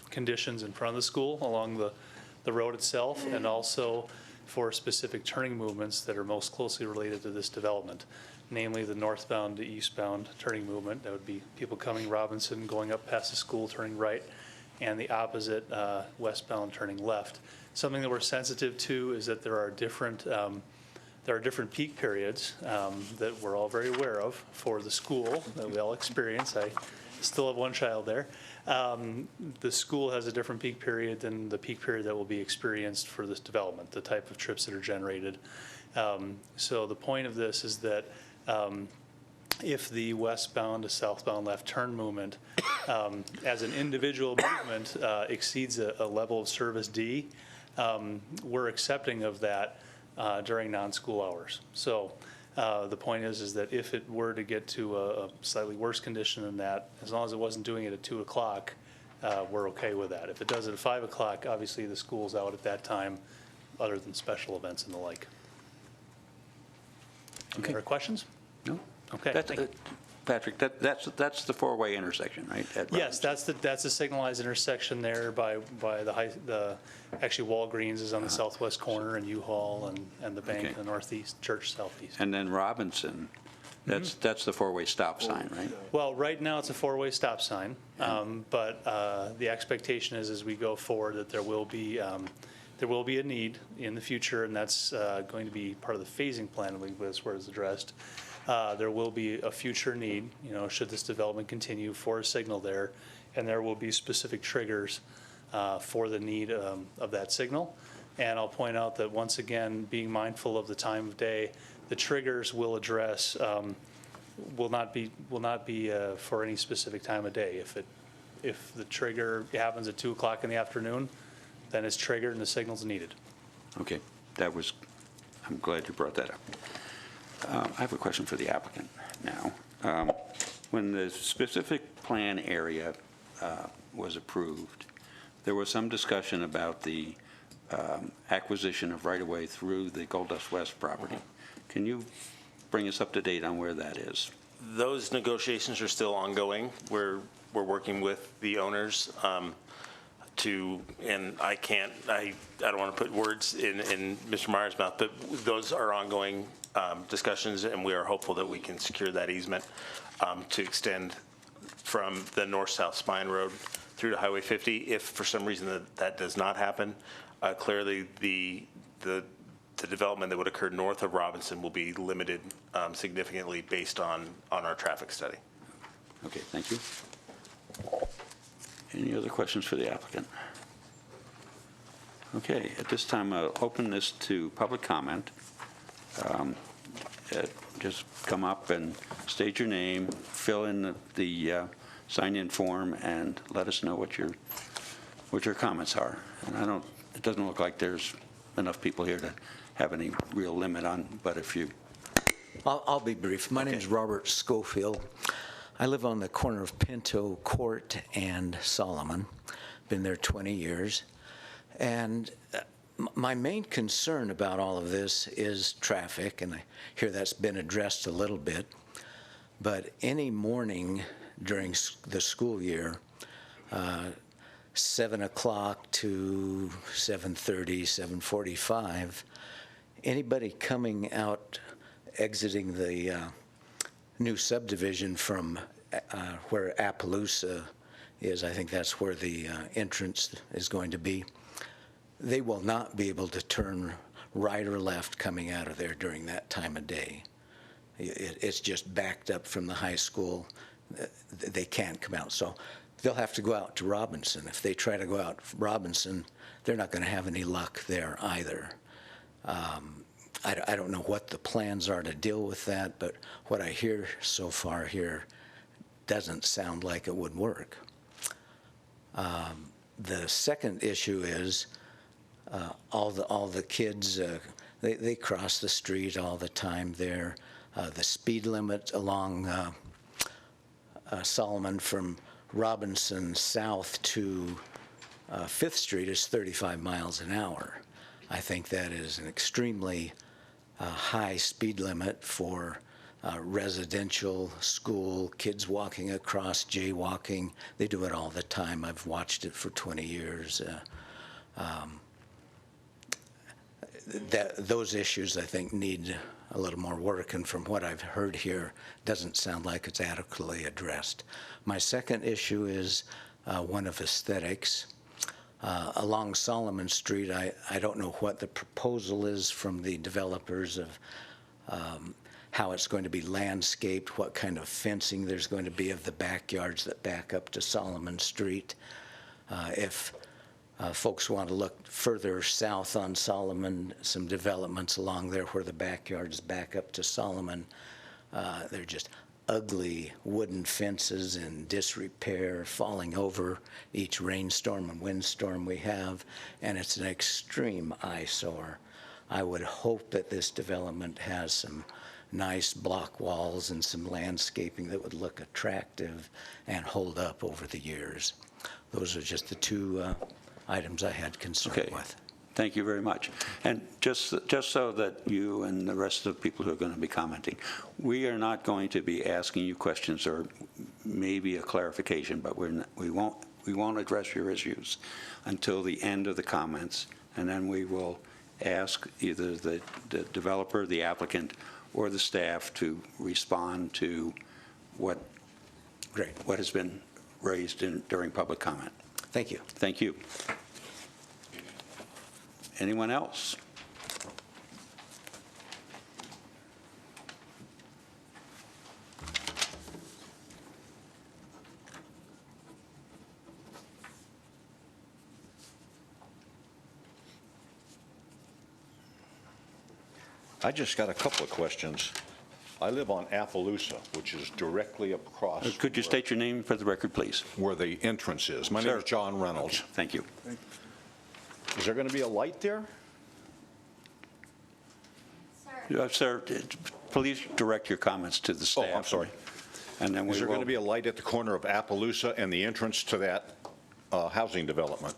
conditions in front of the school along the road itself, and also for specific turning movements that are most closely related to this development, namely the northbound to eastbound turning movement. That would be people coming Robinson, going up past the school, turning right, and the opposite westbound turning left. Something that we're sensitive to is that there are different peak periods that we're all very aware of for the school that we all experience. I still have one child there. The school has a different peak period than the peak period that will be experienced for this development, the type of trips that are generated. So the point of this is that if the westbound to southbound left turn movement as an individual movement exceeds a level of service D, we're accepting of that during non-school hours. So the point is that if it were to get to a slightly worse condition than that, as long as it wasn't doing it at 2 o'clock, we're okay with that. If it does it at 5 o'clock, obviously the school's out at that time, other than special events and the like. Any other questions? No. Okay. That's, Patrick, that's the four-way intersection, right? Yes, that's the signalized intersection there by the actually Walgreens is on the southwest corner, and U-Haul and the bank in the northeast, church southeast. And then Robinson, that's the four-way stop sign, right? Well, right now it's a four-way stop sign, but the expectation is as we go forward that there will be a need in the future, and that's going to be part of the phasing plan where it's addressed. There will be a future need, should this development continue, for a signal there, and there will be specific triggers for the need of that signal. And I'll point out that once again, being mindful of the time of day, the triggers will address will not be for any specific time of day. If the trigger happens at 2 o'clock in the afternoon, then it's triggered and the signal's needed. Okay, I'm glad you brought that up. I have a question for the applicant now. When the specific plan area was approved, there was some discussion about the acquisition of right-of-way through the Gold Dust West property. Can you bring us up to date on where that is? Those negotiations are still ongoing. We're working with the owners and I don't want to put words in Mr. Meyer's mouth, but those are ongoing discussions, and we are hopeful that we can secure that easement to extend from the north-south spine road through to Highway 50. If for some reason that does not happen, clearly the development that would occur north of Robinson will be limited significantly based on our traffic study. Okay, thank you. Any other questions for the applicant? Okay, at this time, I'll open this to public comment. Just come up and state your name, fill in the sign-in form and let us know what your comments are. And it doesn't look like there's enough people here to have any real limit on, but if you... I'll be brief. My name is Robert Schofield. I live on the corner of Pinto Court and Solomon. Been there 20 years. And my main concern about all of this is traffic, and I hear that's been addressed a little bit. But any morning during the school year, 7 o'clock to 7:30, 7:45, anybody coming out, exiting the new subdivision from where Appaloosa is, I think that's where the entrance is going to be, they will not be able to turn right or left coming out of there during that time of day. It's just backed up from the high school. They can't come out. So they'll have to go out to Robinson. If they try to go out Robinson, they're not going to have any luck there either. I don't know what the plans are to deal with that, but what I hear so far here doesn't sound like it would work. The second issue is all the kids, they cross the street all the time there. The speed limit along Solomon from Robinson south to 5th Street is 35 miles an hour. I think that is an extremely high speed limit for residential school, kids walking across, jaywalking. They do it all the time. I've watched it for 20 years. Those issues, I think, need a little more work, and from what I've heard here, doesn't sound like it's adequately addressed. My second issue is one of aesthetics. Along Solomon Street, I don't know what the proposal is from the developers of how it's going to be landscaped, what kind of fencing there's going to be of the backyards that back up to Solomon Street. If folks want to look further south on Solomon, some developments along there where the backyards back up to Solomon, they're just ugly wooden fences in disrepair, falling over each rainstorm and windstorm we have, and it's an extreme eyesore. I would hope that this development has some nice block walls and some landscaping that would look attractive and hold up over the years. Those are just the two items I had concern with. Thank you very much. And just so that you and the rest of the people who are going to be commenting, we are not going to be asking you questions or maybe a clarification, but we won't address your issues until the end of the comments, and then we will ask either the developer, the applicant, or the staff to respond to what has been raised during public comment. Thank you. Thank you. Anyone else? I just got a couple of questions. I live on Appaloosa, which is directly across. Could you state your name for the record, please? Where the entrance is. My name is John Reynolds. Thank you. Is there going to be a light there? Sir, please direct your comments to the staff. Oh, I'm sorry. And then is there going to be a light at the corner of Appaloosa and the entrance to that housing development?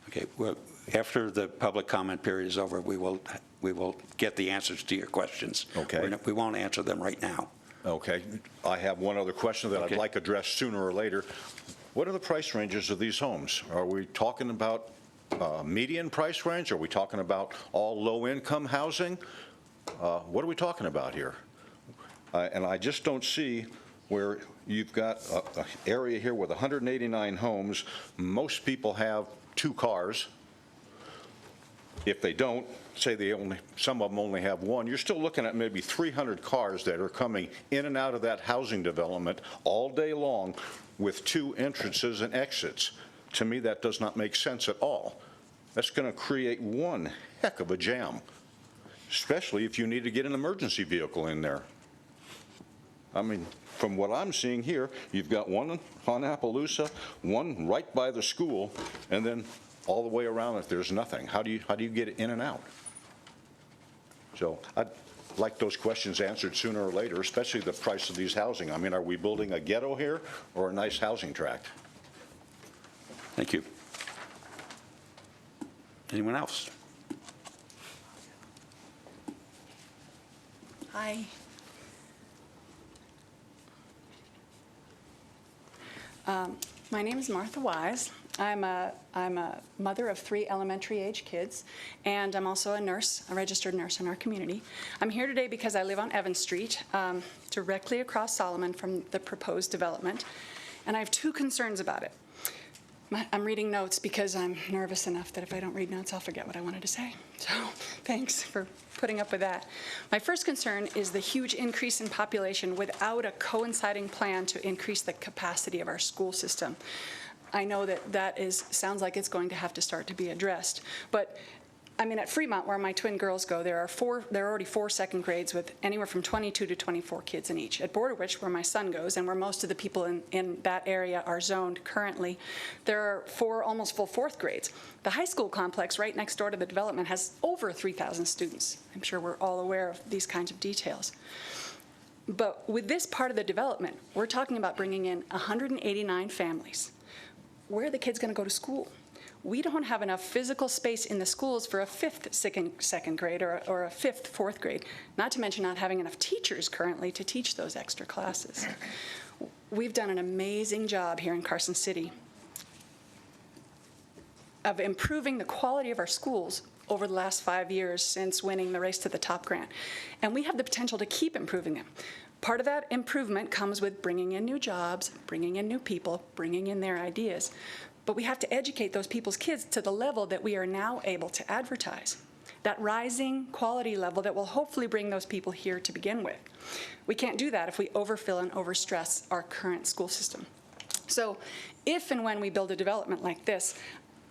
Okay. Well, after the public comment period is over, we will get the answers to your questions. Okay. We won't answer them right now. Okay. I have one other question that I'd like addressed sooner or later. What are the price ranges of these homes? Are we talking about median price range? Are we talking about all low-income housing? What are we talking about here? And I just don't see where you've got an area here with 189 homes. Most people have 2 cars. If they don't, say some of them only have 1, you're still looking at maybe 300 cars that are coming in and out of that housing development all day long with 2 entrances and exits. To me, that does not make sense at all. That's going to create one heck of a jam, especially if you need to get an emergency vehicle in there. I mean, from what I'm seeing here, you've got one on Appaloosa, one right by the school, and then all the way around it, there's nothing. How do you get it in and out? So I'd like those questions answered sooner or later, especially the price of these housing. I mean, are we building a ghetto here or a nice housing tract? Thank you. Anyone else? Hi. My name is Martha Wise. I'm a mother of 3 elementary-age kids, and I'm also a nurse, a registered nurse in our community. I'm here today because I live on Evans Street, directly across Solomon from the proposed development, and I have 2 concerns about it. I'm reading notes because I'm nervous enough that if I don't read notes, I'll forget what I wanted to say. So thanks for putting up with that. My first concern is the huge increase in population without a coinciding plan to increase the capacity of our school system. I know that sounds like it's going to have to start to be addressed. But I mean, at Fremont, where my twin girls go, there are already 4 second grades with anywhere from 22 to 24 kids in each. At Border Witch, where my son goes, and where most of the people in that area are zoned currently, there are 4 almost full 4th grades. The high school complex right next door to the development has over 3,000 students. I'm sure we're all aware of these kinds of details. But with this part of the development, we're talking about bringing in 189 families. Where are the kids going to go to school? We don't have enough physical space in the schools for a 5th second grade or a 5th 4th grade, not to mention not having enough teachers currently to teach those extra classes. We've done an amazing job here in Carson City of improving the quality of our schools over the last 5 years since winning the Race to the Top grant, and we have the potential to keep improving them. Part of that improvement comes with bringing in new jobs, bringing in new people, bringing in their ideas. But we have to educate those people's kids to the level that we are now able to advertise, that rising quality level that will hopefully bring those people here to begin with. We can't do that if we overfill and overstress our current school system. So if and when we build a development like this,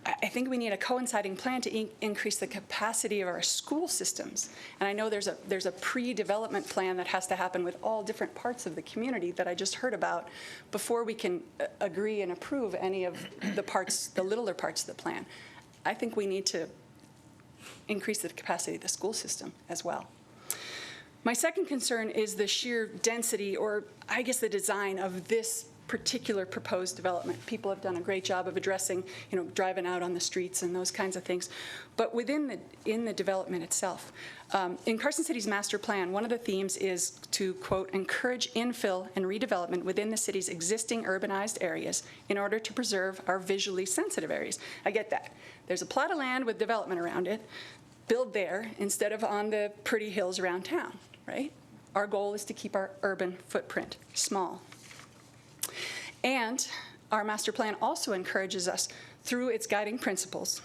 I think we need a coinciding plan to increase the capacity of our school systems. And I know there's a pre-development plan that has to happen with all different parts of the community that I just heard about before we can agree and approve any of the parts, the littler parts of the plan. I think we need to increase the capacity of the school system as well. My second concern is the sheer density, or I guess the design of this particular proposed development. People have done a great job of addressing, driving out on the streets and those kinds of things. But in the development itself, in Carson City's master plan, one of the themes is to, quote, encourage infill and redevelopment within the city's existing urbanized areas in order to preserve our visually sensitive areas. I get that. There's a plot of land with development around it. Build there instead of on the pretty hills around town, right? Our goal is to keep our urban footprint small. And our master plan also encourages us, through its guiding principles,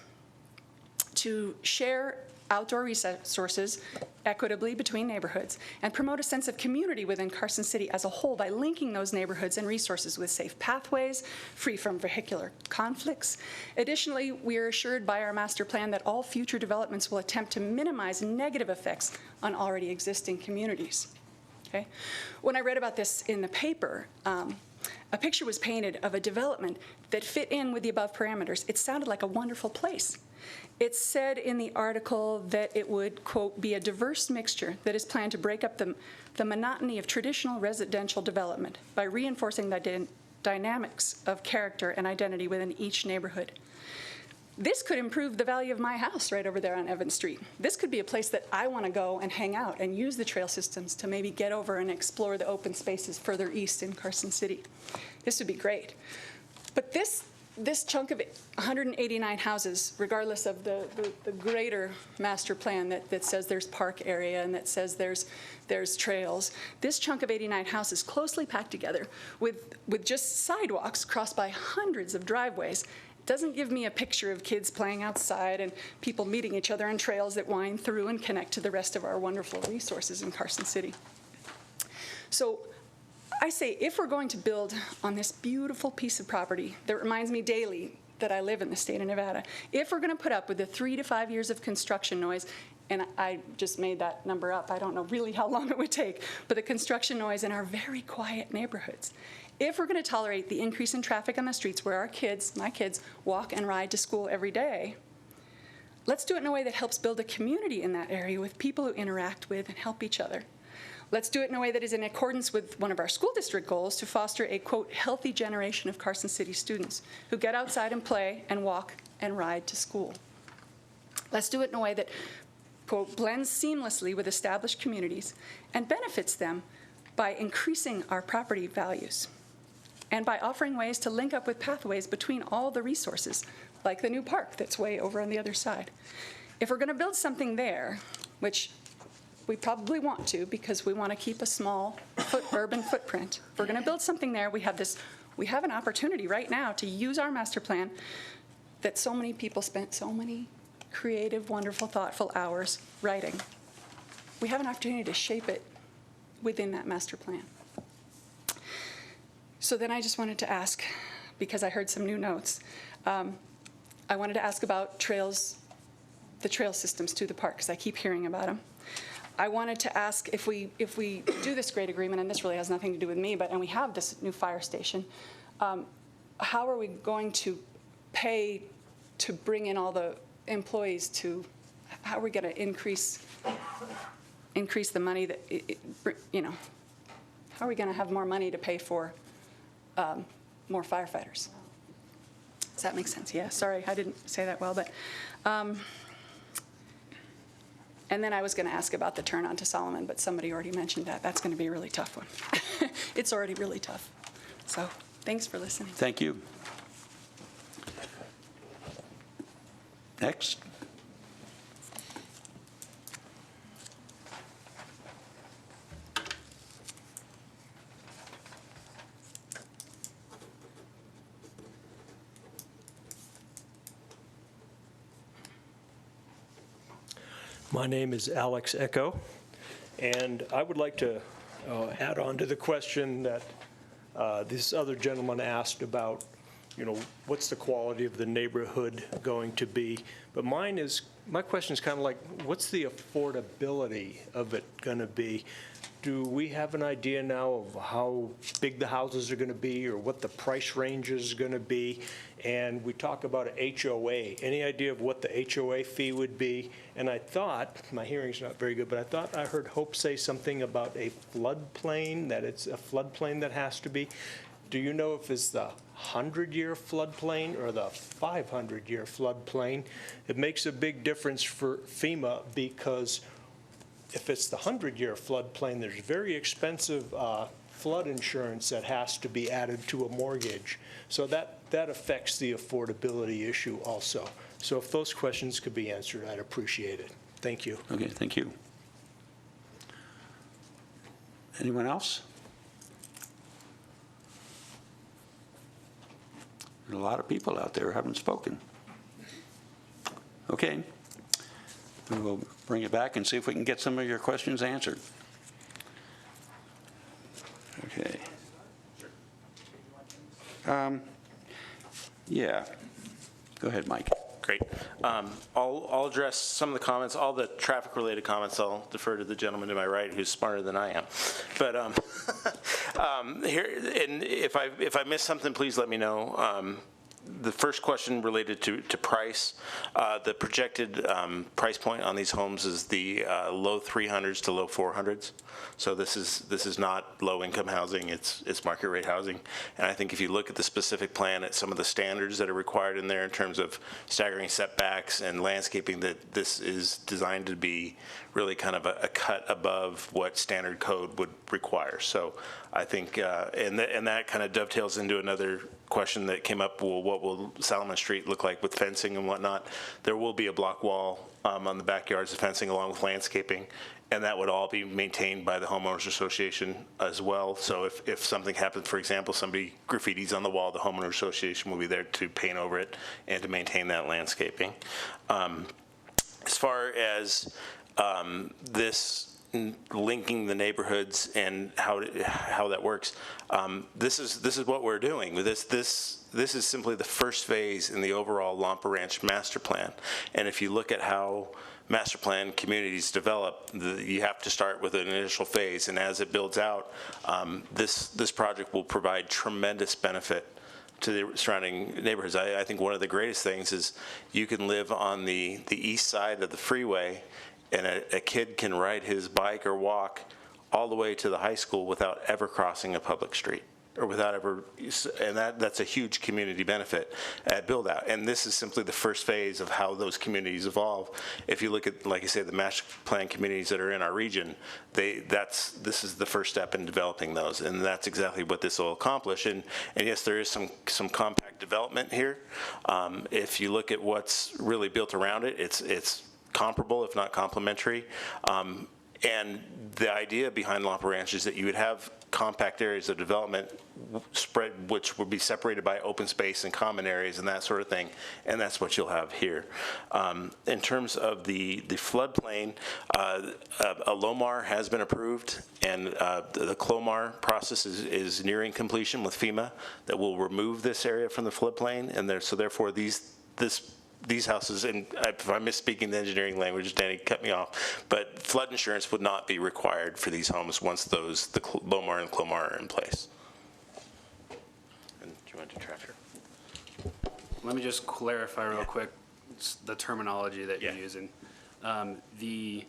to share outdoor resources equitably between neighborhoods and promote a sense of community within Carson City as a whole by linking those neighborhoods and resources with safe pathways, free from vehicular conflicts. Additionally, we are assured by our master plan that all future developments will attempt to minimize negative effects on already existing communities. Okay? When I read about this in the paper, a picture was painted of a development that fit in with the above parameters. It sounded like a wonderful place. It said in the article that it would, quote, be a diverse mixture that is planned to break up the monotony of traditional residential development by reinforcing the dynamics of character and identity within each neighborhood. This could improve the value of my house right over there on Evans Street. This could be a place that I want to go and hang out and use the trail systems to maybe get over and explore the open spaces further east in Carson City. This would be great. But this chunk of 189 houses, regardless of the greater master plan that says there's park area and that says there's trails, this chunk of 89 houses closely packed together with just sidewalks crossed by hundreds of driveways doesn't give me a picture of kids playing outside and people meeting each other on trails that wind through and connect to the rest of our wonderful resources in Carson City. So I say, if we're going to build on this beautiful piece of property that reminds me daily that I live in the state of Nevada, if we're going to put up with the 3 to 5 years of construction noise and I just made that number up, I don't know really how long it would take, but the construction noise in our very quiet neighborhoods. If we're going to tolerate the increase in traffic on the streets where our kids, my kids, walk and ride to school every day, let's do it in a way that helps build a community in that area with people who interact with and help each other. Let's do it in a way that is in accordance with one of our school district goals to foster a, quote, healthy generation of Carson City students who get outside and play and walk and ride to school. Let's do it in a way that, quote, blends seamlessly with established communities and benefits them by increasing our property values and by offering ways to link up with pathways between all the resources, like the new park that's way over on the other side. If we're going to build something there, which we probably want to because we want to keep a small urban footprint, if we're going to build something there, we have an opportunity right now to use our master plan that so many people spent so many creative, wonderful, thoughtful hours writing. We have an opportunity to shape it within that master plan. So then I just wanted to ask, because I heard some new notes, I wanted to ask about trails, the trail systems to the park, because I keep hearing about them. I wanted to ask if we do this great agreement, and this really has nothing to do with me, and we have this new fire station, how are we going to pay to bring in all the employees to, how are we going to increase the money that, how are we going to have more money to pay for more firefighters? Does that make sense? Yeah, sorry, I didn't say that well, but, and then I was going to ask about the turn on to Solomon, but somebody already mentioned that. That's going to be a really tough one. It's already really tough. So thanks for listening. Thank you. Next. My name is Alex Echo, and I would like to add on to the question that this other gentleman asked about, what's the quality of the neighborhood going to be? But my question is kind of like, what's the affordability of it going to be? Do we have an idea now of how big the houses are going to be or what the price range is going to be? And we talk about an HOA. Any idea of what the HOA fee would be? And I thought, my hearing's not very good, but I thought I heard Hope say something about a floodplain, that it's a floodplain that has to be. Do you know if it's the 100-year floodplain or the 500-year floodplain? It makes a big difference for FEMA because if it's the 100-year floodplain, there's very expensive flood insurance that has to be added to a mortgage. So that affects the affordability issue also. So if those questions could be answered, I'd appreciate it. Thank you. Okay, thank you. Anyone else? There's a lot of people out there who haven't spoken. Okay. We will bring it back and see if we can get some of your questions answered. Okay. Yeah. Go ahead, Mike. Great. I'll address some of the comments. All the traffic-related comments, I'll defer to the gentleman to my right who's smarter than I am. But here, and if I miss something, please let me know. The first question related to price. The projected price point on these homes is the low 300s to low 400s. So this is not low-income housing. It's market rate housing. And I think if you look at the specific plan at some of the standards that are required in there in terms of staggering setbacks and landscaping, that this is designed to be really kind of a cut above what standard code would require. So I think, and that kind of dovetails into another question that came up, well, what will Solomon Street look like with fencing and whatnot? There will be a block wall on the backyards of fencing along with landscaping, and that would all be maintained by the homeowners association as well. So if something happens, for example, somebody graffitis on the wall, the homeowners association will be there to paint over it and to maintain that landscaping. As far as this linking the neighborhoods and how that works, this is what we're doing. This This is simply the first phase in the overall Lampa Ranch master plan. And if you look at how master plan communities develop, you have to start with an initial phase, and as it builds out, this project will provide tremendous benefit to the surrounding neighborhoods. I think one of the greatest things is you can live on the east side of the freeway, and a kid can ride his bike or walk all the way to the high school without ever crossing a public street, or without ever, and that's a huge community benefit at build out. And this is simply the first phase of how those communities evolve. If you look at, like I say, the master plan communities that are in our region, this is the first step in developing those, and that's exactly what this will accomplish. And yes, there is some compact development here. If you look at what's really built around it, it's comparable, if not complementary. And the idea behind Lampa Ranch is that you would have compact areas of development spread, which would be separated by open space and common areas and that sort of thing, and that's what you'll have here. In terms of the floodplain, a LOMAR has been approved, and the CLOMAR process is nearing completion with FEMA that will remove this area from the floodplain, and so therefore these houses, and if I'm misspeaking the engineering language, Danny, cut me off, but flood insurance would not be required for these homes once the LOMAR and CLOMAR are in place. And do you want to do traffic? Let me just clarify real quick the terminology that you're using. The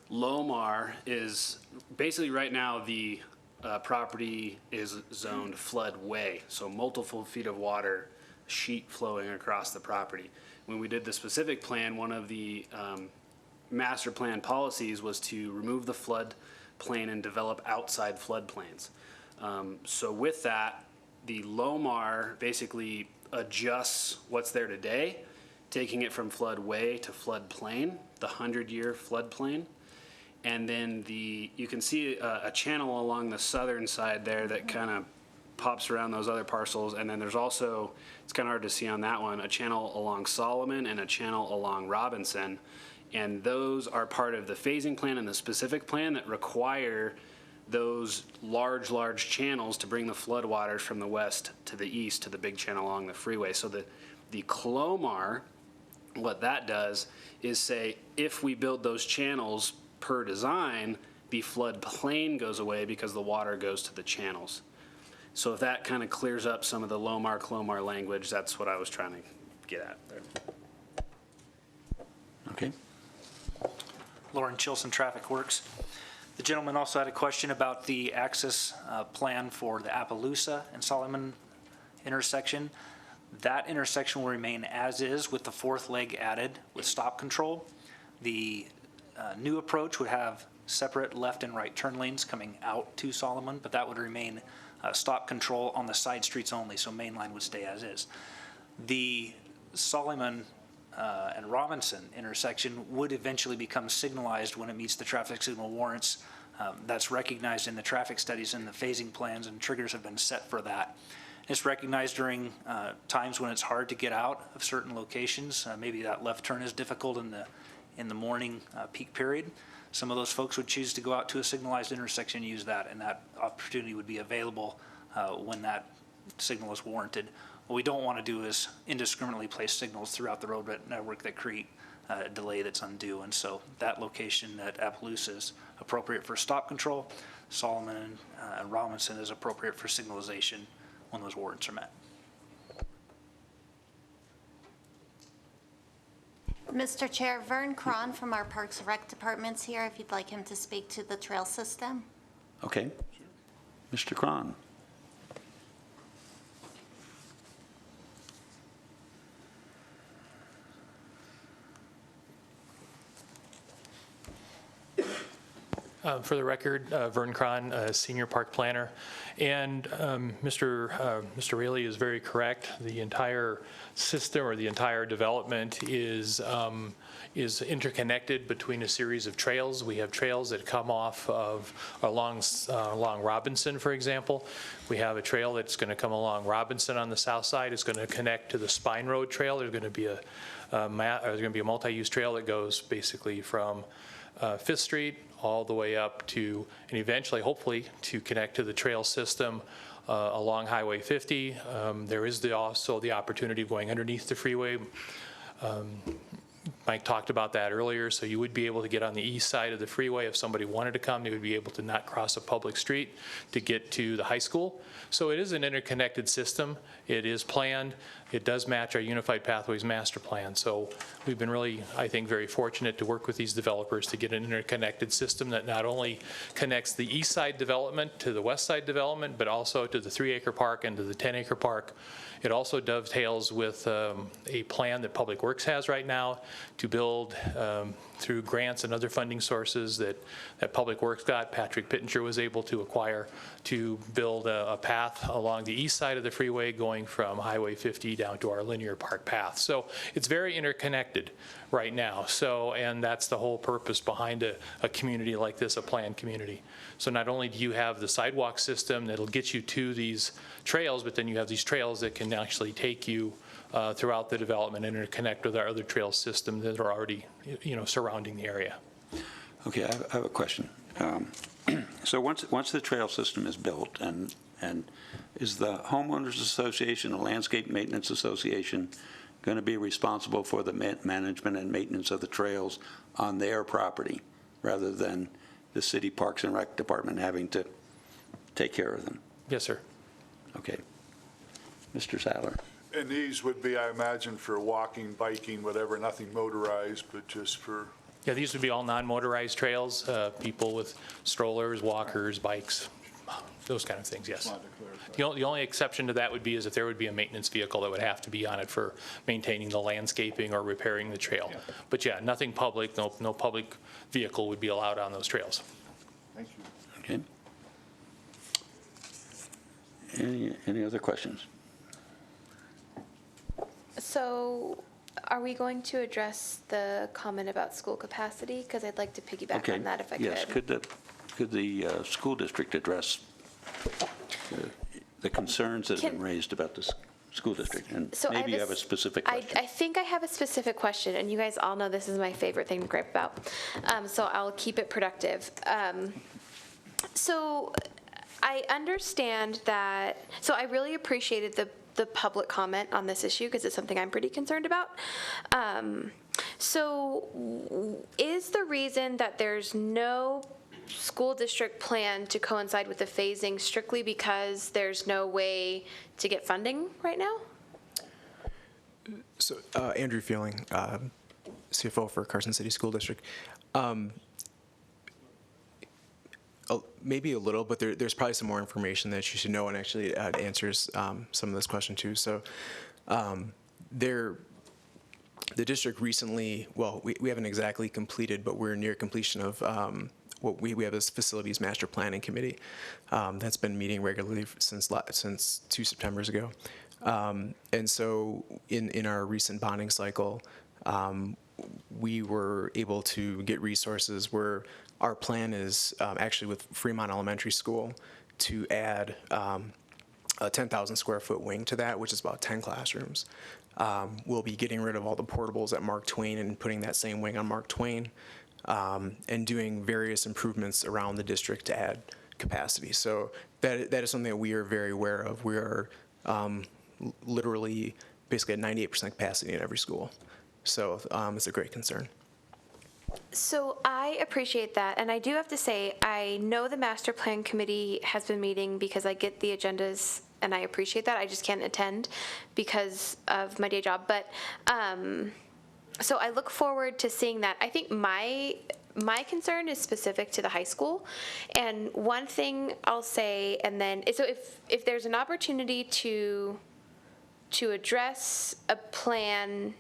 LOMAR is basically right now the property is zoned floodway, so multiple feet of water sheet flowing across the property. When we did the specific plan, one of the master plan policies was to remove the flood plain and develop outside floodplains. So with that, the LOMAR basically adjusts what's there today, taking it from floodway to floodplain, the 100-year floodplain. And then you can see a channel along the southern side there that kind of pops around those other parcels, and then there's also, it's kind of hard to see on that one, a channel along Solomon and a channel along Robinson, and those are part of the phasing plan and the specific plan that require those large channels to bring the floodwaters from the west to the east to the big channel along the freeway. So the CLOMAR, what that does is say, if we build those channels per design, the floodplain goes away because the water goes to the channels. So if that kind of clears up some of the LOMAR, CLOMAR language, that's what I was trying to get at there. Okay. Lauren Chilson, Traffic Works. The gentleman also had a question about the access plan for the Appaloosa and Solomon intersection. That intersection will remain as is with the fourth leg added with stop control. The new approach would have separate left and right turn lanes coming out to Solomon, but that would remain stop control on the side streets only, so main line would stay as is. The Solomon and Robinson intersection would eventually become signalized when it meets the traffic signal warrants. That's recognized in the traffic studies and the phasing plans, and triggers have been set for that. It's recognized during times when it's hard to get out of certain locations. Maybe that left turn is difficult in the morning peak period. Some of those folks would choose to go out to a signalized intersection and use that, and that opportunity would be available when that signal is warranted. What we don't want to do is indiscriminately place signals throughout the road network that create a delay that's undue. And so that location at Appaloosa is appropriate for stop control. Solomon and Robinson is appropriate for signalization when those warrants are met. Mr. Chair, Vern Cron from our Parks and Rec Department's here if you'd like him to speak to the trail system. Okay. Mr. Cron. For the record, Vern Cron, Senior Park Planner. And Mr. Raley is very correct. The entire system or the entire development is interconnected between a series of trails. We have trails that come off of along Robinson, for example. We have a trail that's going to come along Robinson on the south side. It's going to connect to the Spine Road Trail. There's going to be a multi-use trail that goes basically from 5th Street all the way up to, and eventually, hopefully, to connect to the trail system along Highway 50. There is also the opportunity of going underneath the freeway. Mike talked about that earlier, so you would be able to get on the east side of the freeway. If somebody wanted to come, they would be able to not cross a public street to get to the high school. So it is an interconnected system. It is planned. It does match our Unified Pathways Master Plan. So we've been really, I think, very fortunate to work with these developers to get an interconnected system that not only connects the east side development to the west side development, but also to the 3-acre park and to the 10-acre park. It also dovetails with a plan that Public Works has right now to build through grants and other funding sources that Public Works got. Patrick Pittenger was able to acquire to build a path along the east side of the freeway going from Highway 50 down to our linear park path. So it's very interconnected right now. So, and that's the whole purpose behind a community like this, a planned community. So not only do you have the sidewalk system that'll get you to these trails, but then you have these trails that can actually take you throughout the development and interconnect with our other trail systems that are already, surrounding the area. Okay, I have a question. So once the trail system is built, and is the homeowners association, the landscape maintenance association, going to be responsible for the management and maintenance of the trails on their property, rather than the city Parks and Rec department having to take care of them? Yes, sir. Okay. Mr. Sadler. And these would be, I imagine, for walking, biking, whatever, nothing motorized, but just for... Yeah, these would be all non-motorized trails, people with strollers, walkers, bikes, those kind of things, yes. The only exception to that would be is if there would be a maintenance vehicle that would have to be on it for maintaining the landscaping or repairing the trail. Yeah. But yeah, nothing public, no public vehicle would be allowed on those trails. Thank you. Okay. Any other questions? So are we going to address the comment about school capacity? Because I'd like to piggyback on that if I could. Yes, could the school district address the concerns that have been raised about the school district? And So maybe you have a specific question. I think I have a specific question, and you guys all know this is my favorite thing to gripe about. So I'll keep it productive. So I understand that, so I really appreciated the public comment on this issue because it's something I'm pretty concerned about. So is the reason that there's no school district plan to coincide with the phasing strictly because there's no way to get funding right now? So Andrew Feeling, CFO for Carson City School District. Maybe a little, but there's probably some more information that you should know, and actually answers some of this question too. So the district recently, well, we haven't exactly completed, but we're near completion of what we have this facilities master planning committee that's been meeting regularly since 2 Septembers ago. And so in our recent bonding cycle, we were able to get resources where our plan is actually with Fremont Elementary School to add a 10,000 square foot wing to that, which is about 10 classrooms. We'll be getting rid of all the portables at Mark Twain and putting that same wing on Mark Twain, and doing various improvements around the district to add capacity. So that is something that we are very aware of. We are literally basically at 98% capacity in every school. So it's a great concern. So I appreciate that, and I do have to say, I know the master plan committee has been meeting because I get the agendas, and I appreciate that. I just can't attend because of my day job. But so I look forward to seeing that. I think my concern is specific to the high school, and one thing I'll say, and then so if there's an opportunity to address a plan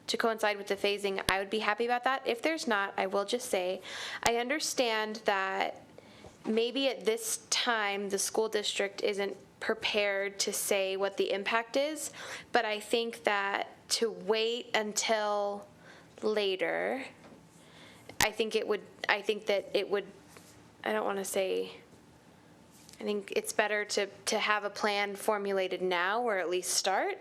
to coincide with the phasing, I would be happy about that. If there's not, I will just say, I understand that maybe at this time the school district isn't prepared to say what the impact is, but I think that to wait until later, I think that it would, I don't want to say, I think it's better to have a plan formulated now, or at least start.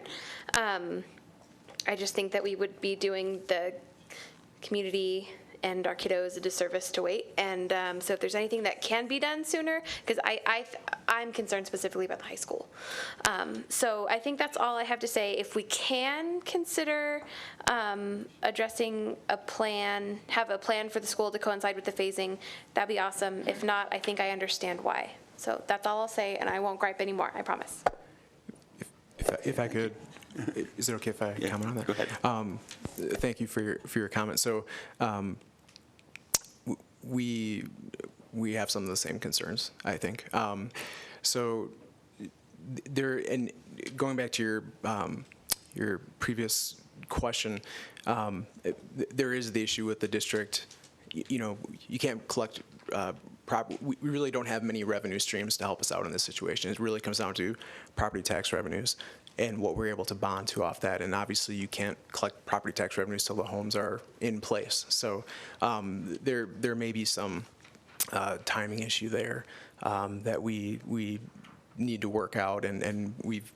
I just think that we would be doing the community and our kiddos a disservice to wait. And so if there's anything that can be done sooner, because I'm concerned specifically about the high school. So I think that's all I have to say. If we can consider addressing a plan, have a plan for the school to coincide with the phasing, that'd be awesome. If not, I think I understand why. So that's all I'll say, and I won't gripe anymore, I promise. If I could, is it okay if I comment on that? Go ahead. Thank you for your comment. So we have some of the same concerns, I think. So there, and going back to your previous question, there is the issue with the district. You know, you can't collect we really don't have many revenue streams to help us out in this situation. It really comes down to property tax revenues and what we're able to bond to off that. And obviously you can't collect property tax revenues till the homes are in place. So there may be some timing issue there that we need to work out, and we've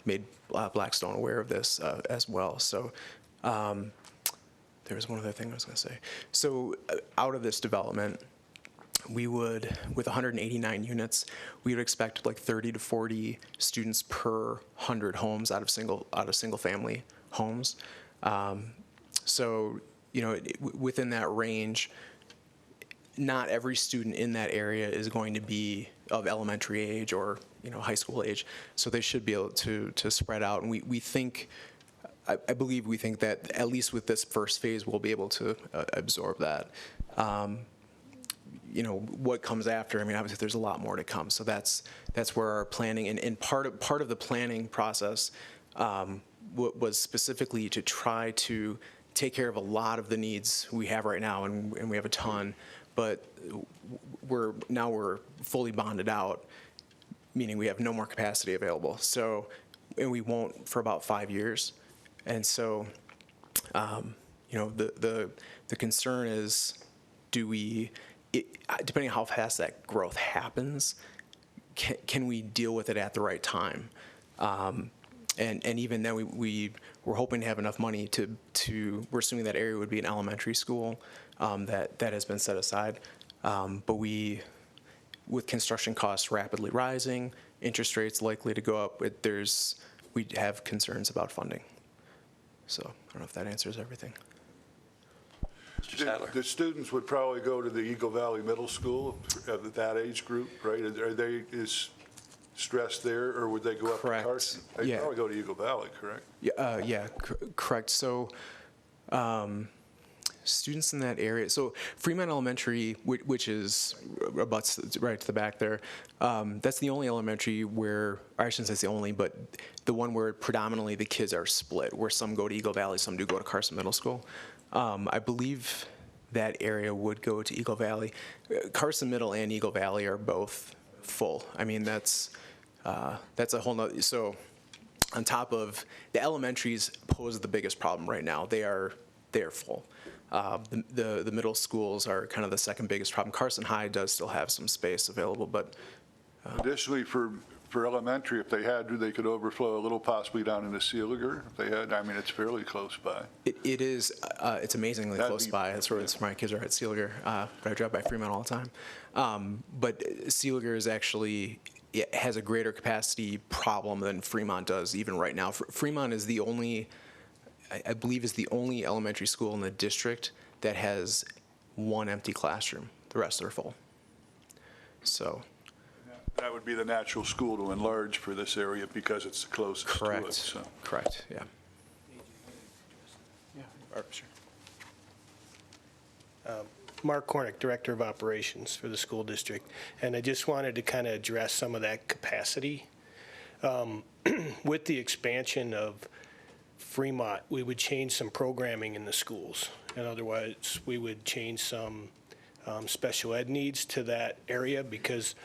made Blackstone aware of this as well. So there was one other thing I was going to say. So out of this development, we would, with 189 units, we would expect like 30 to 40 students per 100 homes out of single family homes. So, you know, within that range, not every student in that area is going to be of elementary age or, you know, high school age. So they should be able to spread out. And we think, I believe we think that at least with this first phase, we'll be able to absorb that. You know, what comes after, I mean, obviously there's a lot more to come. So that's where our planning, and part of the planning process was specifically to try to take care of a lot of the needs we have right now, and we have a ton, but we're fully bonded out, meaning we have no more capacity available. So, and we won't for about 5 years. And so, you know, the concern is, depending on how fast that growth happens, can we deal with it at the right time? And even then, we're hoping to have enough money to we're assuming that area would be an elementary school that has been set aside. But with construction costs rapidly rising, interest rates likely to go up, we have concerns about funding. So I don't know if that answers everything. The students would probably go to the Eagle Valley Middle School of that age group, right? Are they stressed there, or would they go up to Carson? They'd probably go to Eagle Valley, correct? Yeah, correct. So students in that area, so Fremont Elementary, which is abuts right to the back there, that's the only elementary where, I shouldn't say it's the only, but the one where predominantly the kids are split, where some go to Eagle Valley, some do go to Carson Middle School. I believe that area would go to Eagle Valley. Carson Middle and Eagle Valley are both full. I mean, that's a whole nother, so on top of the elementaries pose the biggest problem right now. They're full. The middle schools are kind of the second biggest problem. Carson High does still have some space available, but additionally, for elementary, if they had to, they could overflow a little, possibly down into Sealiger. If they had, I mean, it's fairly close by. It is. It's amazingly close by. That's where my kids are at Sealiger. But I drive by Fremont all the time. But Sealiger is actually, it has a greater capacity problem than Fremont does even right now. Fremont is the only, I believe, is the only elementary school in the district that has one empty classroom. The rest are full. So. That would be the natural school to enlarge for this area because it's the closest to it. So. Correct, yeah. Yeah, sure. Mark Cornick, Director of Operations for the school district. And I just wanted to kind of address some of that capacity. With the expansion of Fremont, we would change some programming in the schools. And otherwise, we would change some special ed needs to that area because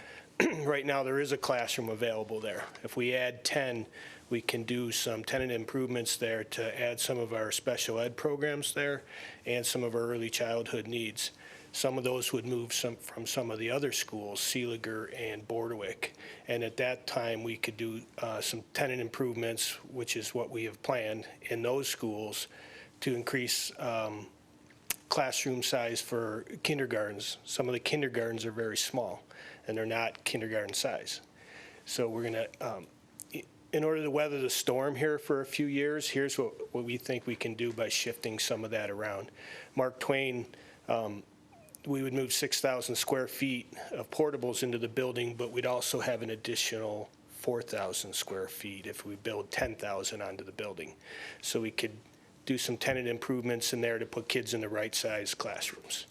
right now there is a classroom available there. If we add 10, we can do some tenant improvements there to add some of our special ed programs there and some of our early childhood needs. Some of those would move from some of the other schools, Sealiger and Bordewick. And at that time, we could do some tenant improvements, which is what we have planned in those schools to increase classroom size for kindergartens. Some of the kindergartens are very small, and they're not kindergarten size. So we're going to, in order to weather the storm here for a few years, here's what we think we can do by shifting some of that around. Mark Twain, we would move 6,000 square feet of portables into the building, but we'd also have an additional 4,000 square feet if we build 10,000 onto the building. So we could do some tenant improvements in there to put kids in the right size classrooms.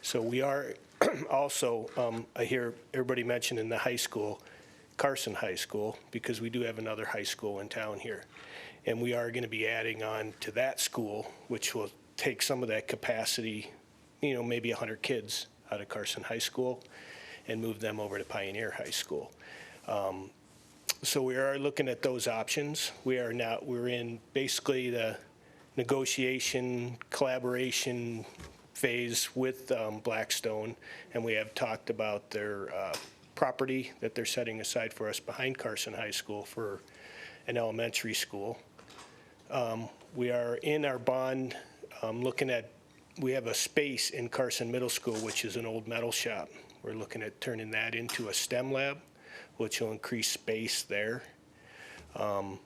So we are also, I hear everybody mentioning the high school, Carson High School, because we do have another high school in town here. And we are going to be adding on to that school, which will take some of that capacity, you know, maybe 100 kids out of Carson High School and move them over to Pioneer High School. So we are looking at those options. We're in basically the negotiation, collaboration phase with Blackstone, and we have talked about their property that they're setting aside for us behind Carson High School for an elementary school. We are in our bond looking at, we have a space in Carson Middle School, which is an old metal shop. We're looking at turning that into a STEM lab, which will increase space there. And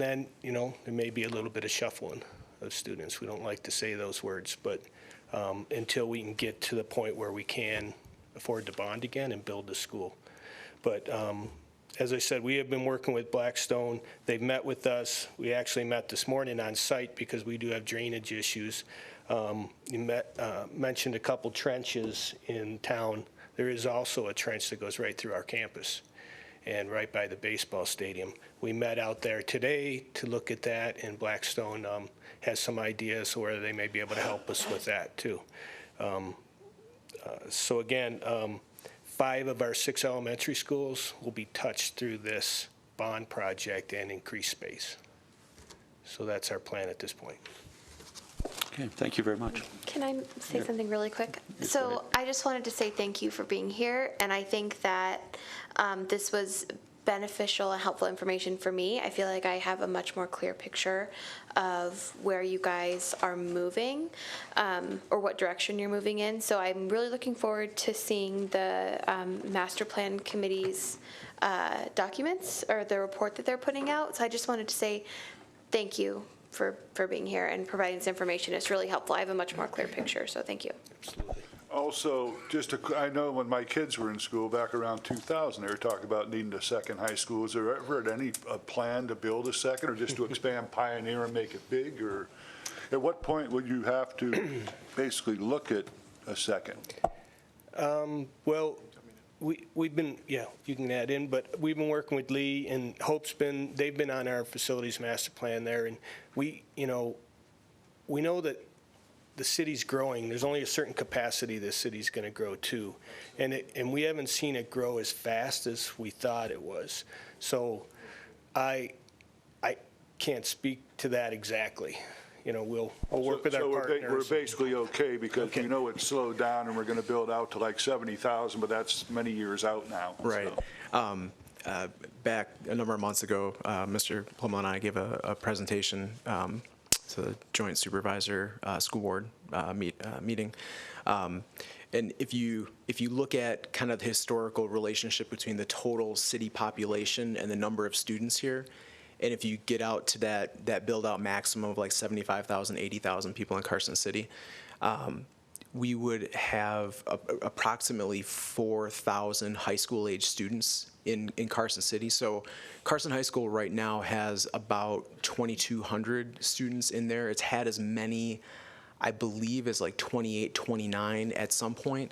then, you know, there may be a little bit of shuffling of students. We don't like to say those words, but until we can get to the point where we can afford to bond again and build the school. But as I said, we have been working with Blackstone. They've met with us. We actually met this morning on site because we do have drainage issues. You mentioned a couple trenches in town. There is also a trench that goes right through our campus and right by the baseball stadium. We met out there today to look at that, and Blackstone has some ideas where they may be able to help us with that too. So again, 5 of our 6 elementary schools will be touched through this bond project and increased space. So that's our plan at this point. Okay, thank you very much. Can I say something really quick? Yes, So go ahead. I just wanted to say thank you for being here, and I think that this was beneficial and helpful information for me. I feel like I have a much more clear picture of where you guys are moving, or what direction you're moving in. So I'm really looking forward to seeing the master plan committee's documents or the report that they're putting out. So I just wanted to say thank you for being here and providing this information. It's really helpful. I have a much more clear picture, so thank you. Absolutely. Also, I know when my kids were in school back around 2000, they were talking about needing a second high school. Is there ever any plan to build a second, or just to expand Pioneer and make it big? Or at what point would you have to basically look at a second? Well, we've been, yeah, you can add in, but we've been working with Lee, and they've been on our facilities master plan there, and we know that the city's growing. There's only a certain capacity the city's going to grow to, and we haven't seen it grow as fast as we thought it was. So I can't speak to that exactly. You know, we'll work with our partners. So we're basically okay, because we know it's slowed down and we're going to build out to like 70,000, but that's many years out now. Right. So. Back a number of months ago, Mr. Plummer and I gave a presentation to the Joint Supervisor School Board meeting. And if you look at kind of the historical relationship between the total city population and the number of students here, and if you get out to that build-out maximum of like 75,000, 80,000 people in Carson City, we would have approximately 4,000 high school-age students in Carson City. So Carson High School right now has about 2,200 students in there. It's had as many, I believe, as like 28, 29 at some point.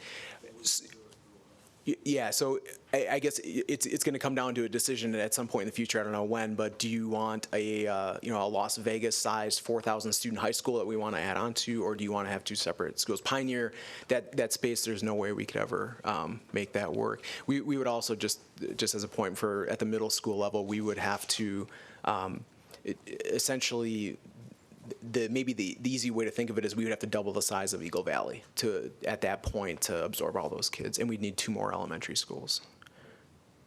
Yeah, so I guess it's going to come down to a decision at some point in the future. I don't know when, but do you want a Las Vegas-sized 4,000 student high school that we want to add on to, or do you want to have 2 separate schools? Pioneer, that space, there's no way we could ever make that work. We would also just as a point at the middle school level, we would have to essentially. Maybe the easy way to think of it is we would have to double the size of Eagle Valley at that point to absorb all those kids, and we'd need 2 more elementary schools,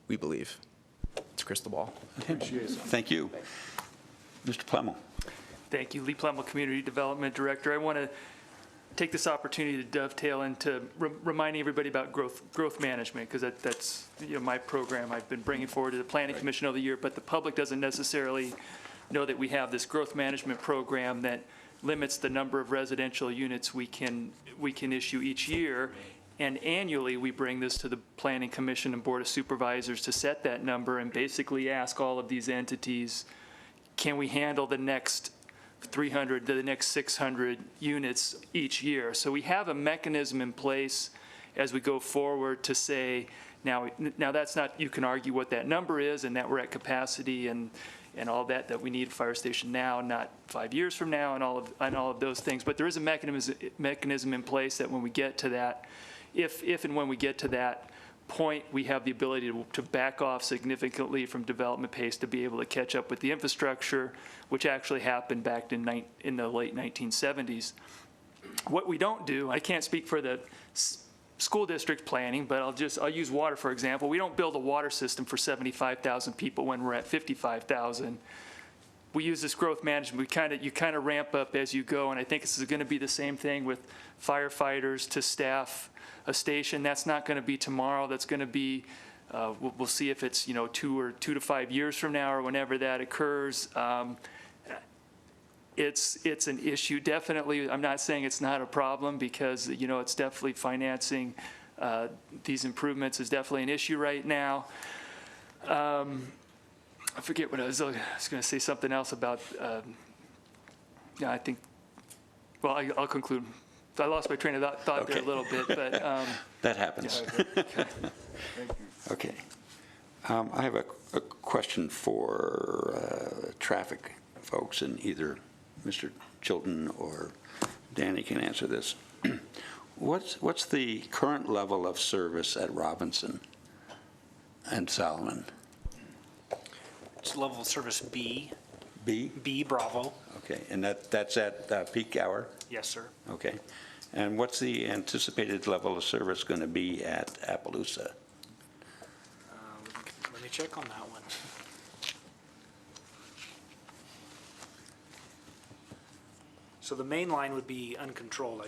we believe. It's a crystal ball. Thank you. Mr. Plemmel. Thank you. Lee Plemmel, Community Development Director. I want to take this opportunity to dovetail into reminding everybody about growth management, because that's my program I've been bringing forward to the Planning Commission over the year, but the public doesn't necessarily know that we have this growth management program that limits the number of residential units we can issue each year. And annually, we bring this to the Planning Commission and Board of Supervisors to set that number and basically ask all of these entities, can we handle the next 300 to the next 600 units each year? So we have a mechanism in place as we go forward to say, now that's not, you can argue what that number is and that we're at capacity and all that we need a fire station now, not 5 years from now, and all of those things. But there is a mechanism in place that when we get to that, if and when we get to that point, we have the ability to back off significantly from development pace to be able to catch up with the infrastructure, which actually happened back in the late 1970s. What we don't do, I can't speak for the school district planning, but I'll use water for example. We don't build a water system for 75,000 people when we're at 55,000. We use this growth management. You kind of ramp up as you go, and I think this is going to be the same thing with firefighters to staff a station. That's not going to be tomorrow. That's going to be, we'll see if it's 2 to 5 years from now or whenever that occurs. It's an issue, definitely. I'm not saying it's not a problem, because it's definitely financing these improvements is definitely an issue right now. I forget what I was going to say something else about. I think. Well, I'll conclude. I lost my train of thought there a little bit, but that happens. Yeah, okay. Thank you. Okay. I have a question for traffic folks, and either Mr. Chilton or Danny can answer this. What's the current level of service at Robinson and Solomon? It's level of service B. B? B, Bravo. Okay, and that's at peak hour? Yes, sir. Okay. And what's the anticipated level of service going to be at Appaloosa? Let me check on that one. So the main line would be uncontrolled,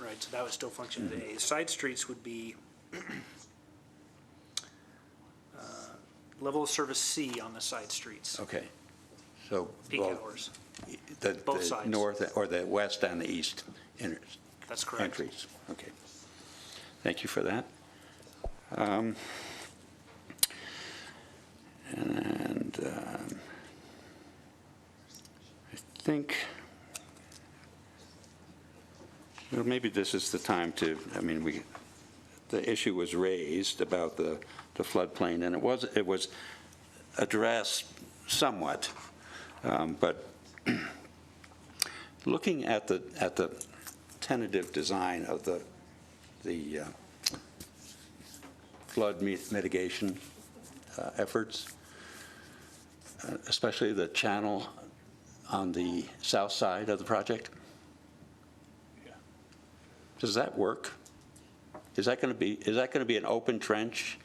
right? So that would still function today. Side streets would be level of service C on the side streets. Okay. So Peak hours. Both sides. The north or the west and the east That's correct. entries. Okay. Thank you for that. I think, well, maybe this is the time to, the issue was raised about the floodplain, and it was addressed somewhat, but looking at the tentative design of the flood mitigation efforts, especially the channel on the south side of the project, does that work? Is that going to be an open trench?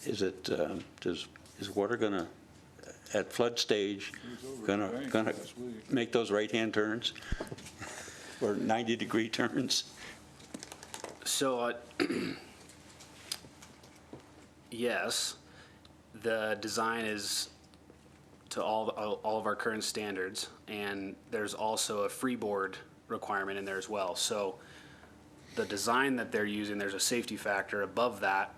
Is water going to, at flood stage, going to make those right-hand turns or 90-degree turns? So, yes, the design is to all of our current standards, and there's also a freeboard requirement in there as well. So the design that they're using, there's a safety factor above that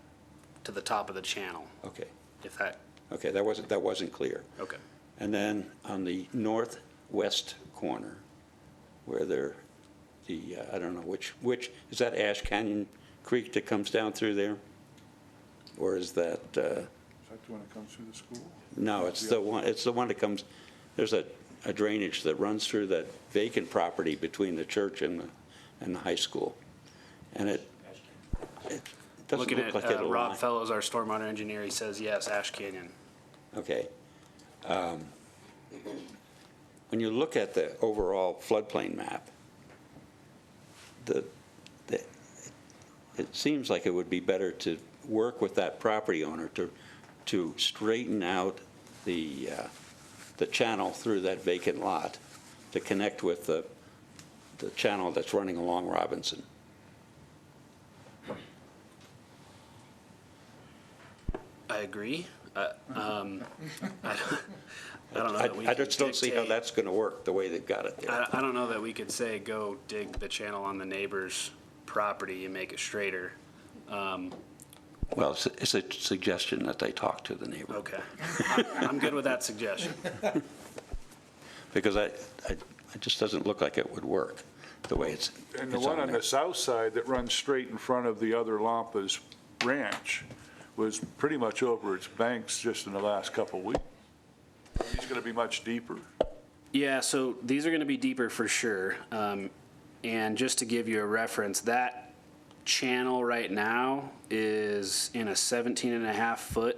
to the top of the channel. Okay. Okay, that wasn't clear. Okay. And then on the northwest corner, where I don't know which is that Ash Canyon Creek that comes down through there, or is that? Is that the one that comes through the school? No, it's the one. It's the one that comes. There's a drainage that runs through that vacant property between the church and the high school, and it doesn't Looking look at like it'll Rob line. Fellows, our stormwater engineer, he says yes, Ash Canyon. Okay. When you look at the overall floodplain map, it seems like it would be better to work with that property owner to straighten out the channel through that vacant lot to connect with the the channel that's running along Robinson. I agree. I don't know that we I could just don't see how dictate- that's going to work, the way they've got it there. I don't know that we could say, go dig the channel on the neighbor's property and make it straighter. Well, it's a suggestion that they talk to the neighbor. Okay. I'm good with that suggestion. Because it just doesn't look like it would work, the way it's And the it's one on there. the south side that runs straight in front of the other Lampa's ranch was pretty much over its banks just in the last couple of weeks. It's going to be much deeper. Yeah, so these are going to be deeper for sure. And just to give you a reference, that channel right now is in a 17.5-foot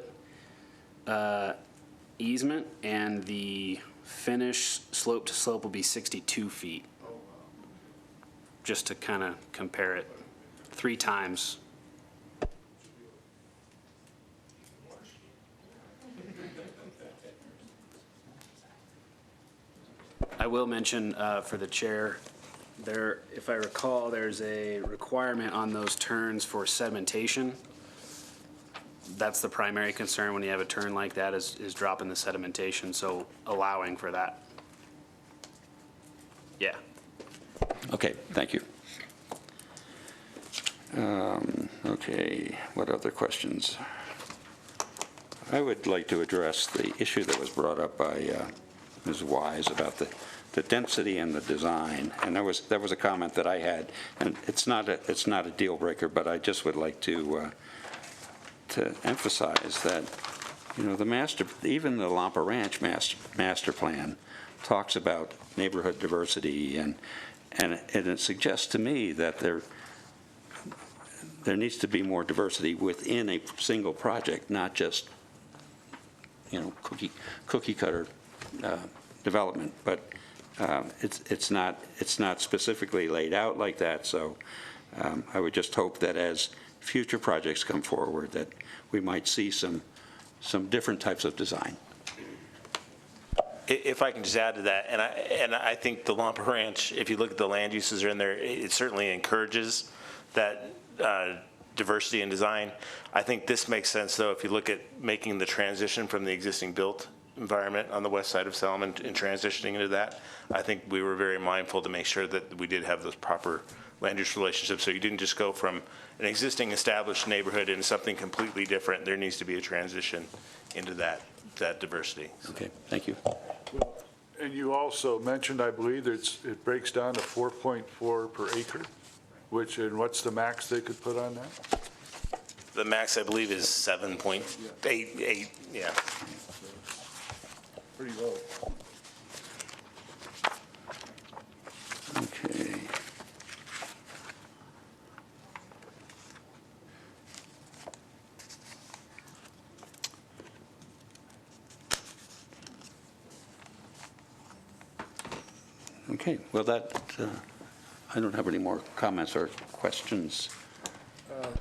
easement, and the finished slope to slope will be 62 feet. Just to kind of compare it 3 times. I will mention for the chair, there, if I recall, there's a requirement on those turns for sedimentation. That's the primary concern when you have a turn like that is dropping the sedimentation, so allowing for that. Yeah. Okay, thank you. Okay, what other questions? I would like to address the issue that was brought up by Ms. Wise about the density and the design, and that was a comment that I had, and it's not a deal breaker, but I just would like to emphasize that, you know, even the Lampa Ranch master plan talks about neighborhood diversity, and it suggests to me that there needs to be more diversity within a single project, not just, you know, cookie cutter development, but it's not specifically laid out like that. So I would just hope that as future projects come forward, that we might see some different types of design. If I can just add to that, and I think the Lampa Ranch, if you look at the land uses are in there, it certainly encourages that diversity in design. I think this makes sense, though, if you look at making the transition from the existing built environment on the west side of Selma and transitioning into that. I think we were very mindful to make sure that we did have those proper land use relationships. So you didn't just go from an existing established neighborhood into something completely different. There needs to be a transition into that diversity. Okay, thank you. And you also mentioned, I believe, that it breaks down to 4.4 per acre, and what's the max they could put on that? The max, I believe, is 7.88, yeah. Pretty low. Okay. Okay, well, I don't have any more comments or questions.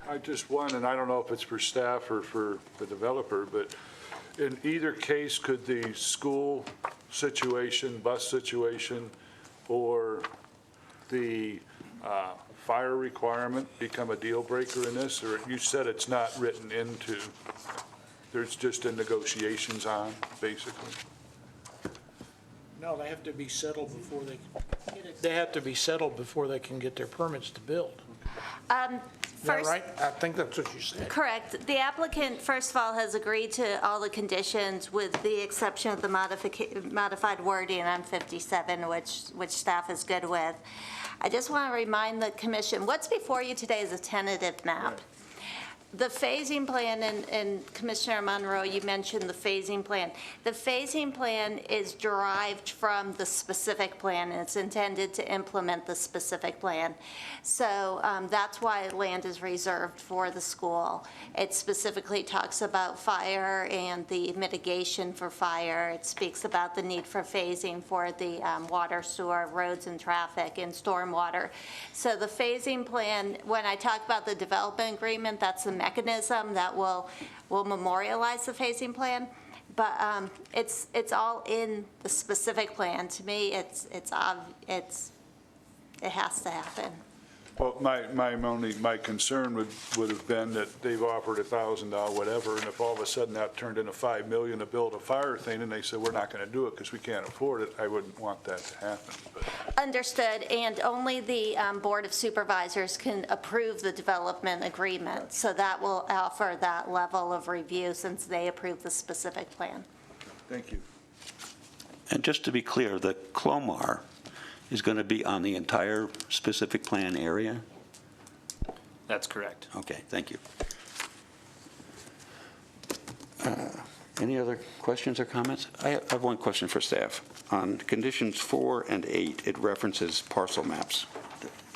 I just one, and I don't know if it's for staff or for the developer, but in either case, could the school situation, bus situation, or the fire requirement become a deal breaker in this? Or you said it's not written into, there's just in negotiations on, basically? No, they have to be settled before they have to be settled before they can get their permits to build. Is that right? I think that's what you said. Correct. The applicant, first of all, has agreed to all the conditions with the exception of the modified wording on 57, which staff is good with. I just want to remind the commission, what's before you today is a tentative map. Right. The phasing plan, and Commissioner Monroe, you mentioned the phasing plan. The phasing plan is derived from the specific plan, and it's intended to implement the specific plan. So that's why land is reserved for the school. It specifically talks about fire and the mitigation for fire. It speaks about the need for phasing for the water, sewer, roads and traffic, and stormwater. So the phasing plan, when I talk about the development agreement, that's the mechanism that will memorialize the phasing plan, but it's all in the specific plan. To me, it's It has to happen. Well, my concern would have been that they've offered $1,000, whatever, and if all of a sudden that turned into $5 million to build a fire thing, and they said, we're not going to do it because we can't afford it, I wouldn't want that to happen. But Understood, and only the Board of Supervisors can approve the development agreement, so that will offer that level of review since they approve the specific plan. Thank you. And just to be clear, the Clomar is going to be on the entire specific plan area? That's correct. Okay, thank you. Any other questions or comments? I have one question for staff. On conditions 4 and 8, it references parcel maps.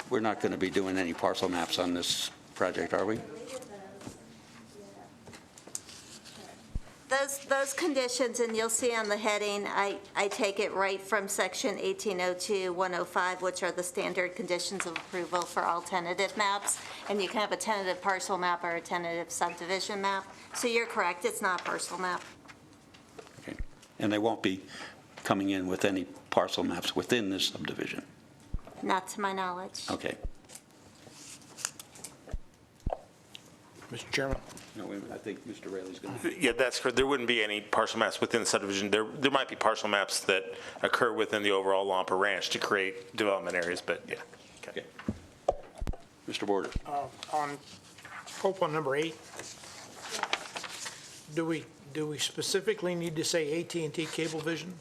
We're not going to be doing any parcel maps on this project, are we? Those conditions, and you'll see on the heading, I take it right from section 1802-105, which are the standard conditions of approval for all tentative maps. And you can have a tentative parcel map or a tentative subdivision map. So you're correct, it's not a parcel map. Okay. And they won't be coming in with any parcel maps within this subdivision? Not to my knowledge. Okay. Mr. Chairman? No, wait a minute. I think Mr. Rayleigh's going to... Yeah, that's correct. There wouldn't be any parcel maps within the subdivision. There might be parcel maps that occur within the overall Lampa Ranch to create development areas, but yeah. Okay. Mr. Border. On hope on number 8, do we specifically need to say AT&T Cablevision?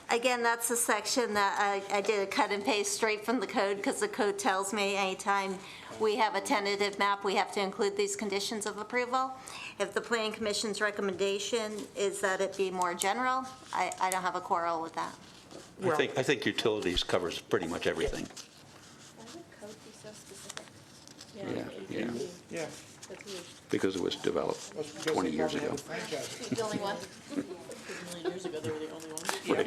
Again, that's a section that I did a cut and paste straight from the code because the code tells me anytime we have a tentative map, we have to include these conditions of approval. If the Planning Commission's recommendation is that it be more general, I don't have a quarrel with that. I think utilities covers pretty much everything. Why would code be so specific? Yeah. Because it was developed 20 years ago. The only one. Years ago, they were the only ones. Right.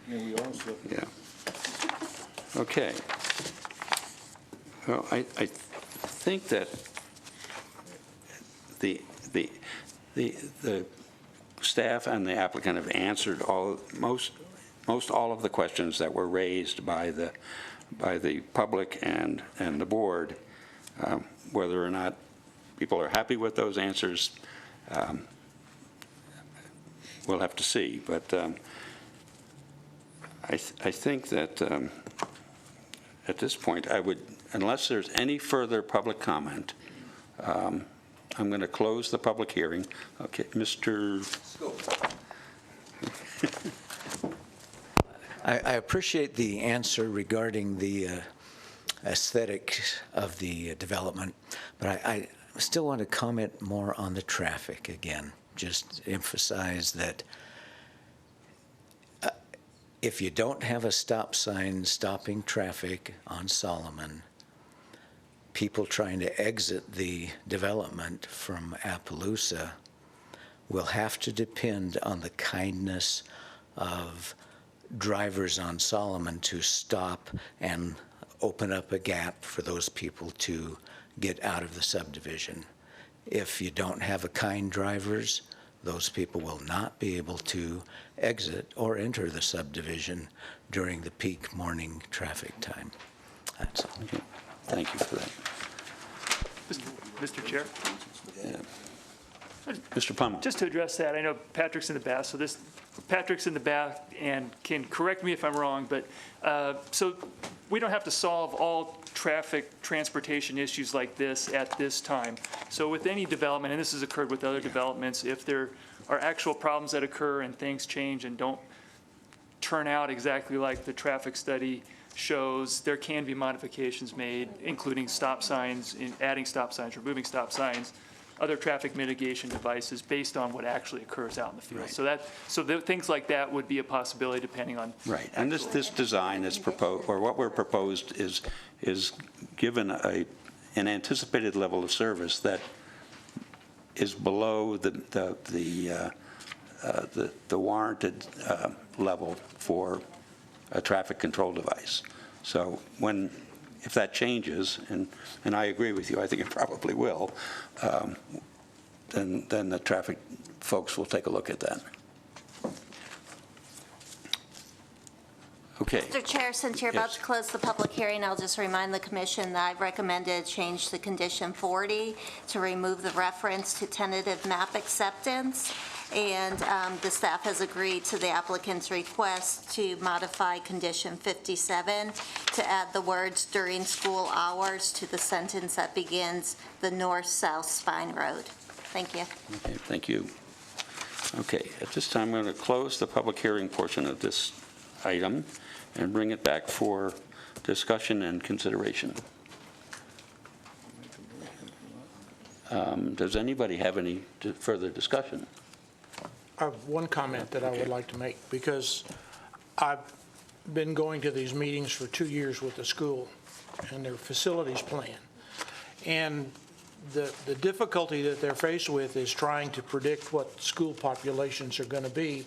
Yeah, we also. Yeah. Okay. Well, I think that the staff and the applicant have answered most all of the questions that were raised by the public and the board. Whether or not people are happy with those answers, we'll have to see. But I think that at this point, I would, unless there's any further public comment, I'm going to close the public hearing. Okay, Mr. I appreciate the answer regarding the aesthetics of the development, but I still want to comment more on the traffic again. Just emphasize that if you don't have a stop sign stopping traffic on Solomon, people trying to exit the development from Appaloosa will have to depend on the kindness of drivers on Solomon to stop and open up a gap for those people to get out of the subdivision. If you don't have a kind drivers, those people will not be able to exit or enter the subdivision during the peak morning traffic time. That's all. Okay. Thank you for that. Mr. Chair? Yeah. Mr. Pummel. Just to address that, I know Patrick's in the back, so Patrick's in the back and can correct me if I'm wrong, but so we don't have to solve all traffic transportation issues like this at this time. So with any development, and this has occurred with other developments, if there are actual problems that occur and things change and don't turn out exactly like the traffic study shows, there can be modifications made, including stop signs, adding stop signs, removing stop signs, other traffic mitigation devices based on what actually occurs out in the field. Right. So things like that would be a possibility depending on. Right, and this design is proposed, or what we're proposed is given an anticipated level of service that is below the warranted level for a traffic control device. So if that changes, and I agree with you, I think it probably will, then the traffic folks will take a look at that. Okay. Mr. Chair, since you're about Yes. to close the public hearing, I'll just remind the commission that I've recommended change the condition 40 to remove the reference to tentative map acceptance. And the staff has agreed to the applicant's request to modify condition 57 to add the words "during school hours" to the sentence that begins "the north-south spine road." Thank you. Okay, thank you. Okay, at this time, I'm going to close the public hearing portion of this item and bring it back for discussion and consideration. Does anybody have any further discussion? I have one comment that I would like to make, because I've been going to these meetings for 2 years with the school and their facilities plan. And the difficulty that they're faced with is trying to predict what school populations are going to be,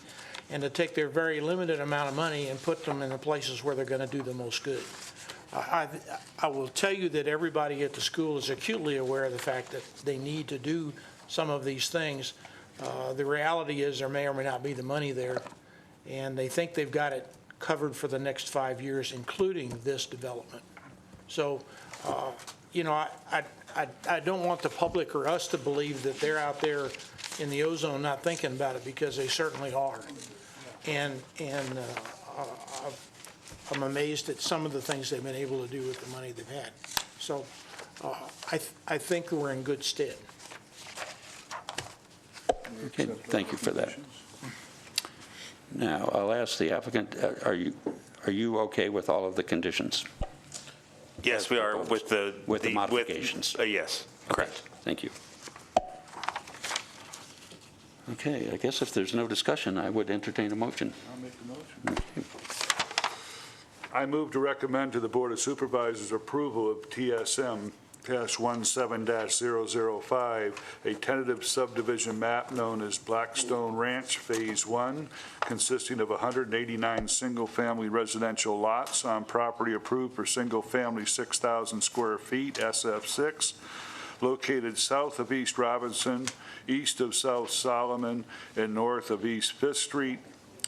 and to take their very limited amount of money and put them in the places where they're going to do the most good. I will tell you that everybody at the school is acutely aware of the fact that they need to do some of these things. The reality is there may or may not be the money there, and they think they've got it covered for the next 5 years, including this development. So, you know, I don't want the public or us to believe that they're out there in the ozone not thinking about it, because they certainly are. And I'm amazed at some of the things they've been able to do with the money they've had. So I think we're in good stead. Okay, thank you for that. Now, I'll ask the applicant, are you okay with all of the conditions? Yes, we are with the... With the modifications? Yes, correct. Thank you. Okay, I guess if there's no discussion, I would entertain a motion. I'll make the motion. Okay. I move to recommend to the Board of Supervisors approval of TSM-17-005, a tentative subdivision map known as Blackstone Ranch Phase 1, consisting of 189 single-family residential lots on property approved for single-family 6,000 square feet, SF6, located south of East Robinson, east of South Solomon, and north of East 5th Street,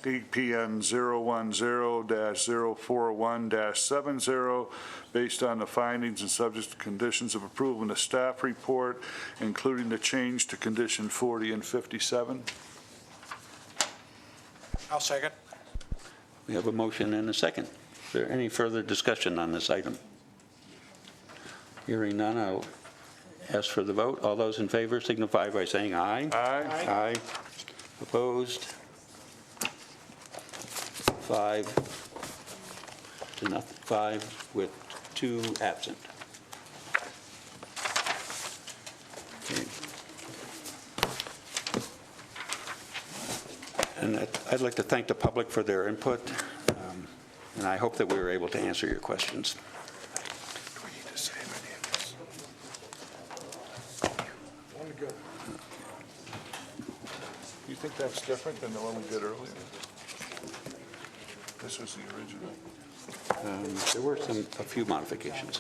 EPN 010-041-70, based on the findings and subject to conditions of approval in the staff report, including the change to condition 40 and 57. I'll second. We have a motion and a second. Is there any further discussion on this item? Hearing none, I'll ask for the vote. All those in favor signify by saying aye. Aye. Aye. Opposed? 5 to nothing. 5 with 2 absent. Okay. And I'd like to thank the public for their input, and I hope that we were able to answer your questions. You think that's different than the one we did earlier? This was the original. There were a few modifications.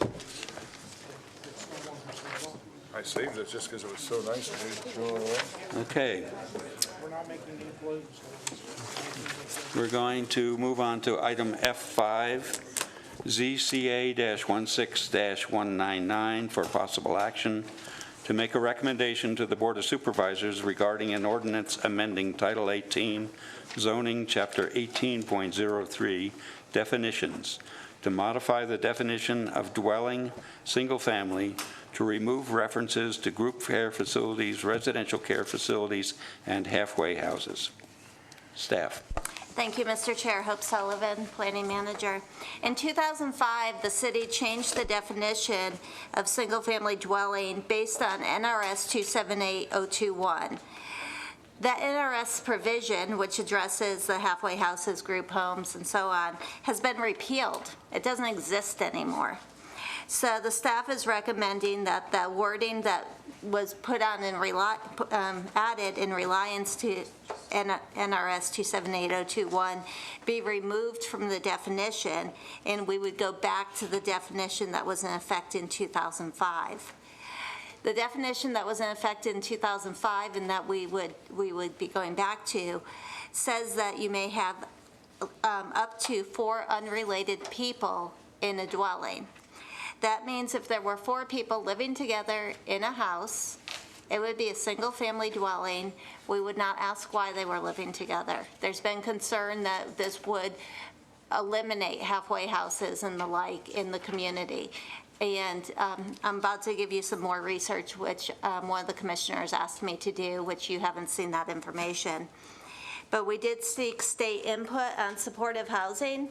I saved it just because it was so nice of you to throw it away. Okay. We're not making new clothes. We're going to move on to item F5, ZCA-16-199 for possible action to make a recommendation to the Board of Supervisors regarding an ordinance amending Title 18 zoning, Chapter 18.03, definitions, to modify the definition of dwelling, single-family, to remove references to group care facilities, residential care facilities, and halfway houses. Staff. Thank you, Mr. Chair. Hope Sullivan, Planning Manager. In 2005, the city changed the definition of single-family dwelling based on NRS 278021. That NRS provision, which addresses the halfway houses, group homes, and so on, has been repealed. It doesn't exist anymore. So the staff is recommending that the wording that was put on and added in reliance to NRS 278021 be removed from the definition, and we would go back to the definition that was in effect in 2005. The definition that was in effect in 2005 and that we would be going back to says that you may have up to 4 unrelated people in a dwelling. That means if there were 4 people living together in a house, it would be a single-family dwelling. We would not ask why they were living together. There's been concern that this would eliminate halfway houses and the like in the community. And I'm about to give you some more research, which one of the commissioners asked me to do, which you haven't seen that information. But we did seek state input on supportive housing.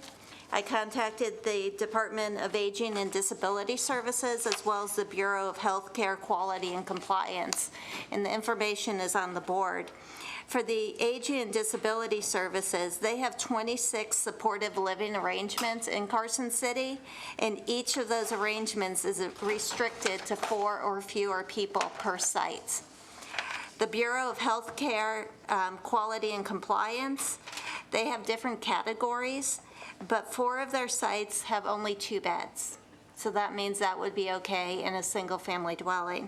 I contacted the Department of Aging and Disability Services as well as the Bureau of Health Care Quality and Compliance, and the information is on the board. For the Aging and Disability Services, they have 26 supportive living arrangements in Carson City, and each of those arrangements is restricted to 4 or fewer people per site. The Bureau of Health Care Quality and Compliance, they have different categories, but 4 of their sites have only 2 beds. So that means that would be okay in a single-family dwelling.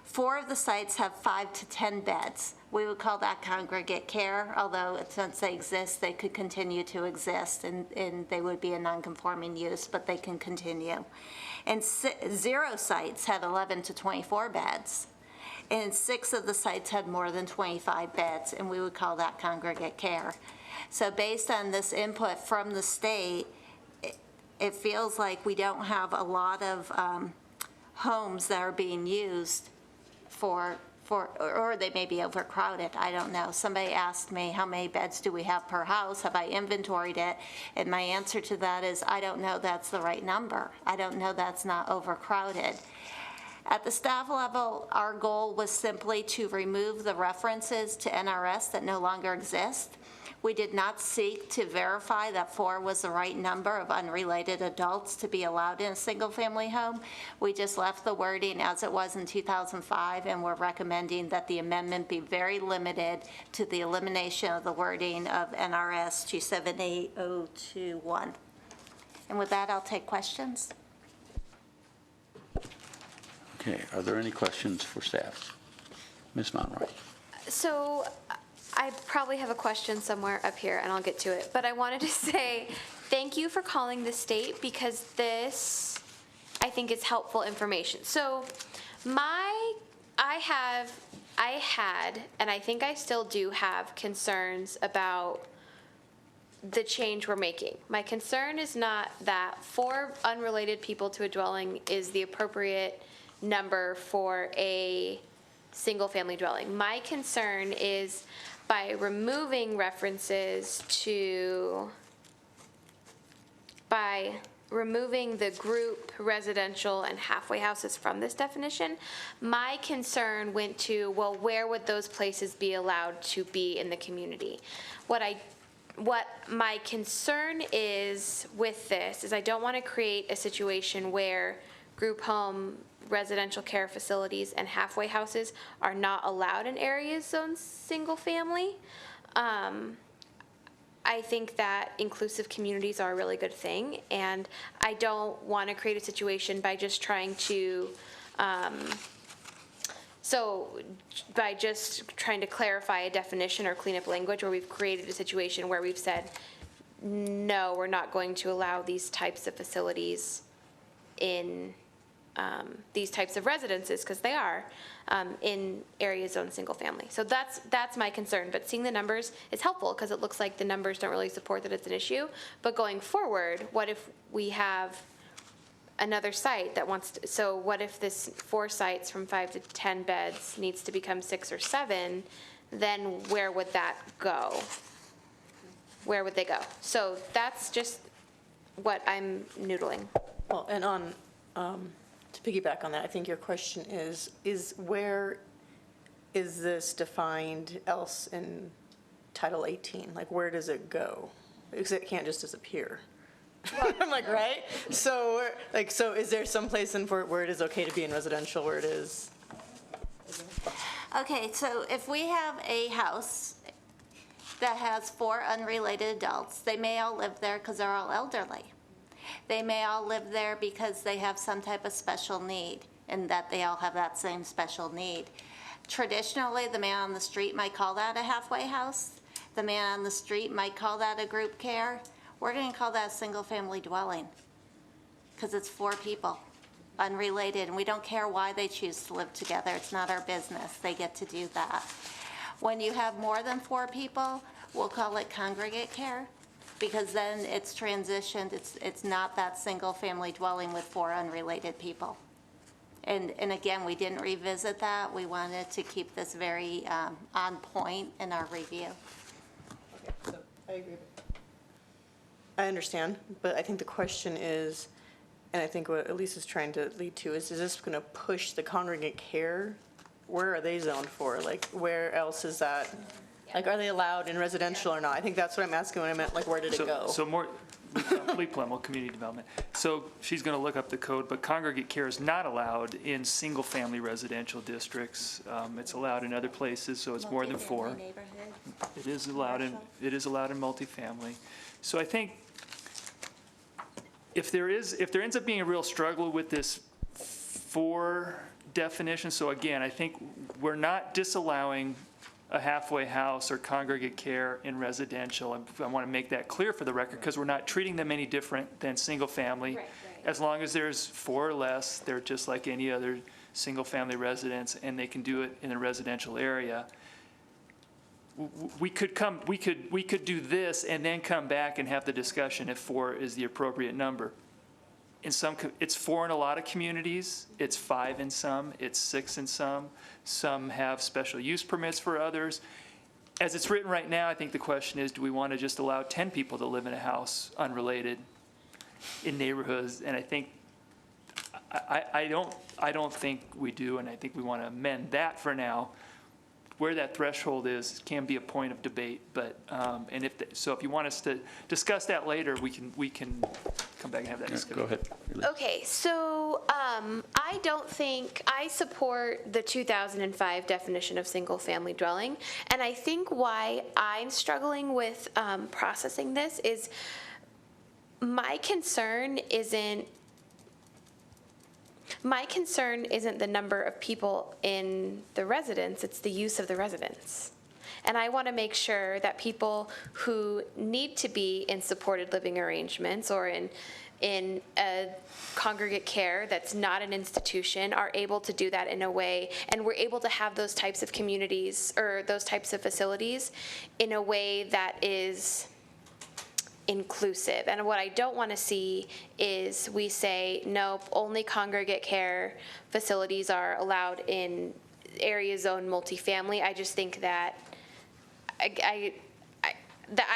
4 of the sites have 5 to 10 beds. We would call that congregate care, although since they exist, they could continue to exist, and they would be a non-conforming use, but they can continue. And 0 sites had 11 to 24 beds, and 6 of the sites had more than 25 beds, and we would call that congregate care. So based on this input from the state, it feels like we don't have a lot of homes that are being used or they may be overcrowded, I don't know. Somebody asked me, how many beds do we have per house? Have I inventoried it? And my answer to that is, I don't know that's the right number. I don't know that's not overcrowded. At the staff level, our goal was simply to remove the references to NRS that no longer exist. We did not seek to verify that 4 was the right number of unrelated adults to be allowed in a single-family home. We just left the wording as it was in 2005, and we're recommending that the amendment be very limited to the elimination of the wording of NRS 278021. And with that, I'll take questions. Okay, are there any questions for staff? Ms. Monroy. So I probably have a question somewhere up here, and I'll get to it. But I wanted to say thank you for calling the state, because this, I think, is helpful information. So I had, and I think I still do have concerns about the change we're making. My concern is not that 4 unrelated people to a dwelling is the appropriate number for a single-family dwelling. My concern is by removing references to, by removing the group, residential, and halfway houses from this definition, my concern went to, well, where would those places be allowed to be in the community? What my concern is with this is I don't want to create a situation where group home, residential care facilities, and halfway houses are not allowed in areas zoned single family. I think that inclusive communities are a really good thing, and I don't want to create a situation by just trying to clarify a definition or clean up language, where we've created a situation where we've said, no, we're not going to allow these types of facilities in these types of residences, because they are in areas zoned single family. So that's my concern. But seeing the numbers is helpful, because it looks like the numbers don't really support that it's an issue. But going forward, what if we have another site that wants to, so what if this 4 sites from 5 to 10 beds needs to become 6 or 7, then where would that go? Where would they go? So that's just what I'm noodling. Well, and on, to piggyback on that, I think your question is where is this defined else in Title 18? Like, where does it go? Because it can't just disappear. I'm like, right? So, so is there some place in where it is okay to be in residential, where it is? Okay, so if we have a house that has 4 unrelated adults, they may all live there because they're all elderly. They may all live there because they have some type of special need, and that they all have that same special need. Traditionally, the man on the street might call that a halfway house, The man on the street might call that a group care. We're going to call that a single-family dwelling because it's 4 people, unrelated, and we don't care why they choose to live together. It's not our business. They get to do that. When you have more than 4 people, we'll call it congregate care because then it's transitioned. It's not that single-family dwelling with 4 unrelated people. And again, we didn't revisit that. We wanted to keep this very on point in our review. Okay, so I agree. I understand, but I think the question is, and I think what Elise is trying to lead to is this going to push the congregate care? Where are they zoned for? Like, where else is that? Like, are they allowed in residential or not? I think that's what I'm asking when I meant, like, where did it go? So more, Lee Plemmel, Community Development. So she's going to look up the code, but congregate care is not allowed in single-family residential districts. It's allowed in other places, so it's more than 4. It is allowed in multifamily. So I think if there ends up being a real struggle with this 4 definition, so again, I think we're not disallowing a halfway house or congregate care in residential. And I want to make that clear for the record because we're not treating them any different than single family. Right. As long as there's 4 or less, they're just like any other single family residence and they can do it in a residential area. We could do this and then come back and have the discussion if 4 is the appropriate number. It's 4 in a lot of communities, it's 5 in some, it's 6 in some. Some have special use permits for others. As it's written right now, I think the question is, do we want to just allow 10 people to live in a house unrelated in neighborhoods? And I think, I don't think we do, and I think we want to amend that for now. Where that threshold is can be a point of debate, but and so if you want us to discuss that later, we can come back and have that discussion. Go ahead. Okay, so I don't think I support the 2005 definition of single-family dwelling, and I think why I'm struggling with processing this is my concern isn't the number of people in the residence, it's the use of the residence. And I want to make sure that people who need to be in supported living arrangements or in a congregate care that's not an institution are able to do that in a way, and we're able to have those types of communities or those types of facilities in a way that is inclusive. And what I don't want to see is we say, nope, only congregate care facilities are allowed in area zone multifamily. I just think that I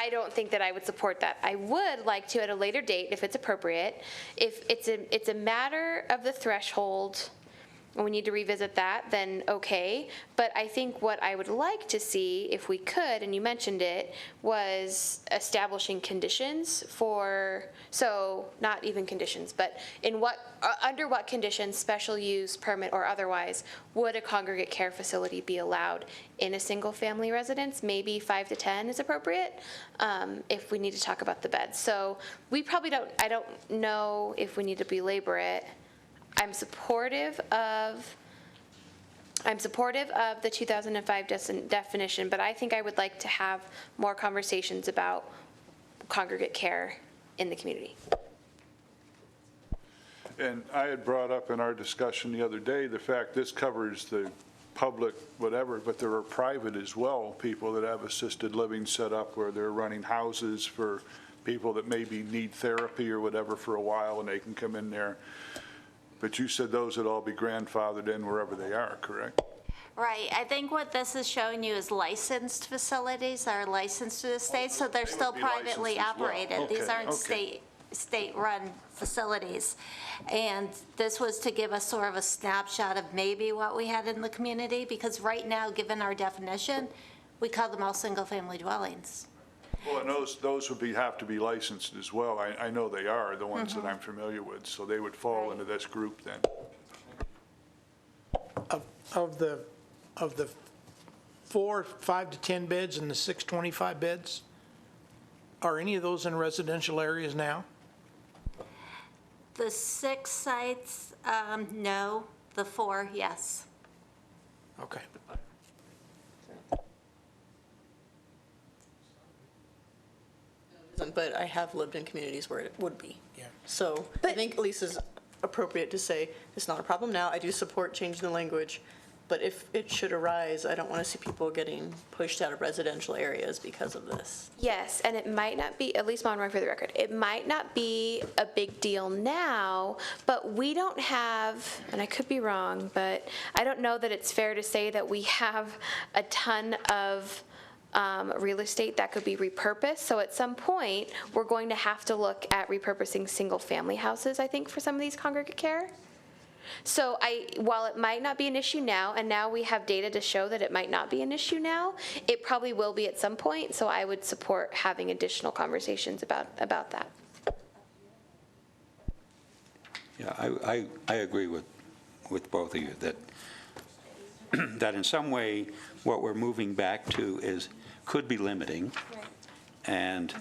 don't think that I would support that. I would like to at a later date, if it's appropriate, if it's a matter of the threshold, and we need to revisit that, then okay. But I think what I would like to see, if we could, and you mentioned it, was establishing conditions for, so not even conditions, but under what conditions, special use, permit, or otherwise, would a congregate care facility be allowed in a single-family residence? Maybe 5 to 10 is appropriate, if we need to talk about the beds. So we probably I don't know if we need to belabor it. I'm supportive of the 2005 definition, but I think I would like to have more conversations about congregate care in the community. And I had brought up in our discussion the other day, the fact this covers the public, whatever, but there are private as well, people that have assisted living set up where they're running houses for people that maybe need therapy or whatever for a while, and they can come in there. But you said those would all be grandfathered in wherever they are, correct? Right. I think what this is showing you is licensed facilities that are licensed to the state, so they're still privately operated. Okay, These aren't okay. state-run facilities. And this was to give us sort of a snapshot of maybe what we had in the community, because right now, given our definition, we call them all single-family dwellings. Well, and those would have to be licensed as well. I know they are, the ones that I'm familiar with, so they would fall into this group then. Of the 5 to 10 beds and the 625 beds, are any of those in residential areas now? The 6 sites, no. The 4, yes. Okay. but I have lived in communities where it would be. Yeah. So I think Lisa's appropriate to say, it's not a problem now. I do support changing the language, but if it should arise, I don't want to see people getting pushed out of residential areas because of this. Yes, and it might not be, at least Monroe for the record, it might not be a big deal now, but we don't have, and I could be wrong, but I don't know that it's fair to say that we have a ton of real estate that could be repurposed. So at some point, we're going to have to look at repurposing single-family houses, I think, for some of these congregate care. So while it might not be an issue now, and now we have data to show that it might not be an issue now, it probably will be at some point. So I would support having additional conversations about that. Yeah, I agree with both of you that that in some way what we're moving back to could be limiting, and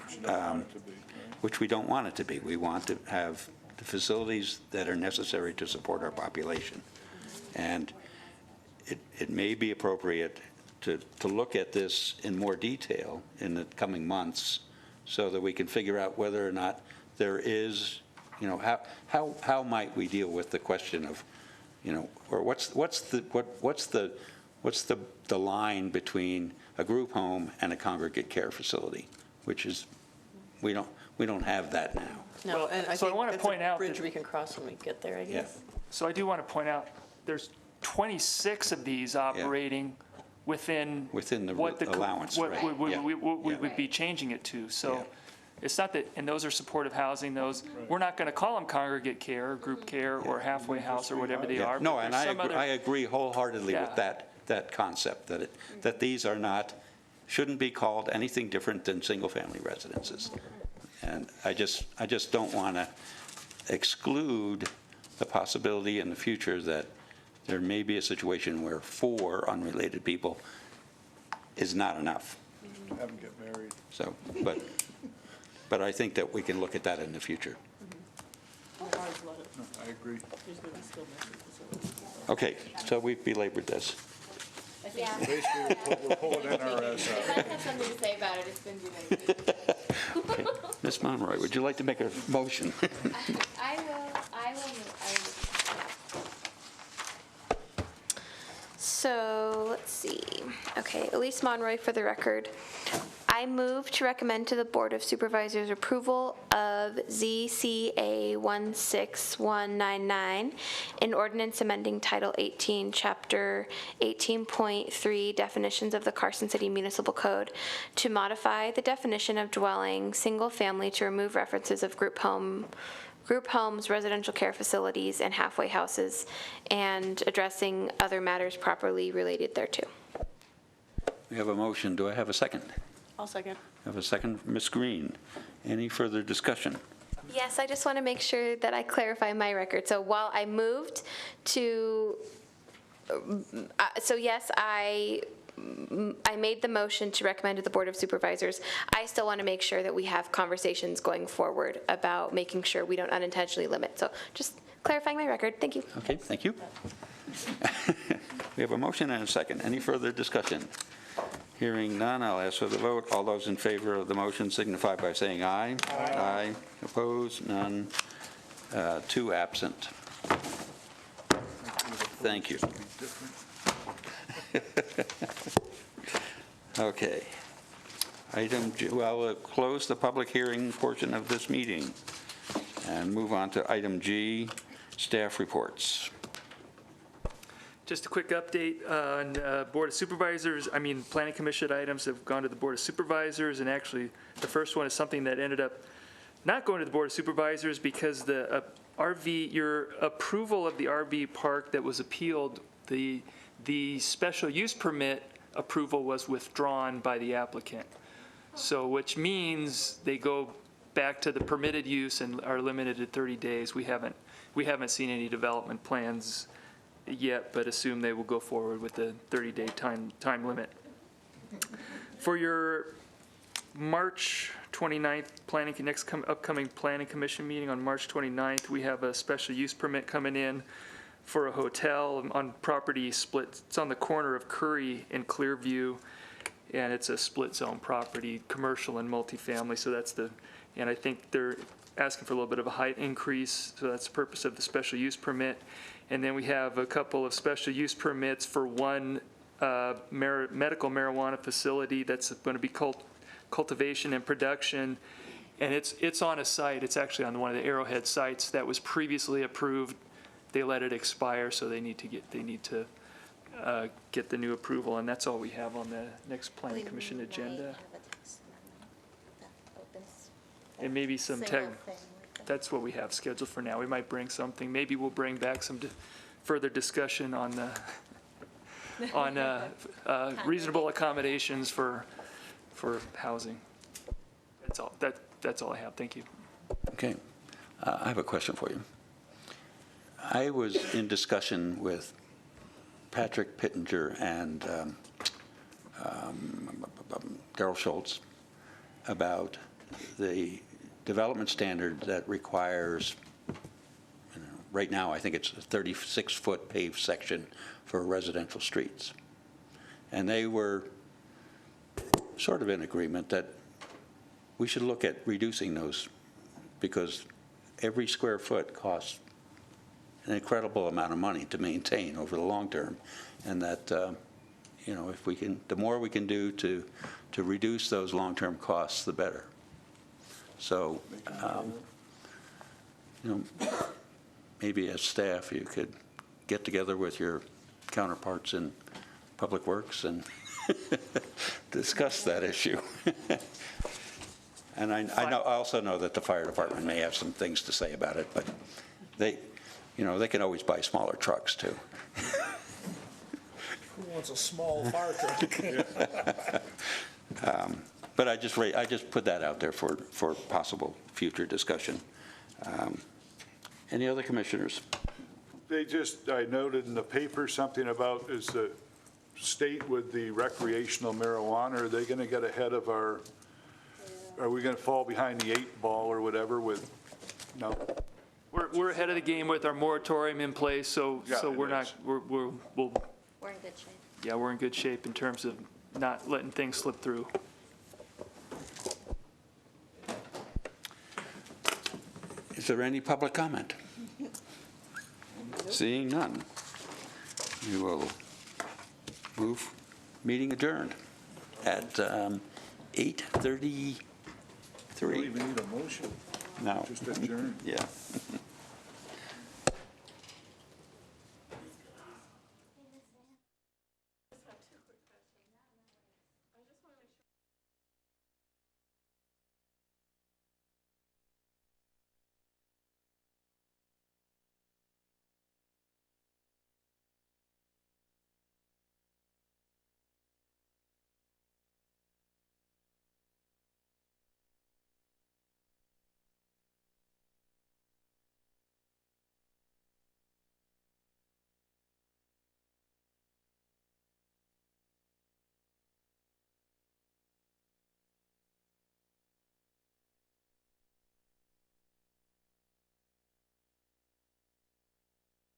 which we don't want it to be. We want to have the facilities that are necessary to support our population. And it may be appropriate to look at this in more detail in the coming months so that we can figure out whether or not there is, how might we deal with the question of, or what's the line between a group home and a congregate care facility, which is, we don't have that now. No, Well, and I so I think wanna that's point a out bridge that- we can cross when we get there, I guess. So I do want to point out, there's 26 of these operating within the what allowance, what right. we would be changing it to. So it's not that, and those are supportive housing, we're not going to call them congregate care, or group care, or halfway house, or whatever they are. No, but and there's some I agree wholeheartedly with that concept, that these are shouldn't be called anything different than single-family residences. And I just don't want to exclude the possibility in the future that there may be a situation where 4 unrelated people is not enough. Have them get married. So, but I think that we can look at that in the future. No, I agree. Okay, so we've belabored this. Yeah. Basically, we're pulling in our You might have something to say about it. It's been delayed. Ms. Monroy, would you like to make a motion? I will. So let's see. Okay, Elise Monroy for the record. I move to recommend to the Board of Supervisors approval of ZCA 16199, an ordinance amending Title 18, Chapter 18.3, definitions of the Carson City Municipal Code, to modify the definition of dwelling, single family, to remove references of group homes, residential care facilities, and halfway houses, and addressing other matters properly related thereto. We have a motion. Do I have a second? I'll second. I have a second from Ms. Green. Any further discussion? Yes, I just want to make sure that I clarify my record. So while I moved to, yes, I made the motion to recommend to the Board of Supervisors. I still want to make sure that we have conversations going forward about making sure we don't unintentionally limit. So just clarifying my record. Thank you. Okay, thank you. We have a motion and a second. Any further discussion? Hearing none, I'll ask for the vote. All those in favor of the motion signify by saying aye. Aye. Opposed? None. 2 absent. Thank you. Okay. Item G, well, we'll close the public hearing portion of this meeting and move on to item G, staff reports. Just a quick update on Board of Supervisors. Planning Commission items have gone to the Board of Supervisors, and actually, the first one is something that ended up not going to the Board of Supervisors because the your approval of the RV park that was appealed, the special use permit approval was withdrawn by the applicant. So, which means they go back to the permitted use and are limited to 30 days. We haven't seen any development plans yet, but assume they will go forward with the 30-day time limit. For your March 29th upcoming Planning Commission meeting on March 29th, we have a special use permit coming in for a hotel on property split. It's on the corner of Curry and Clearview. and it's a split zone property, commercial and multifamily, so that's and I think they're asking for a little bit of a height increase, so that's the purpose of the special use permit. And then we have a couple of special use permits for one medical marijuana facility that's going to be cultivation and production, and it's on a site, it's actually on one of the Arrowhead sites that was previously approved. They let it expire, so they need to get the new approval, and that's all we have on the next planning commission agenda. And maybe some that's what we have scheduled for now. We might bring something, maybe we'll bring back some further discussion on reasonable accommodations for housing. That's all I have. Thank you. Okay. I have a question for you. I was in discussion with Patrick Pittenger and Darrell Schultz about the development standard that requires, right now, I think it's a 36-foot paved section for residential streets. And they were sort of in agreement that we should look at reducing those because every square foot costs an incredible amount of money to maintain over the long term, and that if we can, the more we can do to reduce those long-term costs, the better. So, maybe as staff, you could get together with your counterparts in Public Works and discuss that issue. And I also know that the fire department may have some things to say about it, but they can always buy smaller trucks too. Who wants a small fire truck? But I just put that out there for possible future discussion. Any other commissioners? I noted in the paper something about, is the state with the recreational marijuana, are they going to get ahead of are we going to fall behind the 8 ball or whatever with, no? We're ahead of the game with our moratorium in place, so we're not, we're in good shape. Yeah, we're in good shape in terms of not letting things slip through. Is there any public comment? Seeing none, we will move meeting adjourned at 8:33. Don't even need a motion. No. Just adjourn. Yeah.